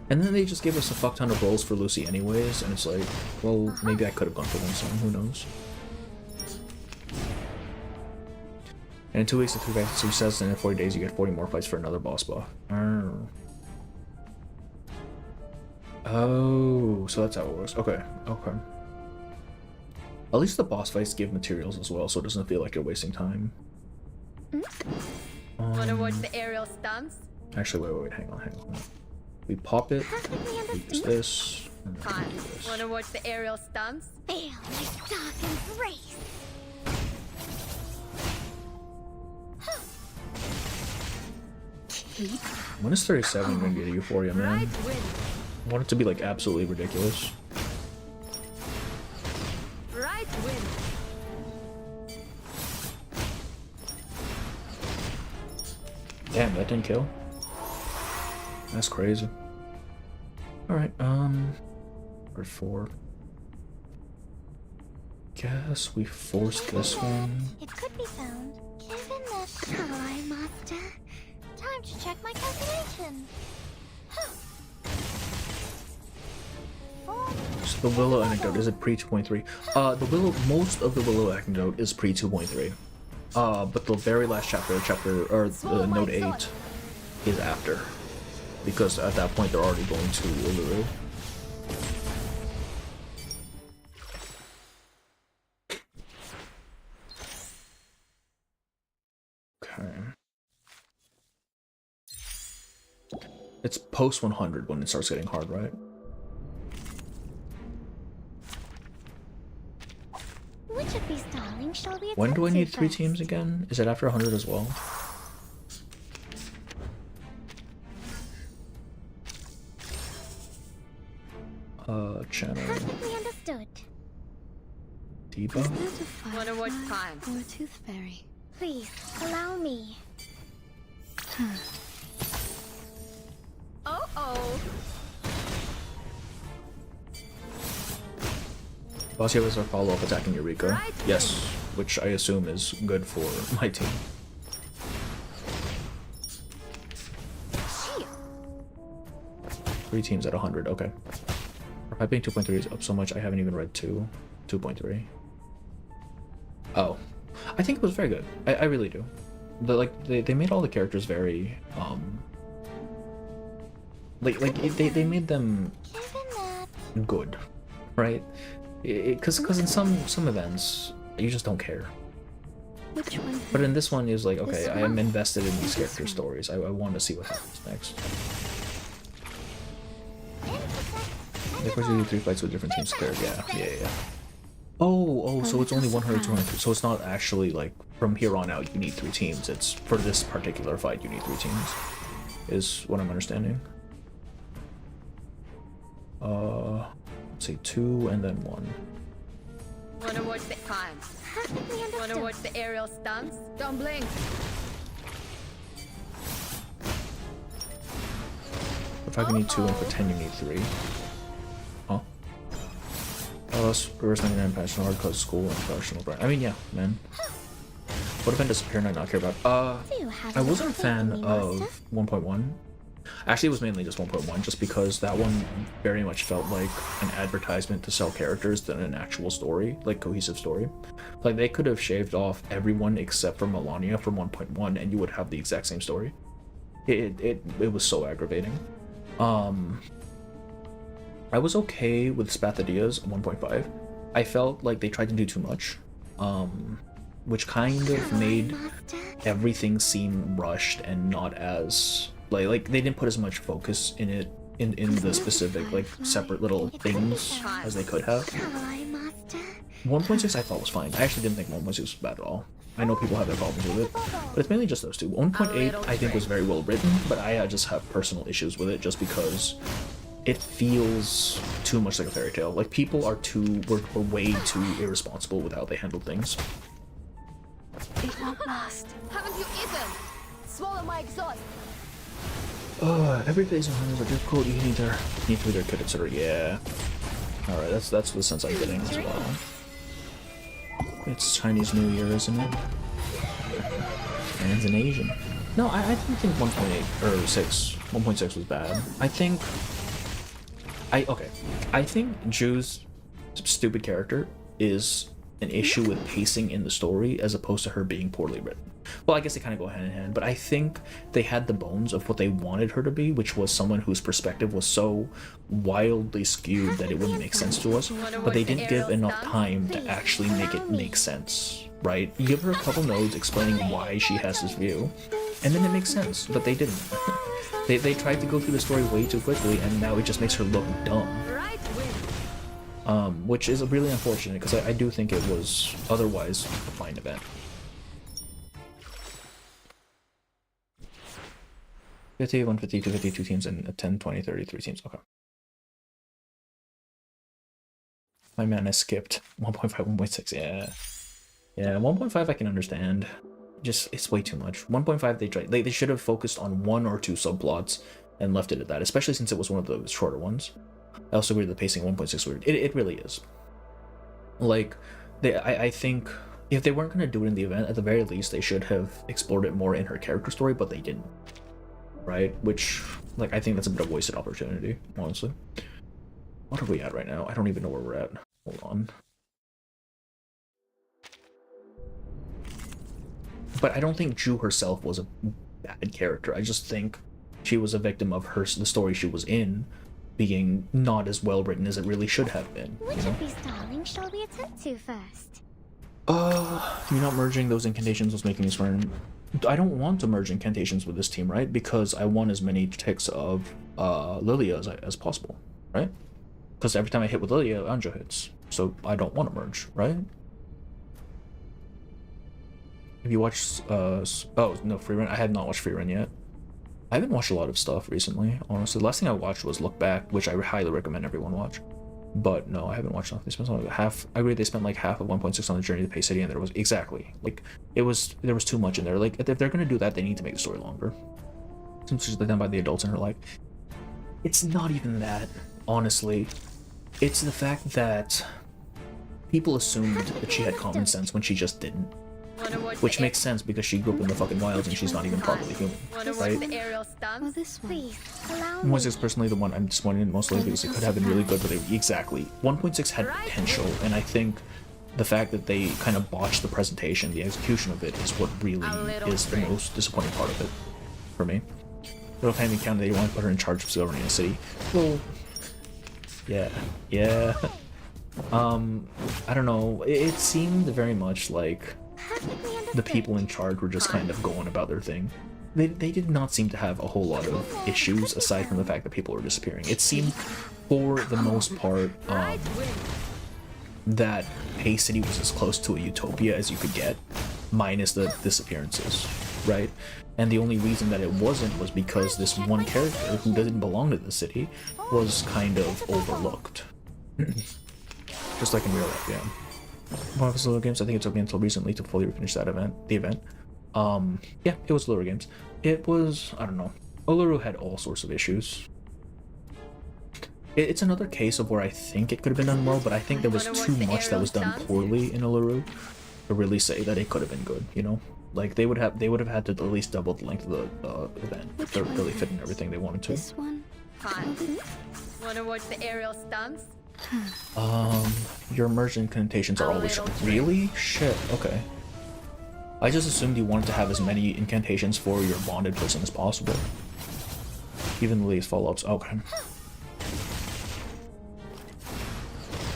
And then they just gave us a fuck ton of rolls for Lucy anyways, and it's like, well, maybe I could have gone for Winsong, who knows. And in 2 weeks, the 3 fights resets, and in 40 days, you get 40 more fights for another boss buff. Oh, so that's how it works. Okay, okay. At least the boss fights give materials as well, so it doesn't feel like you're wasting time. Wanna watch the aerial stunts? Actually, wait, hang on. We pop it, we use this, and then we do this. Wanna watch the aerial stunts? Feel my dark embrace. When is 37 gonna get a Euphoria, man? I want it to be like absolutely ridiculous. Right win. Damn, that didn't kill. That's crazy. Alright, or 4. Guess we forced this one. It could be found. Given that Hi, Master. Time to check my calculation. So the Willow anecdote, is it pre 2.3? The Willow, most of the Willow anecdote is pre 2.3. But the very last chapter, note 8, is after. Because at that point they're already going to Willow. Okay. It's post 100 when it starts getting hard, right? Which of these darlings shall we When do I need 3 first? teams again? Is it after 100 as well? Channel. Perfectly understood. Debuff? Wanna watch time? Or a tooth fairy? Please, allow me. Bossy has a follow-up attacking Eureka. Yes, which I assume is good for my team. Three teams at 100, okay. Our piping 2.3 is up so much I haven't even read 2. 2.3. Oh. I think it was very good. I really do. They made all the characters very they made them good, right? Because in some events you just don't care. Which one? But in this one, it was like, okay, I am invested in these character stories. I want to see what happens next. Of course, you do 3 fights with different teams prepared. Yeah. Oh, so it's only 100, 200. So it's not actually like from here on out you need 3 teams. It's for this particular fight you need 3 teams, is what I'm understanding. Let's see, 2 and then 1. Wanna watch the time? Wanna watch the aerial stunts? Don't blink. If I can need 2 and for 10 you need 3. Huh? LS reverse 99 patch hard cause school and professional grind. I mean, yeah, man. What event does Disappear and I not care about? I wasn't a fan of 1.1. Actually, it was mainly just 1.1, just because that one very much felt like an advertisement to sell characters than an actual story, like cohesive story. Like, they could have shaved off everyone except for Melania from 1.1 and you would have the exact same story. It was so aggravating. I was okay with Spathadia's 1.5. I felt like they tried to do too much, which kind of made everything seem rushed and not as like they didn't put as much focus in it in the specific like separate little things as they could have. 1.6 I thought was fine. I actually didn't think 1.6 was bad at all. I know people have their problems with it, but it's mainly just those two. 1.8 I think was very well written, but I just have personal issues with it just because it feels too much like a fairy tale. Like, people are were way too irresponsible with how they handled things. It won't last. Haven't you eaten? Swallow my exhaust. Every phase of hunters are difficult. You need to either could consider. Yeah. All right, that's the sense I'm getting as well. It's Chinese New Year, isn't it? And it's an Asian. No, I didn't think 1.8 or 1.6 was bad. I think Ju's stupid character is an issue with pacing in the story as opposed to her being poorly written. Well, I guess they kind of go hand in hand, but I think they had the bones of what they wanted her to be, which was someone whose perspective was so wildly skewed that it wouldn't make sense to us, but they didn't give enough time to actually make it make sense, right? You give her a couple notes explaining why she has this view, and then it makes sense, but they didn't. They tried to go through the story way too quickly, and now it just makes her look dumb. Which is really unfortunate, because I do think it was otherwise a fine event. 50, 150, 250, 2 teams, and 10, 20, 30, 3 teams. Okay. My man, I skipped 1.5, 1.6. Yeah, 1.5 I can understand. Just, it's way too much. 1.5 they should have focused on 1 or 2 subplots and left it at that, especially since it was one of the shorter ones. I also agree with the pacing 1.6 weird. It really is. Like, I think if they weren't going to do it in the event, at the very least they should have explored it more in her character story, but they didn't. Right? Which, like, I think that's a bit of a wasted opportunity, honestly. What are we at right now? I don't even know where we're at. Hold on. But I don't think Ju herself was a bad character. I just think she was a victim of the story she was in being not as well written as it really should have been. Which of these darlings shall we attend to first? You not merging those incantations was making me swear. I don't want to merge incantations with this team, right? Because I want as many ticks of Lilia as possible, right? Because every time I hit with Lilia, Anjo hits. So I don't want to merge, right? Have you watched, oh, no, Freerun? I have not watched Freerun yet. I haven't watched a lot of stuff recently, honestly. The last thing I watched was Look Back, which I highly recommend everyone watch. But no, I haven't watched enough. They spent like half, I agree, they spent like half of 1.6 on the journey to Pay City, and there was, exactly, like, there was too much in there. Like, if they're gonna do that, they need to make the story longer. Since it's done by the adults in her life. It's not even that, honestly. It's the fact that people assumed that she had common sense when she just didn't. Which makes sense because she grew up in the fucking wilds and she's not even properly human, right? Oh, this one. Please, allow me. 1.6 is personally the one I'm disappointed in mostly because it could have been really good, but exactly. 1.6 had potential, and I think the fact that they kind of botched the presentation, the execution of it, is what really is the most disappointing part of it for me. Little family counted they want to put her in charge of governing a city. Well, yeah. I don't know. It seemed very much like the people in charge were just kind of going about their thing. They did not seem to have a whole lot of issues aside from the fact that people were disappearing. It seemed, for the most part, that Haze City was as close to a utopia as you could get, minus the disappearances, right? And the only reason that it wasn't was because this one character who doesn't belong to the city was kind of overlooked. Just like in real life, yeah. One of his Lure games, I think it took me until recently to fully finish that event. Yeah, it was Lure games. It was, I don't know. Uluru had all sorts of issues. It's another case of where I think it could have been done well, but I think there was too much that was done poorly in Uluru to really say that it could have been good, you know? Like, they would have had to at least double the length of the event to really fit in everything they wanted to. This one? Fine. Wanna watch the aerial stunts? Your immersion incantations are always really shit. Okay. I just assumed you wanted to have as many incantations for your bonded person as possible. Even the latest follow-ups. Okay.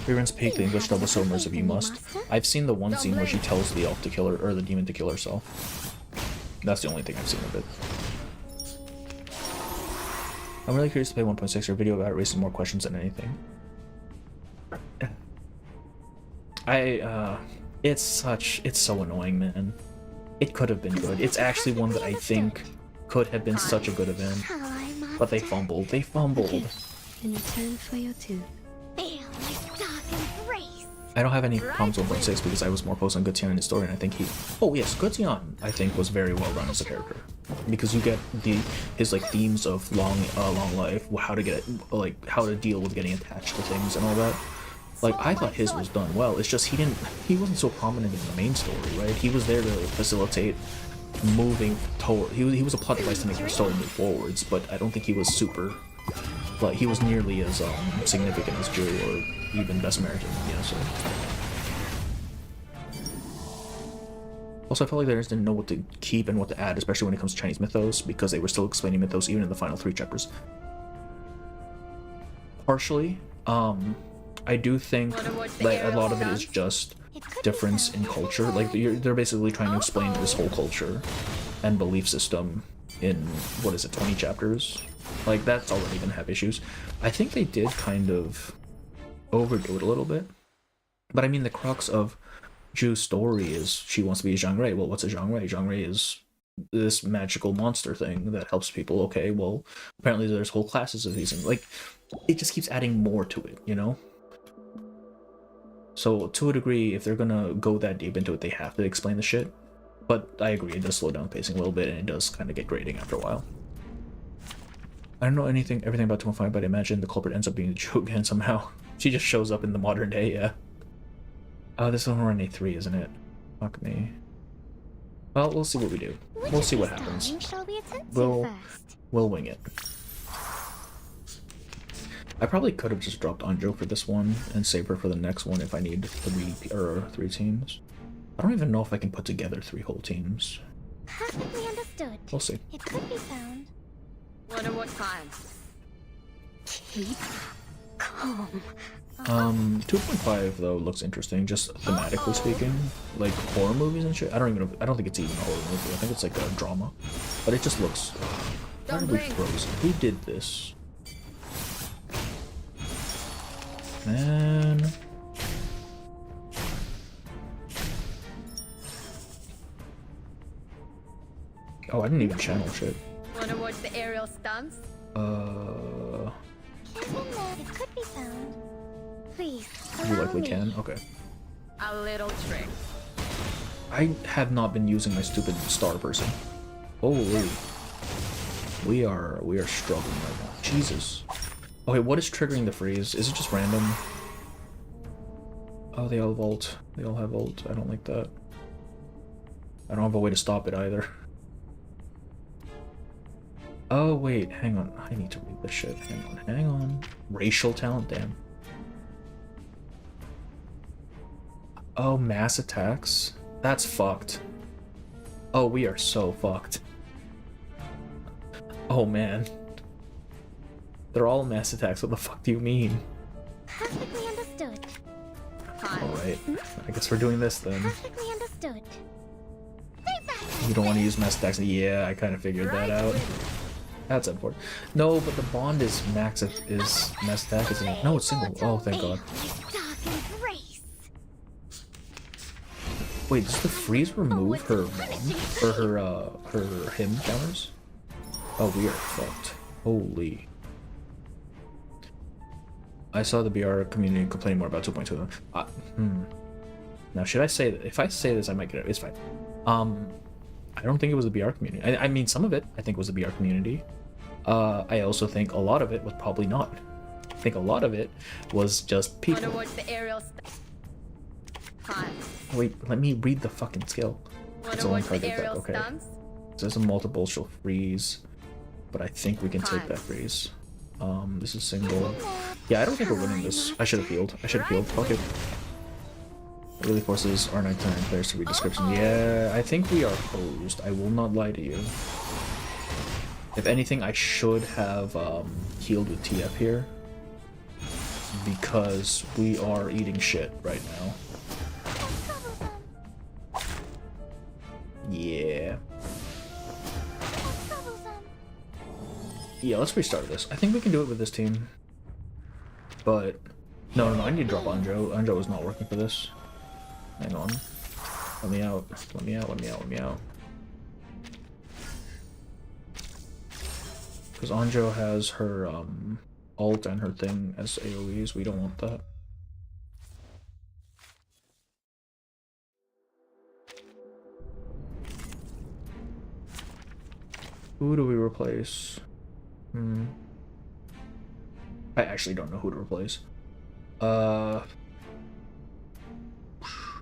Reruns peak the English double so immersive you must. I've seen the one scene where she tells the elf to kill her, or the demon to kill herself. That's the only thing I've seen of it. I'm really curious to play 1.6 or video about it, raising more questions than anything. It's so annoying, man. It could have been good. It's actually one that I think could have been such a good event. But they fumbled. They fumbled. In return for your tooth. I don't have any problems with 1.6 because I was more focused on Gutian and his story, and I think he... Oh yes, Gutian, I think, was very well run as a character. Because you get his like themes of long life, how to deal with getting attached to things and all that. Like, I thought his was done well. It's just he wasn't so prominent in the main story, right? He was there to facilitate moving toward... He was a plot device to make the story move forwards, but I don't think he was super... Like, he was nearly as significant as Jury or even Best American, yeah, so... Also, I felt like they just didn't know what to keep and what to add, especially when it comes to Chinese mythos, because they were still explaining mythos even in the final 3 chapters. Partially, I do think that a lot of it is just difference in culture. Like, they're basically trying to explain this whole culture and belief system in, what is it, 20 chapters? Like, that's already gonna have issues. I think they did kind of overdo it a little bit. But I mean, the crux of Ju's story is she wants to be a Zhang Rei. Well, what's a Zhang Rei? Zhang Rei is this magical monster thing that helps people. Okay, well, apparently there's whole classes of these, and like, it just keeps adding more to it, you know? So, to a degree, if they're gonna go that deep into it, they have to explain the shit. But I agree, it does slow down pacing a little bit, and it does kind of get grating after a while. I don't know everything about 2.5, but I imagine the culprit ends up being the Jew again somehow. She just shows up in the modern day, yeah. Oh, this is on A3, isn't it? Fuck me. Well, we'll see what we do. We'll see what happens. We'll wing it. I probably could have just dropped Anjo for this one and save her for the next one if I need 3 teams. I don't even know if I can put together 3 whole teams. Perfectly understood. We'll see. It could be found. Wonder what time? Keep calm. 2.5 though looks interesting, just thematically speaking. Like horror movies and shit. I don't think it's even a horror movie. I think it's like a drama. But it just looks... Why are we frozen? Who did this? Man... Oh, I didn't even channel shit. Wanna watch the aerial stunts? It could be found. Please. You likely can? Okay. A little trick. I have not been using my stupid star person. Holy. We are struggling right now. Jesus. Okay, what is triggering the freeze? Is it just random? Oh, they all vault. They all have vault. I don't like that. I don't have a way to stop it either. Oh, wait, hang on. I need to read this shit. Hang on. Racial talent, damn. Oh, mass attacks? That's fucked. Oh, we are so fucked. Oh man. They're all mass attacks, what the fuck do you mean? Perfectly understood. Alright, I guess we're doing this then. Perfectly understood. You don't want to use mass attacks? Yeah, I kind of figured that out. That's important. No, but the bond is mass attack, isn't it? No, it's single. Oh, thank god. Wait, does the freeze remove her one? Or her him counters? Oh, we are fucked. Holy. I saw the BR community complain more about 2.2. Now, should I say that? If I say this, I might get it. It's fine. I don't think it was the BR community. I mean, some of it, I think, was the BR community. I also think a lot of it was probably not. I think a lot of it was just people. Wait, let me read the fucking skill. It's a one target attack, okay. There's a multiple she'll freeze, but I think we can take that freeze. This is single. Yeah, I don't think we're winning this. I should have healed. Fuck it. It really forces our 99 players to read description. Yeah, I think we are posed. I will not lie to you. If anything, I should have healed with TF here, because we are eating shit right now. Yeah. Yeah, let's restart this. I think we can do it with this team. But no, I need to drop Anjo. Anjo is not working for this. Hang on. Let me out. Because Anjo has her ult and her thing as AoEs. We don't want that. Who do we replace? I actually don't know who to replace.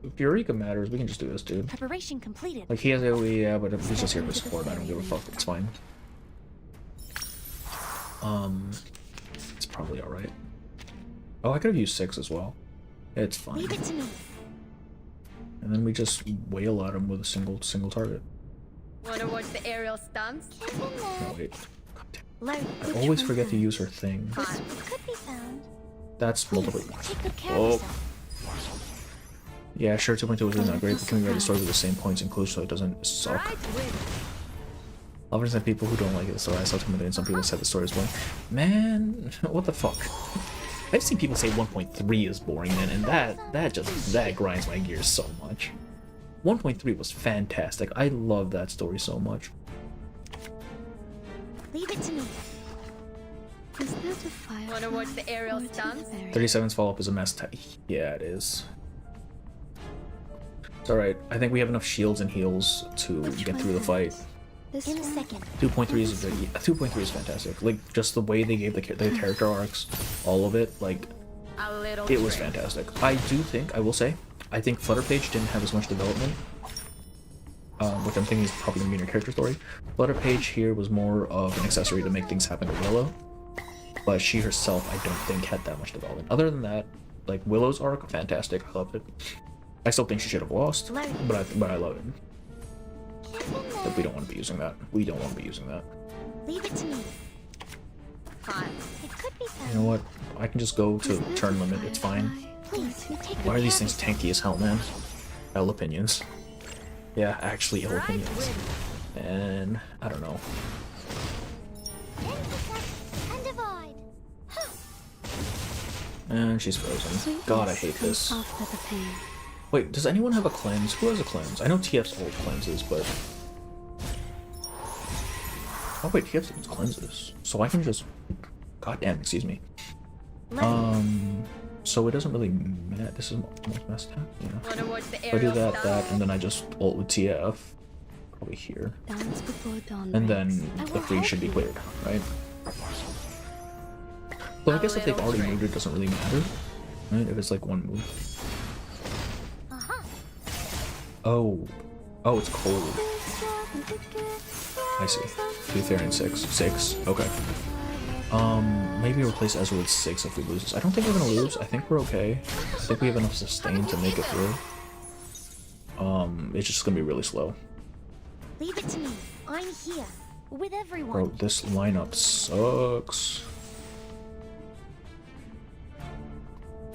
If Eureka matters, we can just do this, dude. Preparation completed. Like, he has AoE, yeah, but if he's just here for support, I don't give a fuck. It's fine. It's probably alright. Oh, I could have used 6 as well. It's fine. Leave it to me. And then we just wail at him with a single target. Wanna watch the aerial stunts? No, wait. I always forget to use her thing. Could be found. That's multiple. Take good care Oh. of yourself. Yeah, sure, 2.2 was not great, but can we write the story with the same points included so it doesn't suck? I've understand people who don't like it, so I saw too many, and some people said the story is boring. Man, what the fuck? I've seen people say 1.3 is boring, man, and that grinds my gears so much. 1.3 was fantastic. I love that story so much. Leave it to me. Is that a fire? Wanna watch the aerial stunts? 37's follow-up is a mess. Yeah, it is. It's alright. I think we have enough shields and heals to get through the fight. In a second. 2.3 is good. 2.3 is fantastic. Like, just the way they gave the character arcs, all of it, like, it was fantastic. I do think, I will say, I think Flutterpage didn't have as much development, which I'm thinking is probably going to be in your character story. Flutterpage here was more of an accessory to make things happen to Willow, but she herself, I don't think, had that much development. Other than that, like, Willow's arc, fantastic. I loved it. I still think she should have lost, but I love it. But we don't want to be using that. We don't want to be using that. Leave it to me. It could be found. You know what? I can just go to turn limit. It's fine. Please, take Why are good these care things tanky as hell, man? Ill opinions. Yeah, actually ill opinions. And I don't know. and divide. And she's frozen. God, I hate this. After the pain. Wait, does anyone have a cleanse? Who has a cleanse? I know TF's old cleanses, but... Oh wait, TF's old cleanses. So I can just... Goddamn, excuse me. So it doesn't really matter. This is almost messed up, you know. If I do that, and then I just ult with TF. Probably here. And then the free should be cleared, right? So I guess if they've already moved, it doesn't really matter. Right? If it's like one move. Oh, it's cold. I see. Lutherian 6. Okay. Maybe replace Ezra with 6 if we lose this. I don't think we're gonna lose. I think we're okay. I think we have enough sustain to make it through. it's just gonna be really slow. Leave it to me. I'm here. With everyone. Bro, this lineup sucks.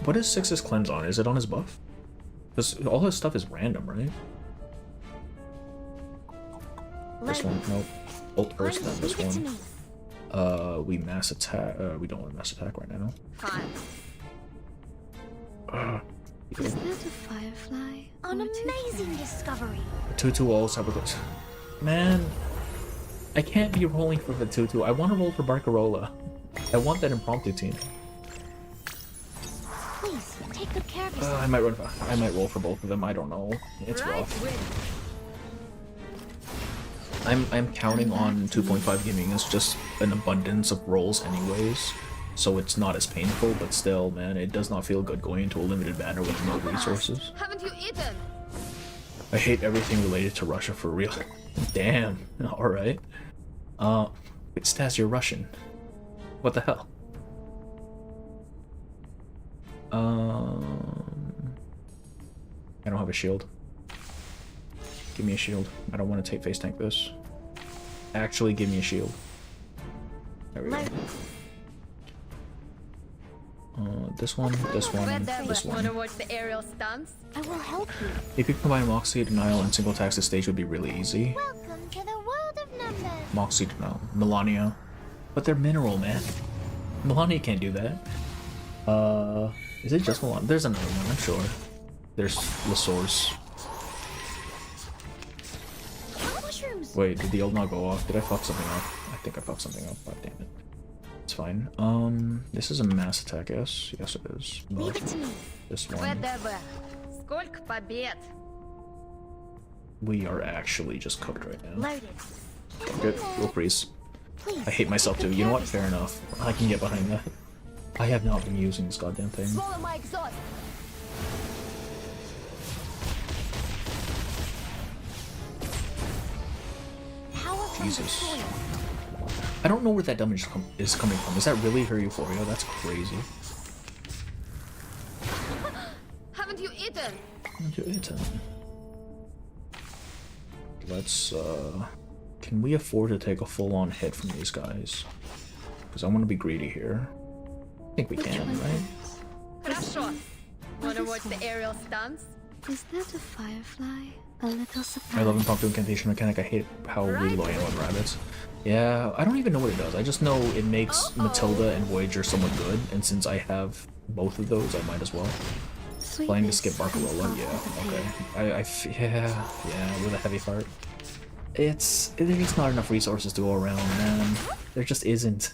What is Six's cleanse on? Is it on his buff? Because all his stuff is random, right? This one, nope. Ult first, then this one. We mass attack. We don't want mass attack right now. Fine. Is that a firefly? An amazing discovery. 2-2 alls have a... Man, I can't be rolling for the 2-2. I want to roll for Barcarola. I want that impromptu team. Please, take good care of yourself. I might roll for both of them. I don't know. It's rough. I'm counting on 2.5 gaming as just an abundance of rolls anyways, so it's not as painful, but still, man, it does not feel good going into a limited banner with no resources. Haven't you eaten? I hate everything related to Russia for real. Damn. Alright. Wait, Stas, you're Russian. What the hell? I don't have a shield. Give me a shield. I don't want to take face tank this. Actually, give me a shield. There we go. This one, this one, this one. Wanna watch the aerial stunts? I will help you. If you combine Moxie, Denial, and single attacks, this stage would be really easy. Welcome to the world of numbers. Moxie, Denial, Melania. But they're mineral, man. Melania can't do that. Is it just Melania? There's another one, I'm sure. There's Lasource. Wait, did the ult not go off? Did I fuck something up? I think I fucked something up. God damn it. It's fine. This is a mass attack, yes? Yes, it is. Leave it to me. This one. Сколько побед? We are actually just cooked right now. Loaded. Good. We'll freeze. I hate myself too. You know what? Fair enough. I can get behind that. I have not been using this goddamn thing. Swallow my exhaust. Jesus. I don't know where that damage is coming from. Is that really her Euphoria? That's crazy. Haven't you eaten? Haven't you eaten? Let's, can we afford to take a full-on hit from these guys? Because I want to be greedy here. I think we can, right? Хорошо. Wanna watch the aerial stunts? Is that a firefly? A little surprise. I love impromptu incantation mechanic. I hate how we loyal on rabbits. Yeah, I don't even know what it does. I just know it makes Matilda and Voyager somewhat good, and since I have both of those, I might as well. Planning to skip Barcarola, yeah, okay. Yeah, with a heavy heart. There's just not enough resources to go around, man. There just isn't.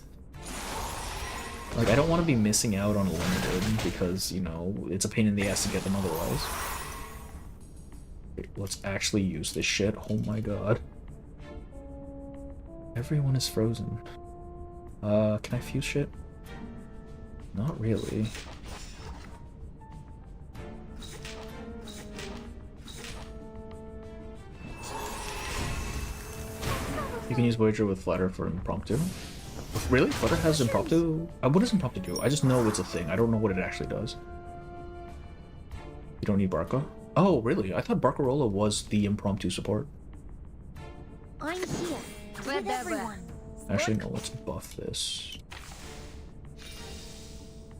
Like, I don't want to be missing out on a limited, because, you know, it's a pain in the ass to get them otherwise. Let's actually use this shit. Oh my god. Everyone is frozen. Can I fuse shit? Not really. You can use Voyager with Flutter for impromptu. Really? Flutter has impromptu? What does impromptu do? I just know it's a thing. I don't know what it actually does. You don't need Barca? Oh, really? I thought Barcarola was the impromptu support. I'm here. With everyone. Actually, no, let's buff this.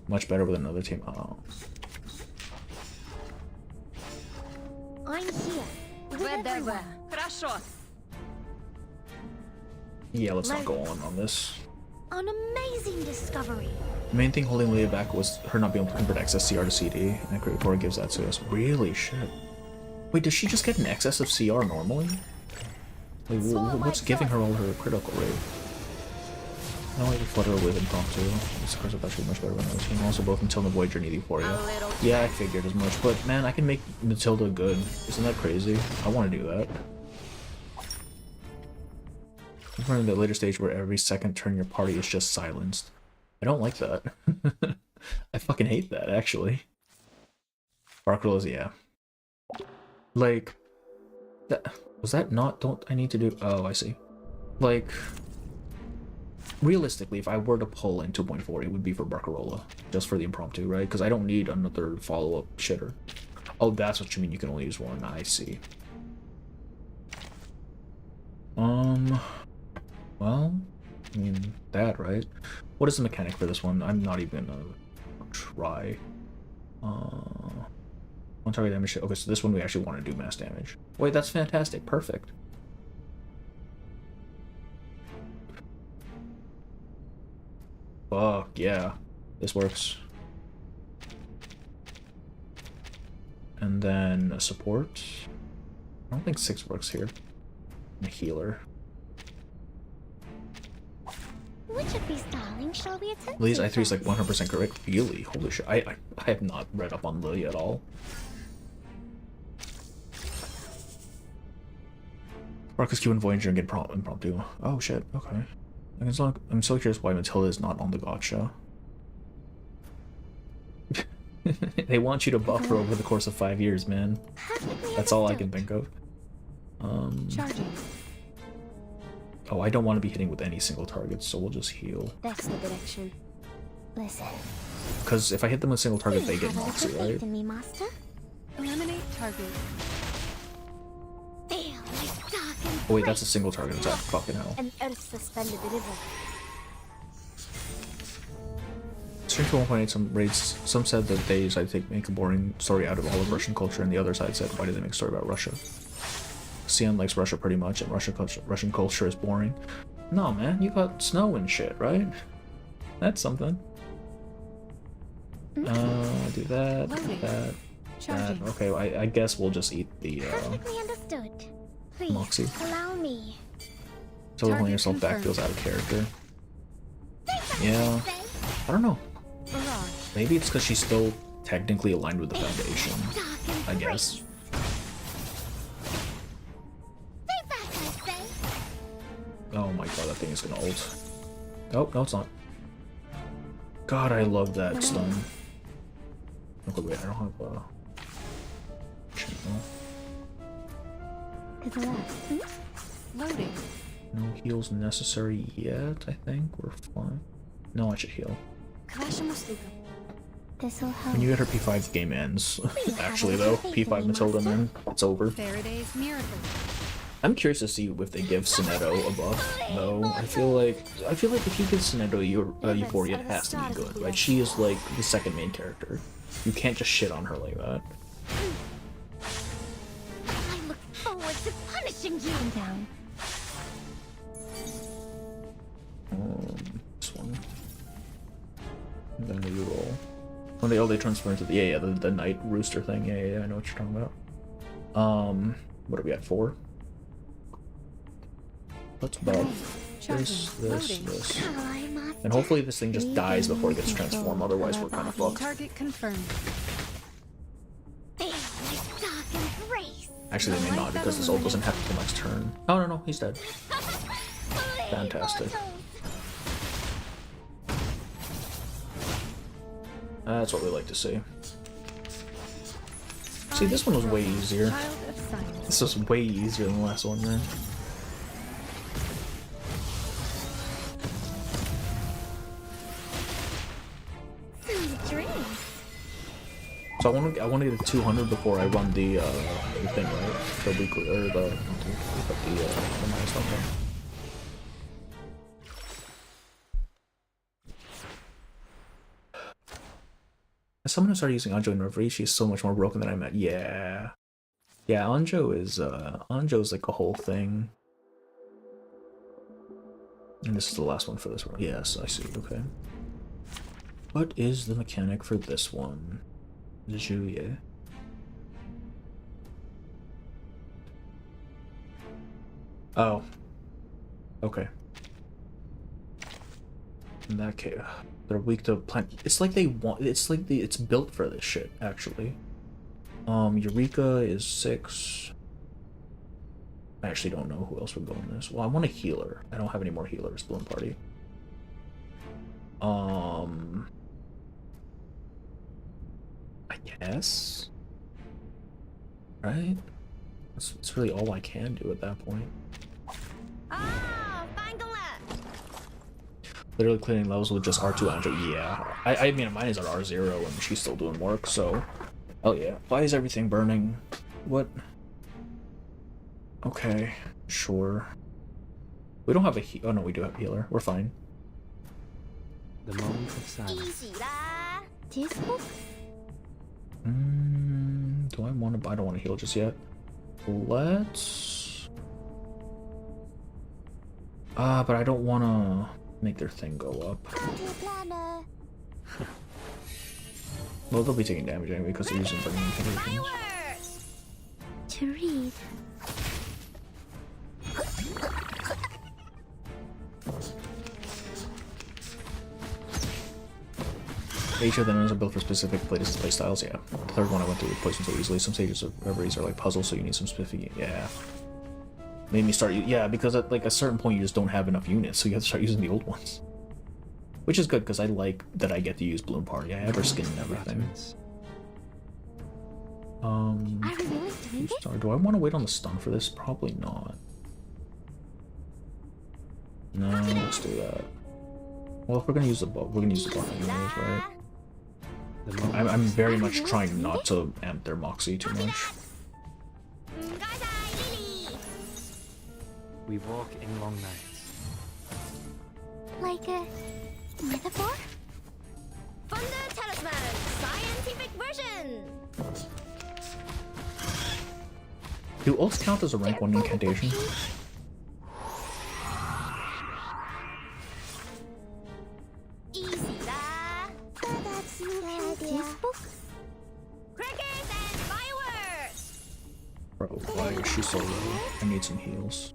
Much better with another team. Oh. I'm here. With everyone. Хорошо. Yeah, let's not go on this. An amazing discovery. The main thing holding Leah back was her not being able to convert excess CR to CD, and Great Core gives that to us. Really? Shit. Wait, does she just get an excess of CR normally? Like, what's giving her all her critical rate? I like to Flutter with impromptu. This card's actually much better than another team. Also, both Matilda and Voyager need Euphoria. Yeah, I figured as much, but man, I can make Matilda good. Isn't that crazy? I want to do that. I'm learning the later stage where every second turn your party is just silenced. I don't like that. I fucking hate that, actually. Barcarola's, yeah. Like, was that not, don't I need to do, oh, I see. Like, realistically, if I were to pull in 2.4, it would be for Barcarola, just for the impromptu, right? Because I don't need another follow-up shitter. Oh, that's what you mean, you can only use one, I see. Well, I mean, that, right? What is the mechanic for this one? I'm not even gonna try. One target damage. Okay, so this one we actually want to do mass damage. Wait, that's fantastic. Perfect. Fuck, yeah. This works. And then a support. I don't think 6 works here. And a healer. Which of these darlings shall we attempt? Lily's I3 is like 100% correct. Really? Holy shit. I have not read up on Lily at all. Marcus Q and Voyager get impromptu. Oh shit, okay. I'm so curious why Matilda is not on the gotcha. They want you to buff her over the course of 5 years, man. That's all I can think of. Charging. Oh, I don't want to be hitting with any single targets, so we'll just heal. That's the direction. Listen. Because if I hit them with a single target, they get Moxie, right? Me, master? Eliminate target. Oh wait, that's a single target attack. Fucking hell. An earth suspended river. Stream 1.8, some said that they decided to make a boring story out of all of Russian culture, and the other side said, why did they make a story about Russia? Sion likes Russia pretty much, and Russian culture is boring. No, man, you got snow and shit, right? That's something. Do that, that. Okay, I guess we'll just eat the Perfectly understood. Please, Moxie. allow me. Teleporting yourself back feels out of character. Yeah, I don't know. Maybe it's because she's still technically aligned with the Foundation, I guess. Oh my god, that thing is gonna ult. Oh, no it's not. God, I love that stun. Okay, wait, I don't have channel. To the left. Loading. No heals necessary yet, I think. We're fine. No, I should heal. This'll help. When you hit her P5, the game ends. Actually, though, P5 Matilda, man, it's over. Faraday's miracle. I'm curious to see if they give Sinetto a buff, though. I feel like if you give Sinetto Euphoria, it has to be good, right? She is like the second main character. You can't just shit on her like that. I look forward to punishing you. Down. This one. And then you roll. Oh, they transfer into the the night rooster thing. Yeah, I know what you're talking about. What are we at? 4. Let's buff this. And hopefully this thing just dies before it gets transformed, otherwise we're kind of fucked. Target confirmed. Actually, they may not, because this ult doesn't happen until next turn. Oh, no, he's dead. Fantastic. That's what we like to see. See, this one was way easier. This was way easier than the last one, man. So I want to get a 200 before I run the thing, right? The weekly or the milestone thing. As someone who started using Anjo in Reverie, she's so much more broken than I met. Yeah, Anjo is like a whole thing. And this is the last one for this one. Yes, I see. Okay. What is the mechanic for this one? Juliet. Oh. Okay. In that case, they're weak to plant. It's like they want. It's like it's built for this shit. Actually. Eureka is 6. I actually don't know who else would go in this. Well, I want a healer. I don't have any more healers. Balloon Party. I guess. Right? That's really all I can do at that point. Literally clearing levels with just R2 Anjo. Yeah. I mean, mine is at R0 and she's still doing work, so. Oh yeah. Why is everything burning? What? Okay. Sure. We don't have a oh no, we do have a healer. We're fine. The moment of silence. Do I want to? I don't want to heal just yet. Let's. But I don't want to make their thing go up. Well, they'll be taking damage anyway because they're using burning conditions. To read. Each of them is built for specific playstyles, yeah. The third one I went through with poison so easily. Some stages of reveries are like puzzles, so you need some specific, yeah. Made me start, yeah, because at like a certain point you just don't have enough units, so you have to start using the old ones. Which is good, because I like that I get to use Bloom Party. I have her skin and everything. Do I want to wait on the stun for this? Probably not. No, let's do that. Well, if we're gonna use the buff, we're gonna use the buff anyways, right? I'm very much trying not to amp their Moxie too much. We walk in long nights. Like a metaphor? Thunder Talisman, scientific version. Do ults count as a rank 1 incantation? Bro, why is she so low? I need some heals.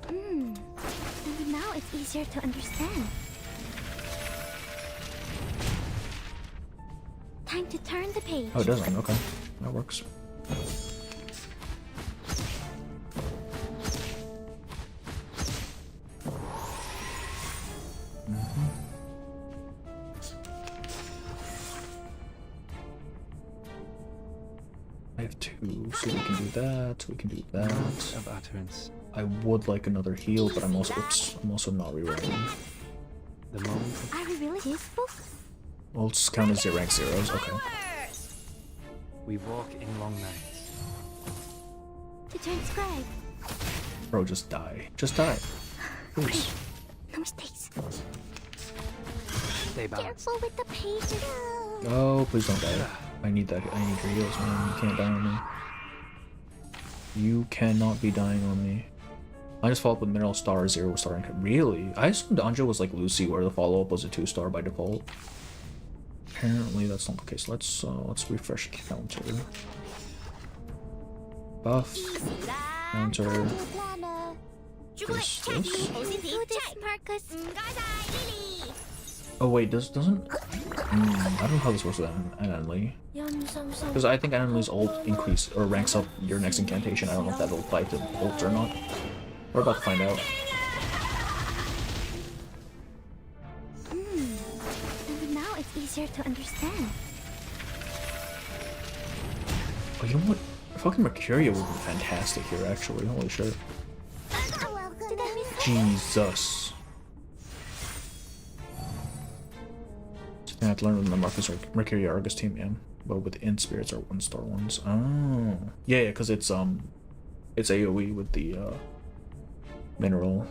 And now it's easier to understand. Time to turn the page. Oh, it doesn't? Okay. That works. I have 2, so we can do that, we can do that. Of utterance. I would like another heal, but I'm also, oops, I'm also not rerolling. The moment of... Are we really useful? Well, let's count as rank 0s, okay. We walk in long nights. To transcribe. Bro, just die. Just die. Please. No mistakes. Stay balanced. Careful with the pages. Oh, please don't die. I need that. I need your heals, man. You can't die on me. You cannot be dying on me. I just followed up with Mineral Star 0 star rank. Really? I assumed Anja was like Lucy, where the follow-up was a 2-star by default. Apparently that's not the case. Let's refresh the counter. Buff. Counter. This. Oh wait, doesn't I don't know how this works with Ananli. Because I think Ananli's ult increase or ranks up your next incantation. I don't know if that'll apply to ult or not. We're about to find out. And now it's easier to understand. Oh, you know what? Fucking Mercuria would be fantastic here, actually. Holy shit. Jesus. I have to learn with the Marcus or Mercury Argus team, yeah. But with Int Spirits are 1-star ones. Oh. Yeah, because it's AoE with the mineral,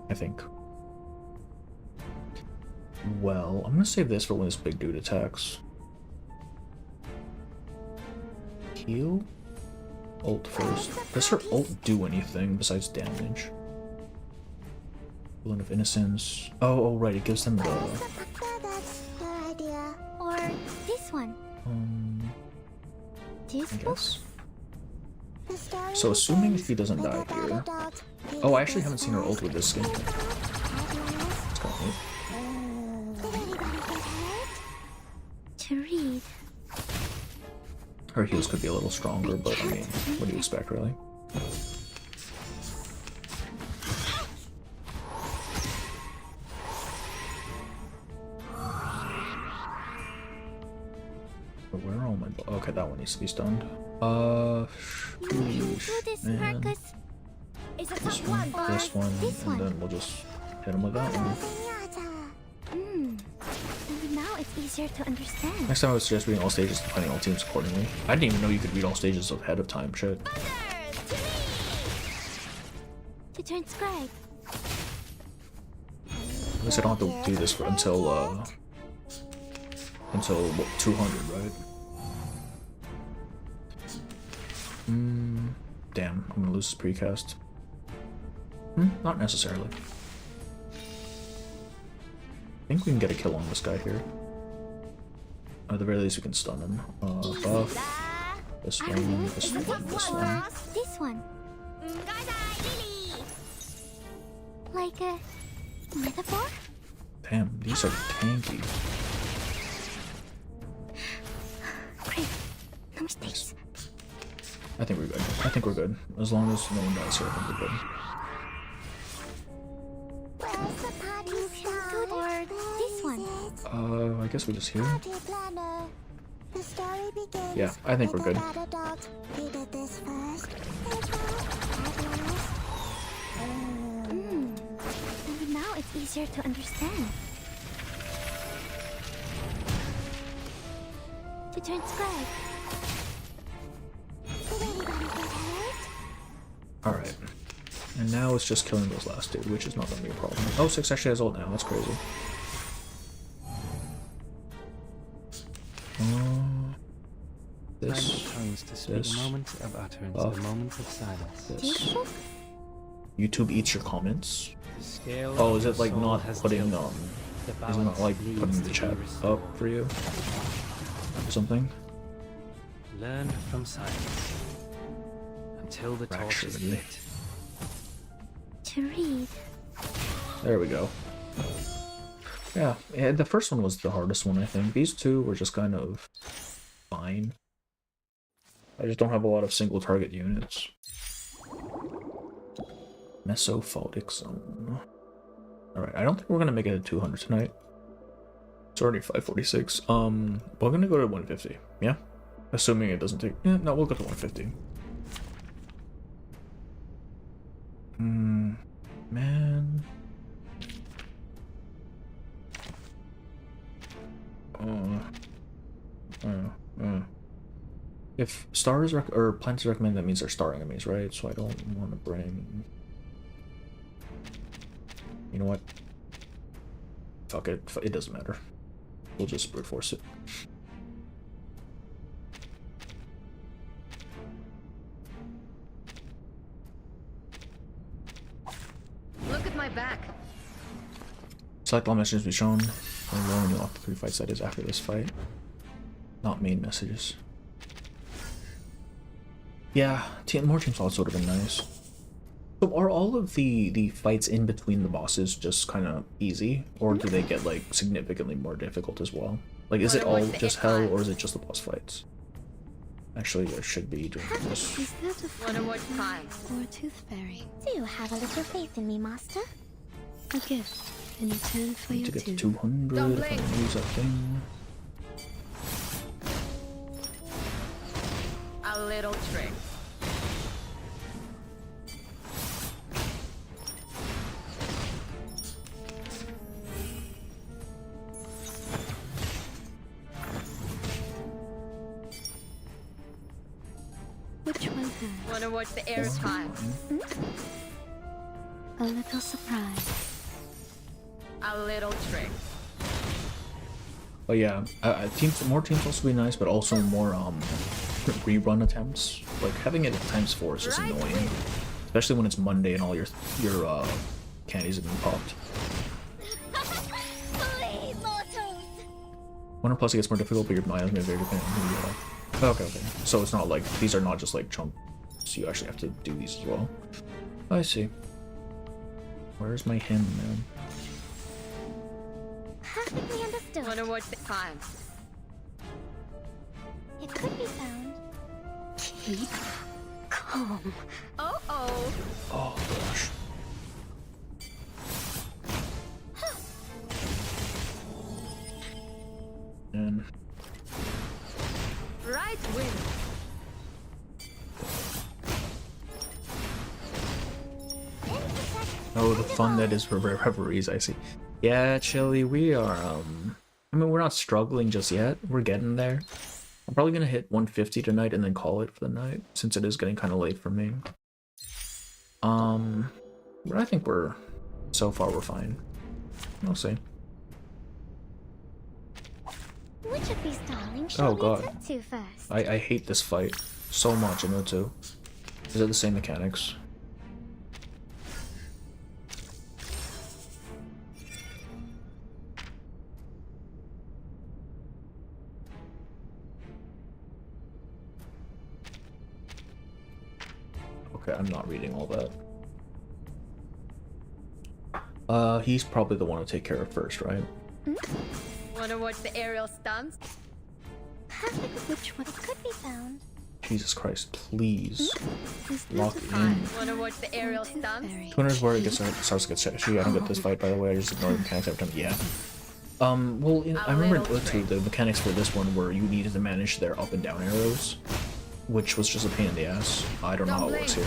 I think. Well, I'm gonna save this for when this big dude attacks. Heal? Ult first. Does her ult do anything besides damage? Balloon of Innocence. Oh, right, it gives them the... Or this one. I guess. So assuming he doesn't die here. Oh, I actually haven't seen her ult with this skin. It's kind of neat. To read. Her heals could be a little stronger, but I mean, what do you expect, really? Where are all my... Okay, that one needs to be stunned. Man. This one, and then we'll just hit him with that one. And now it's easier to understand. Next time I would suggest reading all stages and planning all teams accordingly. I didn't even know you could read all stages ahead of time, shit. To transcribe. At least I don't have to do this for until what, 200, right? Damn, I'm gonna lose this precast. Not necessarily. I think we can get a kill on this guy here. At the very least, we can stun him. Buff. This one, this one, this one. This one. Like a metaphor? Damn, these are tanky. Great. No mistakes. I think we're good. I think we're good. As long as no one dies here, I think we're good. Or this one. I guess we just heal. Yeah, I think we're good. And now it's easier to understand. To transcribe. Alright. And now it's just killing those last two, which is not going to be a problem. Oh, 6 actually has ult now. That's crazy. This. To speak a moment of utterance, buff, a moment of silence. This. YouTube eats your comments. Oh, is it like not putting is it not like putting the chat up for you? Something? Learn from silence until the torch is lit. To read. There we go. Yeah, the first one was the hardest one, I think. These two were just kind of fine. I just don't have a lot of single target units. Mesophotic zone. Alright, I don't think we're gonna make it to 200 tonight. It's already 546. We're gonna go to 150, yeah? Assuming it doesn't take... Yeah, no, we'll go to 150. Man... If stars or planets recommend, that means they're star enemies, right? So I don't want to bring... You know what? Fuck it. It doesn't matter. We'll just brute force it. Look at my back. Select all messages to be shown. Only when you lock the 3 fights that is after this fight. Not main messages. Yeah, more team slots would have been nice. So are all of the fights in between the bosses just kind of easy? Or do they get like significantly more difficult as well? Like is it all just hell or is it just the boss fights? Actually, I should be doing this. Is that a Wanna watch time? or a tooth fairy? Do you have a little faith in me, master? A gift in return for your To get to tooth. 200 Don't if I blink. use that thing. A little trick. Which one has? Wanna watch the air time? A little surprise. A little trick. But yeah, more teams also be nice, but also more rerun attempts. Like having it at ×4 is just annoying, especially when it's Monday and all your candies have been popped. Winter Plus it gets more difficult, but your miles may vary depending on who you are. Okay. So it's not like these are not just like chunk. So you actually have to do these as well. I see. Where's my hymn, man? Perfectly understood. Wanna watch the time? It could be found. Keep calm. Oh. Oh gosh. And Right wing. oh, the fun that is for reveries, I see. Yeah, Chili, we are, I mean, we're not struggling just yet. We're getting there. I'm probably gonna hit 150 tonight and then call it for the night, since it is getting kind of late for me. But I think we're So far, we're fine. We'll see. Which of these darlings Oh shall we god. attend to first? I hate this fight so much in O2. Is it the same mechanics? Okay, I'm not reading all that. He's probably the one to take care of first, right? Wanna watch the aerial stunts? Which one could be found? Jesus Christ, please. Lock in. Wanna watch the aerial stunts? 200 is where it starts to get sketchy. I don't get this fight, by the way. I just ignore the mechanics every time. Yeah. Well, I remember in O2, the mechanics for this one were you needed to manage their up and down arrows, which was just a pain in the ass. I don't know how it works here.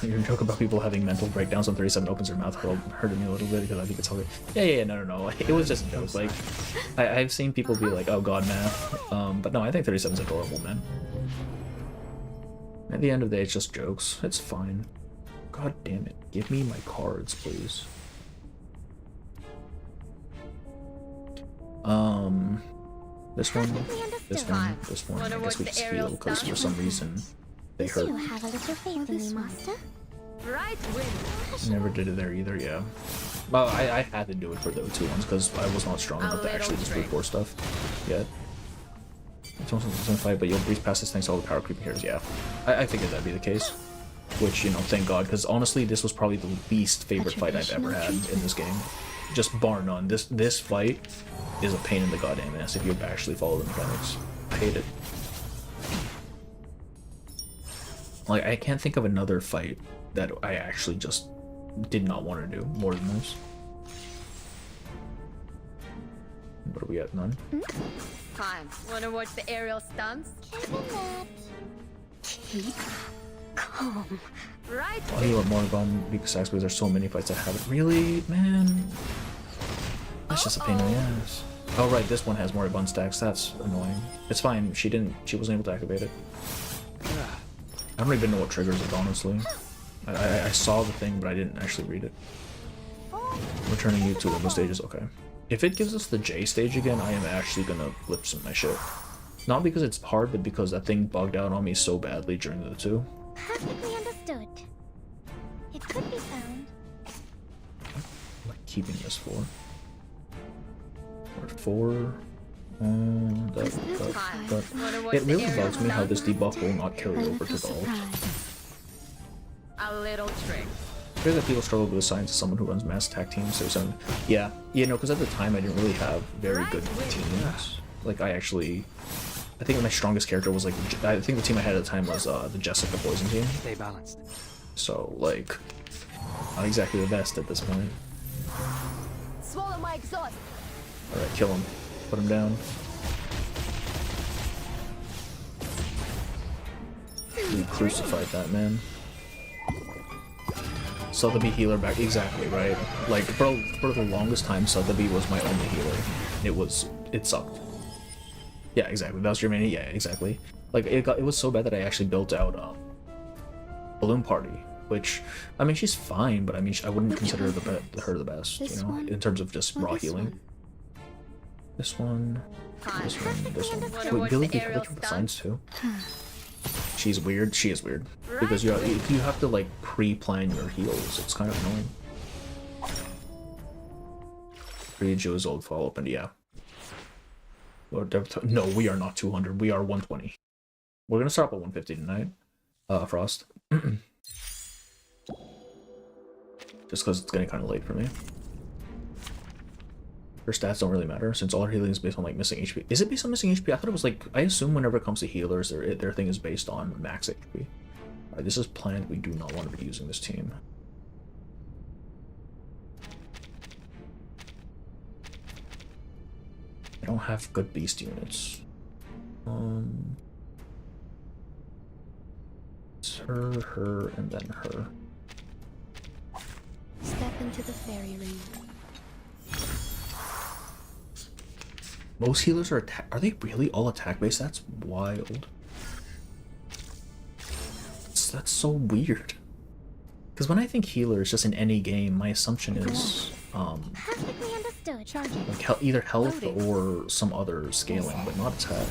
Your joke about people having mental breakdowns on 37 opens their mouth hurted me a little bit because I think it's hilarious. Yeah, no. It was just a joke. Like, I've seen people be like, oh god, math. But no, I think 37's adorable, man. At the end of the day, it's just jokes. It's fine. God damn it. Give me my cards, please. This one, this one, this one. I guess we just heal because for some reason they hurt. You have a little faith in me, master. Right win. Never did it there either, yeah. Well, I had to do it for the O2 ones because I was not strong enough to actually just brute force stuff yet. It's almost the same fight, but you'll breeze past this thanks to all the power creeping heroes, yeah. I figured that'd be the case. Which, you know, thank god, because honestly, this was probably the least favorite fight I've ever had in this game. Just bar none. This fight is a pain in the goddamn ass if you actually follow the mechanics. I hate it. Like, I can't think of another fight that I actually just did not want to do more than this. What are we at? None? Time. Wanna watch the aerial stunts? Keep calm. Right. I'll heal up more about weak stacks because there's so many fights I haven't. Really? Man. That's just a pain in the ass. Oh right, this one has more abundant stacks. That's annoying. It's fine. She wasn't able to activate it. I don't even know what triggers it, honestly. I saw the thing, but I didn't actually read it. Returning you to limbo stages, okay. If it gives us the J stage again, I am actually gonna flip some of my shit. Not because it's hard, but because that thing bugged out on me so badly during the two. Perfectly understood. It could be found. I'm like keeping this for. Or 4. It really bugs me how this debuff will not carry over to the ult. A little trick. I feel that people struggle with the science of someone who runs mass attack teams. So some, yeah, you know, because at the time I didn't really have very good teams. Like I think my strongest character was like, I think the team I had at the time was the Jessica Poison team. Stay balanced. So like, not exactly the best at this point. Swallow my exhaust. All right, kill him. Put him down. We crucified that man. Sotheby healer back, exactly right. Like for the longest time, Sotheby was my only healer. It sucked. Yeah, exactly. That was your main. Yeah, exactly. Like it was so bad that I actually built out Balloon Party, which I mean she's fine, but I mean I wouldn't consider her the best, you know, in terms of just raw healing. This one, this one, this one. Wait, Billy can hit with the signs too. She's weird. She is weird because you have to like pre-plan your heals. It's kind of annoying. Read Joe's old follow-up, and yeah. No, we are not 200. We are 120. We're gonna start up at 150 tonight. Frost. Just because it's getting kind of late for me. Her stats don't really matter since all her healing is based on like missing HP. Is it based on missing HP? I thought it was like, I assume whenever it comes to healers, their thing is based on max HP. Alright, this is planned. We do not want to be using this team. I don't have good beast units. It's her, and then her. Step into the fairy ring. Most healers are they really all attack based? That's wild. that's so weird. Because when I think healers, just in any game, my assumption is Perfectly understood. Charging. like either health or some other scaling, but not attack.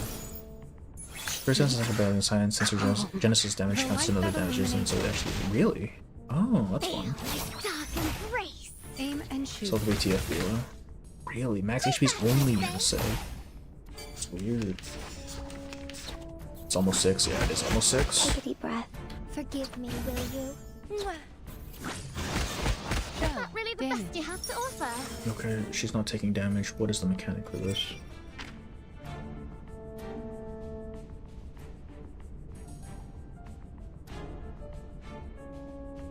First instance of balance science, sensor Genesis damage counts to another damages, and so it actually really. Oh, that's fun. Aim and shoot. So the WTF Willow. Really? Max HP is only gonna say. It's weird. It's almost 6, yeah, it is almost 6. Take a deep breath. Forgive me, will you? Not really the best you have to offer. Okay, she's not taking damage. What is the mechanic for this?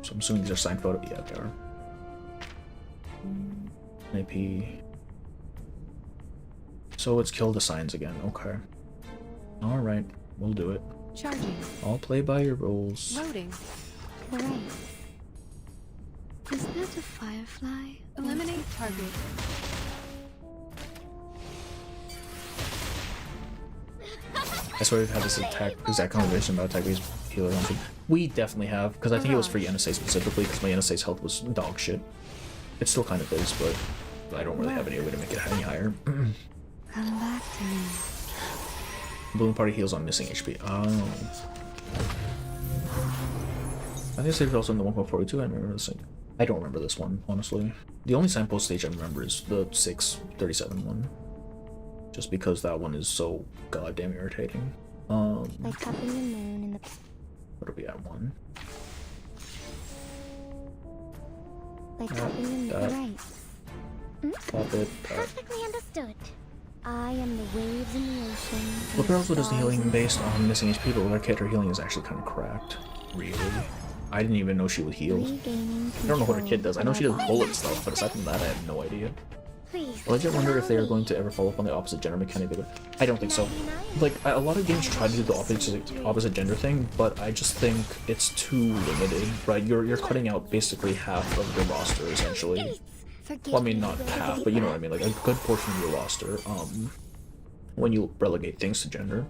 So I'm assuming these are signed photo. Yeah, they are. AP. So it's kill the signs again. Okay. Alright, we'll do it. Charging. I'll play by your rules. Loading. Great. Is that a firefly? Eliminate target. I swear we've had this exact conversation about attack-based healer hunting. We definitely have, because I think it was for NSA specifically, because my NSA's health was dog shit. It still kind of is, but I don't really have any way to make it any higher. Come back to me. Balloon party heals on missing HP. Oh. I think I saved also in the 1.42. I remember this thing. I don't remember this one, honestly. The only signpost stage I remember is the 637 one. Just because that one is so goddamn irritating. Like tapping the moon in the... What are we at? 1? Like tapping the moon, right? Pop it. Perfectly understood. I am the waves in the ocean. Looper also does the healing based on missing HP, but with her kit, her healing is actually kind of cracked. Really? I didn't even know she would heal. I don't know what her kit does. I know she does bullet stuff, but aside from that, I have no idea. Well, I did wonder if they are going to ever follow up on the opposite gender mechanic. I don't think so. Like, a lot of games try to do the opposite gender thing, but I just think it's too limited, right? You're cutting out basically half of your roster, essentially. Well, I mean, not half, but you know what I mean, like a good portion of your roster, when you relegate things to gender.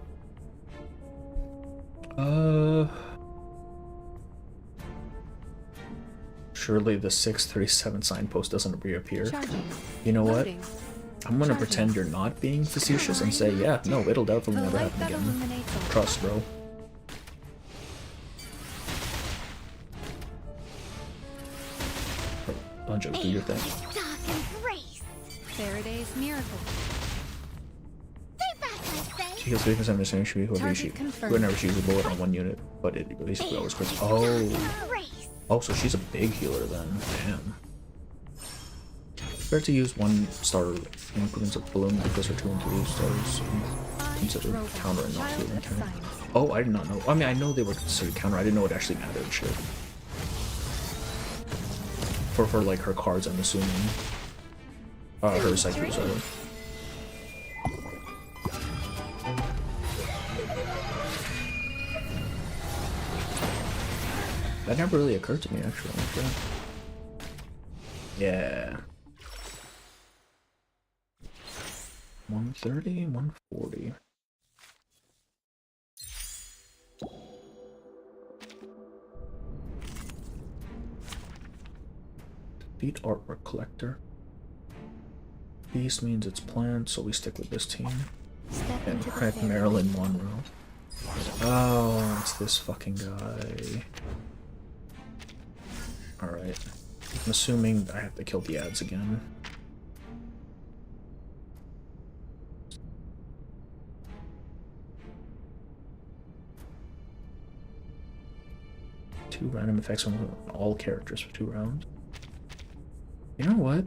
Surely the 637 signpost doesn't reappear. You know what? I'm gonna pretend you're not being facetious and say, yeah, no, it'll definitely never happen again. Trust, bro. Bunch of do your thing. Faraday's miracle. She heals 3% missing HP whoever she uses a bullet on one unit, but it basically always crits. Oh, so she's a big healer then. Damn. Fair to use 1 star increments of balloon because her 2 and 3 stars considered counter and not healing counter. Oh, I did not know. I mean, I know they were considered counter. I didn't know it actually mattered. Shit. For like her cards, I'm assuming. Her psyche, sorry. That never really occurred to me, actually. Yeah. 130, 140. Defeat artwork collector. Beast means it's planned, so we stick with this team. And crack Marilyn Monroe. Oh, it's this fucking guy. Alright. I'm assuming I have to kill the ads again. Two random effects on all characters for 2 rounds. You know what?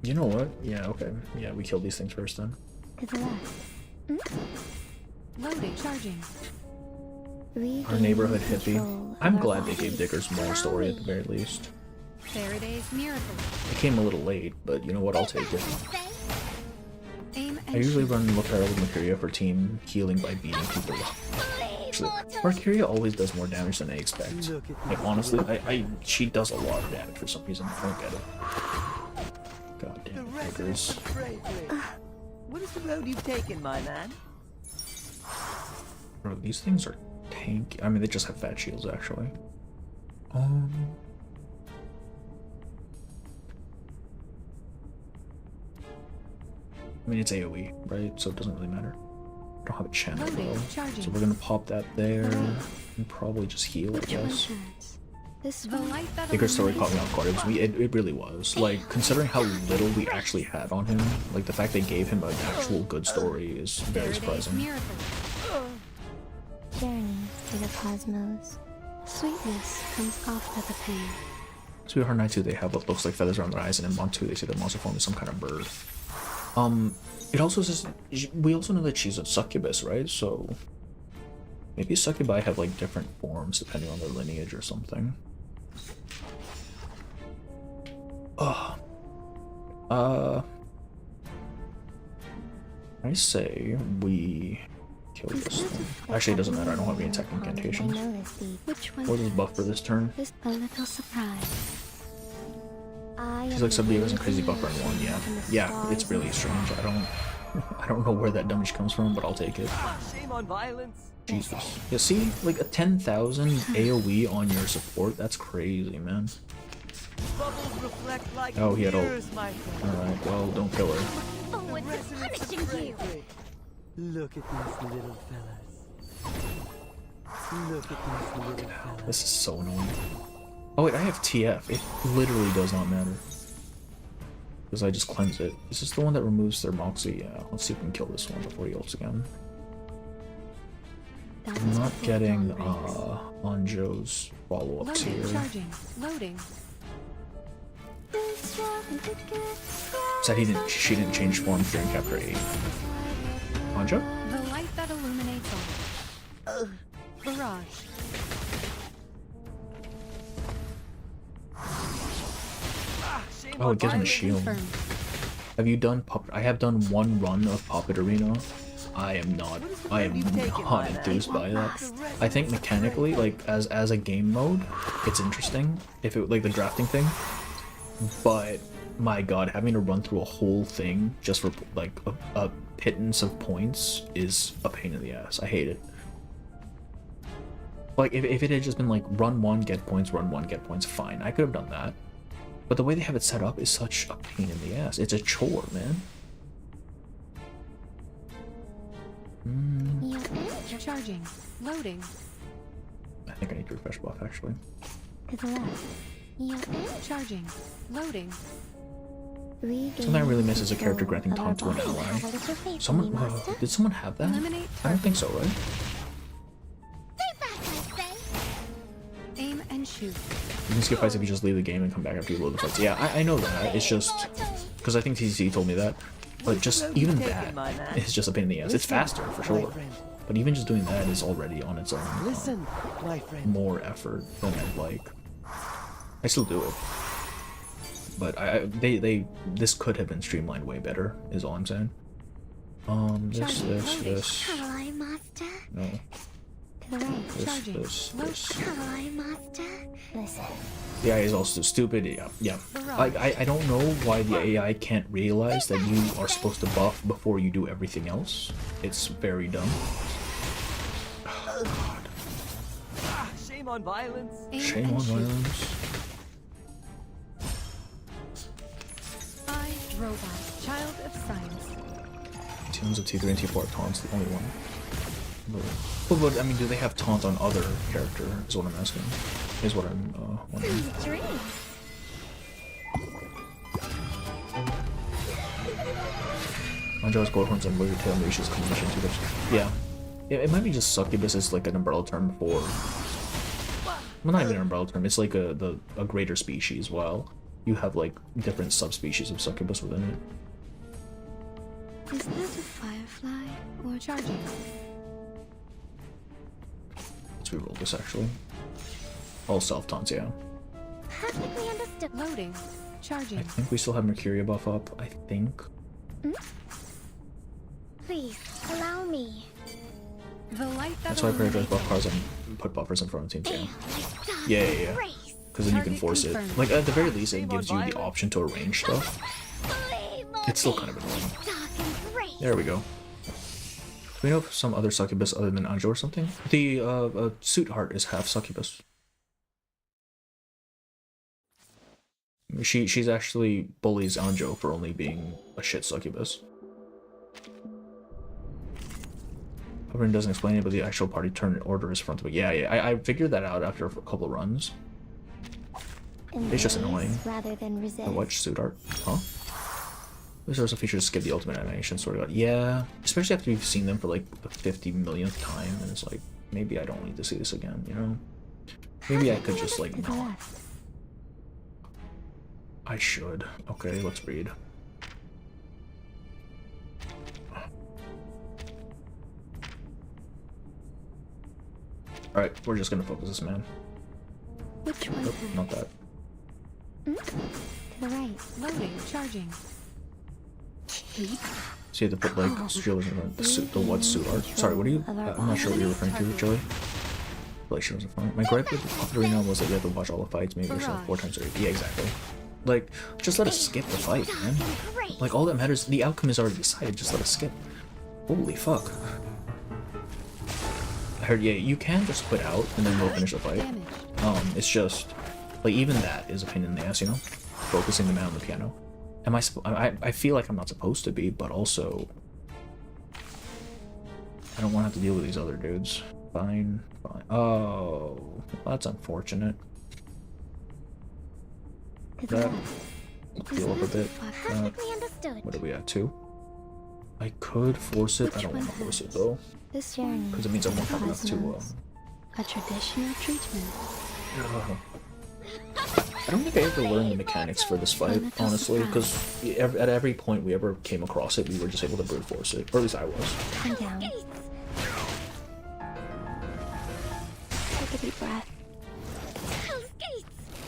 You know what? Yeah, okay. Yeah, we killed these things first then. Loading, charging. Our neighborhood hippie. I'm glad they gave Diggers more story at the very least. Faraday's miracle. It came a little late, but you know what? I'll take it. I usually run Lothario with Mercuria for team healing by beating people up. Actually, Mercuria always does more damage than I expect. Like, honestly, she does a lot of damage for some reason. I don't get it. God damn it, Diggers. What is the road you've taken, my man? Bro, these things are tanky. I mean, they just have fat shields, actually. I mean, it's AoE, right? So it doesn't really matter. I don't have a channel, though. So we're gonna pop that there. And probably just heal, I guess. Bigger story caught me off guard. It really was. Like, considering how little we actually had on him, like, the fact they gave him an actual good story is very surprising. Journey to the cosmos. Sweetness comes after the pain. Sweetheart Night 2, they have what looks like feathers around their eyes, and in Mon 2, they say the monster form is some kind of bird. It also says, we also know that she's a succubus, right? So, maybe succubi have, like, different forms depending on their lineage or something. I say we kill this thing. Actually, it doesn't matter. I don't have any attack incantations. What is buff for this turn? A little surprise. She's like somebody who has a crazy buff on 1, yeah. Yeah, it's really strange. I don't know where that damage comes from, but I'll take it. Shame on violence. Jesus. Yeah, see? Like a 10,000 AoE on your support? That's crazy, man. Oh, he had ult. Alright, well, don't kill her. Oh, it's punishing you! Look at these little fellas. Look at these little fellas. This is so annoying. Oh wait, I have TF. It literally does not matter. Because I just cleanse it. Is this the one that removes their Moxie? Yeah, let's see if we can kill this one before he ults again. I'm not getting Anjo's follow-ups here. Loading. Said she didn't change forms during chapter 8. Anjo? The light that illuminates all. Barrage. Oh, it gives him a shield. Have you done I have done 1 run of Puppet Arena. I am not enthused by that. I think mechanically, like as a game mode, it's interesting if it like the drafting thing. But my god, having to run through a whole thing just for like a pittance of points is a pain in the ass. I hate it. Like if it had just been like run 1, get points, run 1, get points, fine. I could have done that. But the way they have it set up is such a pain in the ass. It's a chore, man. Charging. Loading. I think I need to refresh buff actually. To the left. Charging. Loading. Something I really miss is a character granting taunt to an ally. Did someone have that? I don't think so, right? Aim and shoot. You can skip fights if you just leave the game and come back after you load the fights. Yeah, I know that. It's just because I think TCC told me that. But just even that is just a pain in the ass. It's faster for sure, but even just doing that is already on its own more effort than I'd like. I still do it, but this could have been streamlined way better. Is all I'm saying. This. No. This. The AI is also stupid. Yeah. I don't know why the AI can't realize that you are supposed to buff before you do everything else. It's very dumb. Oh, God. Shame on violence. Shame on violence. Robot, child of science. Tunes of T3 and T4 taunts, the only one. But I mean, do they have taunt on other character? Is what I'm asking. Is what I'm wondering. Angel's Gorhorns and Weird Tail Mauritius combination too. Yeah. It might be just succubus is like an umbrella term for. Well, not even an umbrella term. It's like a greater species. While you have like different subspecies of succubus within it. Is that a firefly or charging? Let's reroll this actually. All self taunts, yeah. Perfectly understood. Loading. Charging. I think we still have Mercuria buff up. I think. Please allow me. The light that That's why I prioritize buff cards and put buffers in front of teams. Yeah. Because then you can force it. Like at the very least, it gives you the option to arrange stuff. It's still kind of annoying. There we go. we know of some other succubus other than Anjo or something? The suit heart is half succubus. She's actually bullies Anjo for only being a shit succubus. Everyone doesn't explain it, but the actual party turn order is front of it. Yeah, I figured that out after a couple of runs. It's just annoying. Rather than resist. The watch suit art, huh? There's also a feature to skip the ultimate animation sort of. Yeah, especially after you've seen them for like the 50 millionth time, and it's like maybe I don't need to see this again. You know? Maybe I could just like not. I should. Okay, let's read. Alright, we're just gonna focus this man. Which one? Nope, not that. To the right. Loading. Charging. So you have to put like Joey in the suit, the what suit art. Sorry, what are you? I'm not sure what you're referring to, Joey. Like she wasn't fine. My gripe with Ocarina was that you have to watch all the fights, maybe yourself 4 times a day. Yeah, exactly. Like, just let us skip the fight, man. Like, all that matters, the outcome is already decided, just let us skip. Holy fuck. I heard, yeah, you can just quit out and then go finish the fight. It's just, like, even that is a pain in the ass, you know? Focusing the man on the piano. Am I feel like I'm not supposed to be, but also I don't want to have to deal with these other dudes. Fine. Oh, that's unfortunate. That heal up a bit. What are we at, 2? I could force it. I don't want to force it though, This journey because it means I won't have enough to. A traditional treatment. I don't think I ever learned the mechanics for this fight, honestly, because at every point we ever came across it, we were just able to brute force it, or at least I was. Calm down. Take a deep breath.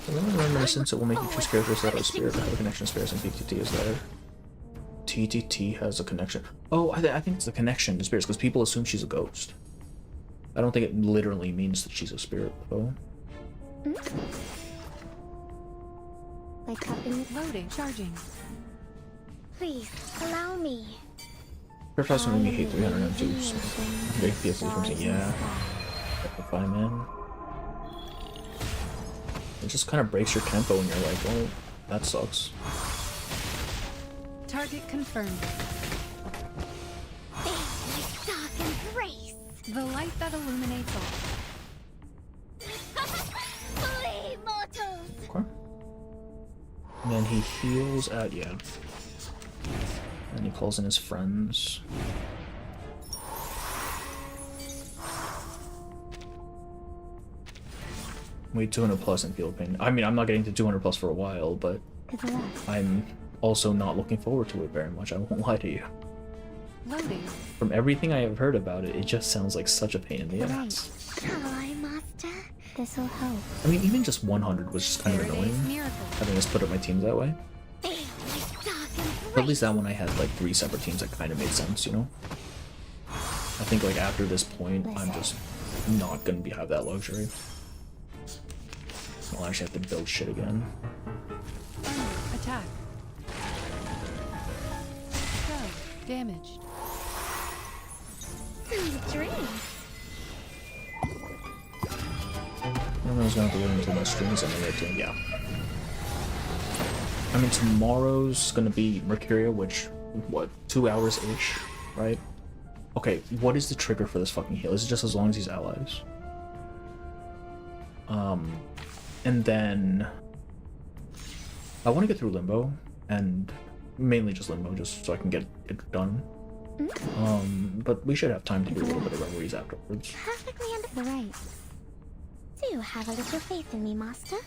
In Reminiscence, it will make you choose characters that are spirit that have a connection to spirits, and TTT is there. TTT has a connection. Oh, I think it's the connection to spirits, because people assume she's a ghost. I don't think it literally means that she's a spirit, though. Like tapping loading, charging. Please, allow me. Fairfax when you hate 302, so big PS from saying, yeah. Fine, man. It just kind of breaks your tempo and you're like, well, that sucks. Target confirmed. Dark embrace. The light that illuminates all. Flee, mortals. Okay. And then he heals at, yeah. And he calls in his friends. Wait, 200 plus in field pain. I mean, I'm not getting to 200 plus for a while, but I'm also not looking forward to it very much. I won't lie to you. Loading. From everything I have heard about it, it just sounds like such a pain in the ass. Hi, master. This'll help. I mean, even just 100 was just kind of annoying, having to split up my teams that way. But at least that one I had like 3 separate teams that kind of made sense, you know? I think like after this point, I'm just not gonna have that luxury. I'll actually have to build shit again. Attack. Go. Damaged. Sweet dreams. I was gonna have to wait until my streams anyway, too. Yeah. I mean, tomorrow's gonna be Mercuria, which, what, 2 hours-ish, right? Okay, what is the trigger for this fucking heal? Is it just as long as he's allies? And then I want to get through Limbo, and mainly just Limbo, just so I can get it done. But we should have time to do a little bit of reveries afterwards. Perfectly under the right. Do have a little faith in me, master.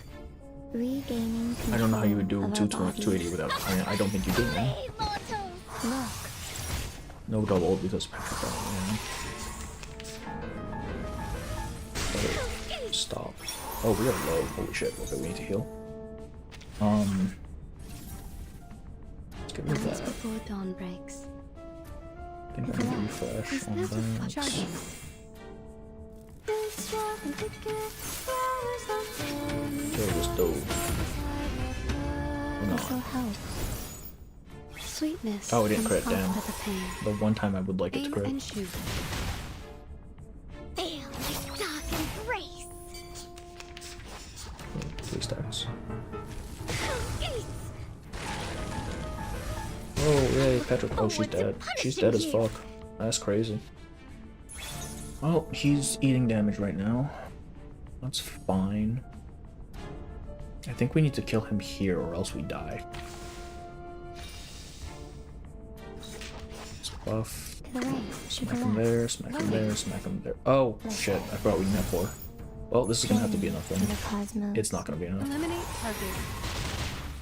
Regaining control. I don't know how you would do 280 without. I don't think you do, man. Look. No double because Patrick man. Stop. Oh, we are low. Holy shit. Okay, we need to heal. Let's get rid of that. Before dawn breaks. I think I need to refresh on that. There was dope. Sweetness. Oh, it didn't comes crit, damn. after the pain. The one time I would like it to Aim crit. and shoot. Feel my dark embrace. Three stacks. Eat. Oh, yay, Patrick. Oh, she's dead. She's dead as fuck. That's crazy. Well, he's eating damage right now. That's fine. I think we need to kill him here or else we die. Let's buff. Smack him there, smack him there, smack him there. Oh, shit. I forgot we didn't have 4. Well, this is gonna have to be enough then. It's not gonna be enough. Eliminate target.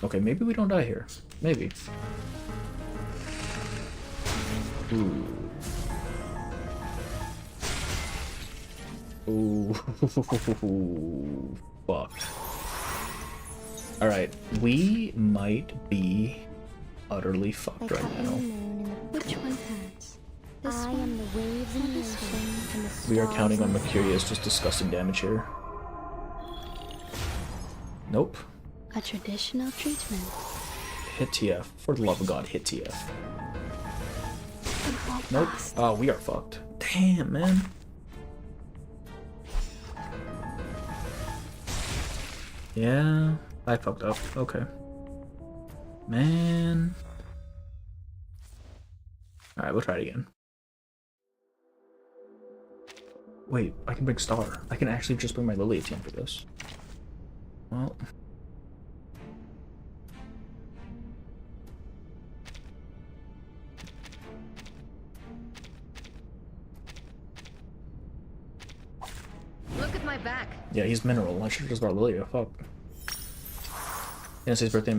Okay, maybe we don't die here. Maybe. Ooh. Ooh. Fuck. Alright, we might be utterly fucked right now. Which one has? This I one? am the waves in the ocean and the stars. We are counting on Mercuria's just disgusting damage here. Nope. A traditional treatment. Hit TF. For the love of God, hit TF. Nope. Oh, we are fucked. Damn, man. Yeah, I fucked up. Okay. Man. Alright, we'll try it again. Wait, I can bring Star. I can actually just bring my Lily team for this. Well. Look at my back. Yeah, he's mineral. I should have just brought Lily. Fuck. It's his birthday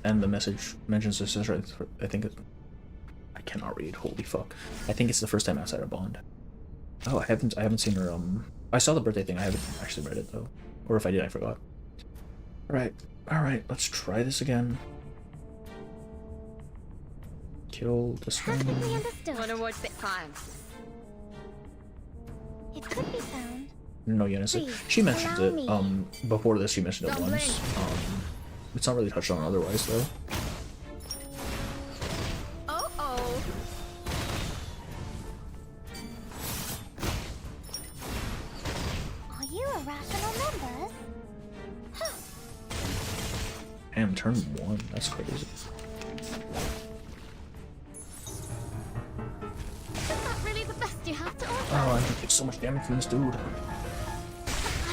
and the message mentions his sister. I think it. I cannot read. Holy fuck. I think it's the first time outside of Bond. Oh, I haven't seen her. I saw the birthday thing. I haven't actually read it though, or if I did, I forgot. All right. Let's try this again. Kill this one. Perfectly understood. Wanna watch the time? It could be found. No, Eunice. She mentioned it. Before this, she mentioned it once. It's not really touched on otherwise though. Oh. Are you irrational members? Damn, turn 1. That's crazy. Is that really the best you have to offer? Oh, I can take so much damage from this dude.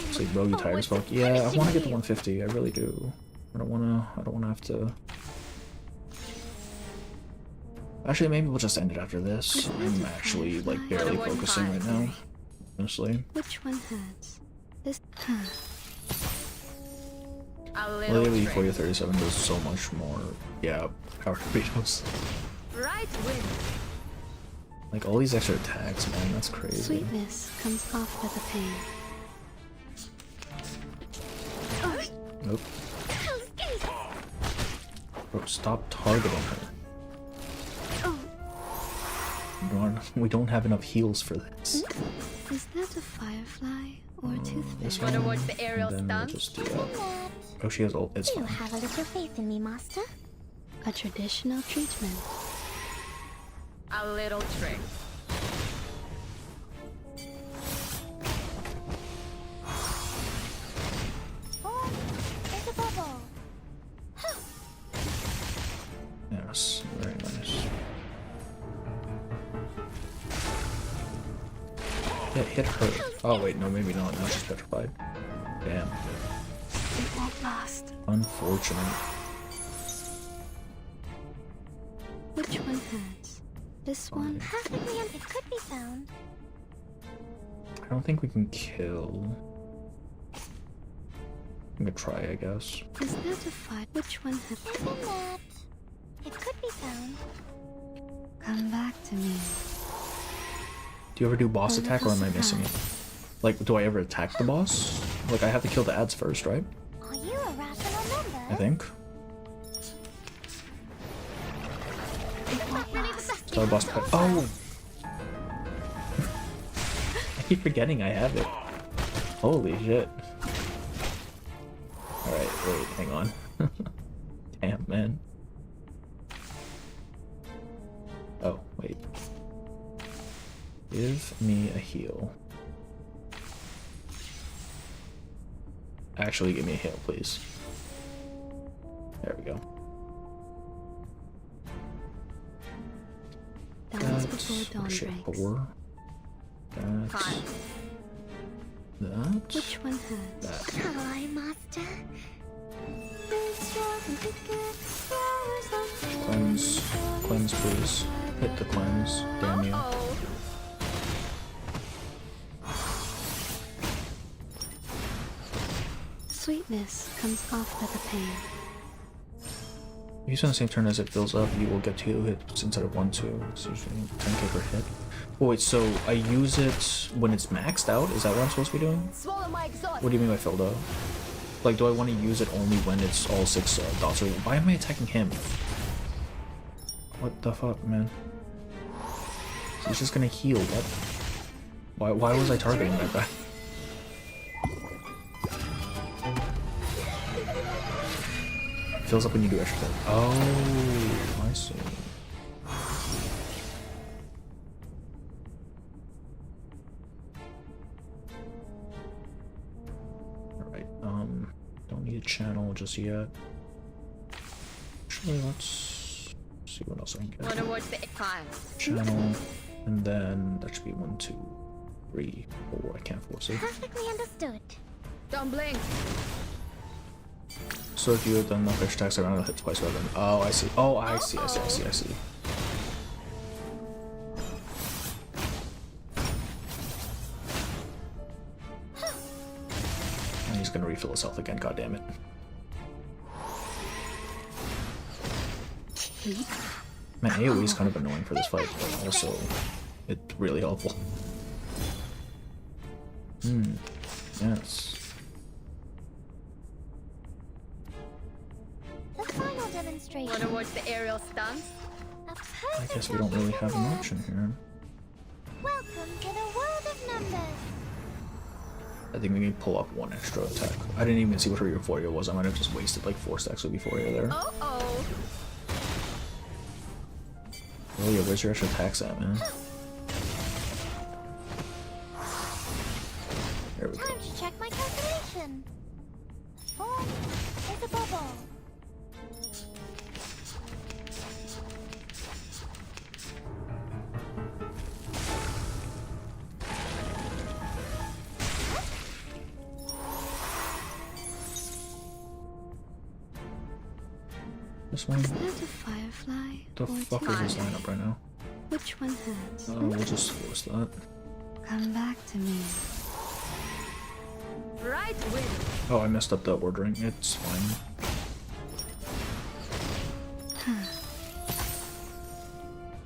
It's like, bro, you tired as fuck. Yeah, I want to get to 150. I really do. I don't wanna have to. Actually, maybe we'll just end it after this. I'm actually like barely focusing right now, honestly. Which one has? This. Lily for your 37 does so much more. Yeah, power torpedoes. Right wing. Like all these extra attacks, man, that's crazy. Sweetness comes after the pain. Nope. Bro, stop targeting her. We don't have enough heals for this. Is that a firefly or a toothpick? This Wanna one, watch the aerial and then we'll stunts? just do that. Oh, she has ult. It's You fine. have a little faith in me, Master. A traditional treatment. A little trick. Oh, there's a bubble. Yes, very nice. Yeah, hit her. Oh wait, no, maybe not. Now she's petrified. Damn. It won't last. Unfortunate. Which one has? This one? Perfectly, and it could be found. I don't think we can kill. I'm gonna try, I guess. Is that a fight? Which one has? Isn't that? It could be found. Come back to me. Do you ever do boss attack, or am I missing it? Like, do I ever attack the boss? Like, I have to kill the ads first, right? Are you a rational member? I think. So boss fight. Oh! I keep forgetting I have it. Holy shit. Alright, wait, hang on. Damn, man. Wait. Give me a heal. Actually, give me a heal, please. There we go. Dance before dawn breaks. 4. That. Which one has? That. Hi, Master. Cleanse. Cleanse, please. Hit the cleanse. Damn you. Sweetness comes after the pain. If you spend the same turn as it fills up, you will get 2 hits instead of 1, 2. So usually 10k per hit. Oh wait, so I use it when it's maxed out? Is that what I'm supposed to be doing? What do you mean by filled up? Like, do I want to use it only when it's all 6 dots? Or why am I attacking him? What the fuck, man? He's just gonna heal. What? Why was I targeting that guy? Fills up when you do extra thing. Oh, I see. Alright, don't need a channel just yet. Actually, let's see what else I can get. Wanna watch the time? Channel, and then that should be 1, 2, 3, 4. I can't force it. Perfectly understood. Don't blink. So if you had done enough extra attacks around, it'll hit twice rather than. Oh, I see. Oh, I see. I see. And he's gonna refill his health again. God damn it. Man, AoE is kind of annoying for this fight, but also it's really helpful. Yes. The final demonstration. Wanna watch the aerial stunts? I guess we don't really have an option here. Welcome to the world of numbers. I think we need to pull up 1 extra attack. I didn't even see what her euphoria was. I might have just wasted like 4 stacks of euphoria there. Oh. Oh yeah, where's your extra attacks at, man? There we go. Time to check my calculation. The form is above all. This one? Is that a firefly? The fuck is this lineup right now? Which one has? We'll just force that. Come back to me. Right wing. Oh, I messed up the ordering. It's fine.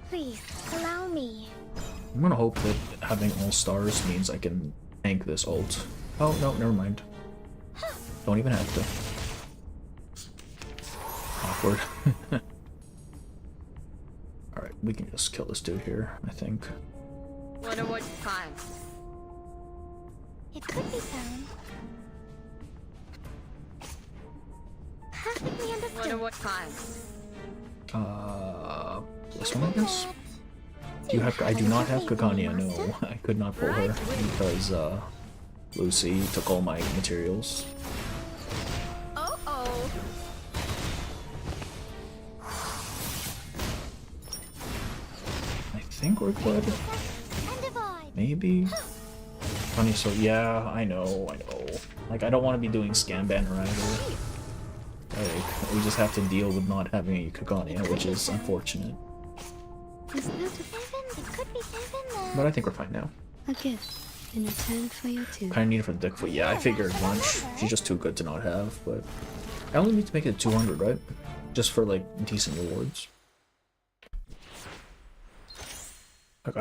Please, allow me. I'm gonna hope that having all stars means I can tank this ult. Oh, no, never mind. Don't even have to. Awkward. Alright, we can just kill this dude here, I think. Wanna watch time? It could be found. Perfectly understood. Wanna watch time? This one, I guess? I do not have Kakania, no. I could not pull her because, Lucy took all my materials. Oh. I think we're good. Maybe? Funny, so yeah, I know. Like, I don't want to be doing scan banner either. Like, we just have to deal with not having a Kakania, which is unfortunate. But I think we're fine now. A gift in return for your tooth. Kinda need it for the Dickfoot. Yeah, I figured lunch. She's just too good to not have, but I only need to make it 200, right? Just for like decent rewards. Like,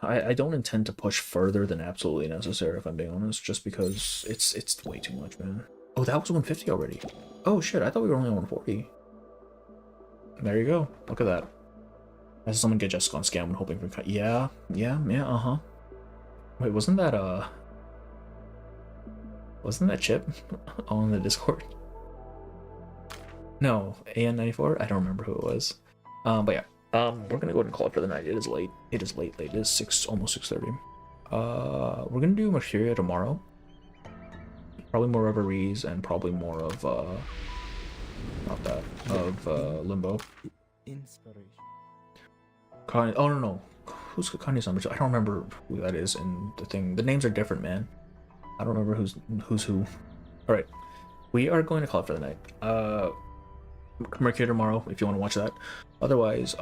I don't intend to push further than absolutely necessary, if I'm being honest, just because it's way too much, man. Oh, that was 150 already. Oh shit, I thought we were only on 140. There you go. Look at that. I saw someone get Jessica on scam when hoping for yeah, uh-huh. Wait, wasn't that Chip on the Discord? No, AN94? I don't remember who it was. But yeah, We're gonna go ahead and call it for the night. It is late. It is late. It is almost 6:30. We're gonna do Materia tomorrow. Probably more reveries and probably more of Limbo. Inspiration. Oh no. Who's Kanye's? I don't remember who that is in the thing. The names are different, man. I don't remember who's who. All right, we are going to call it for the night. Mercury tomorrow if you want to watch that. Otherwise,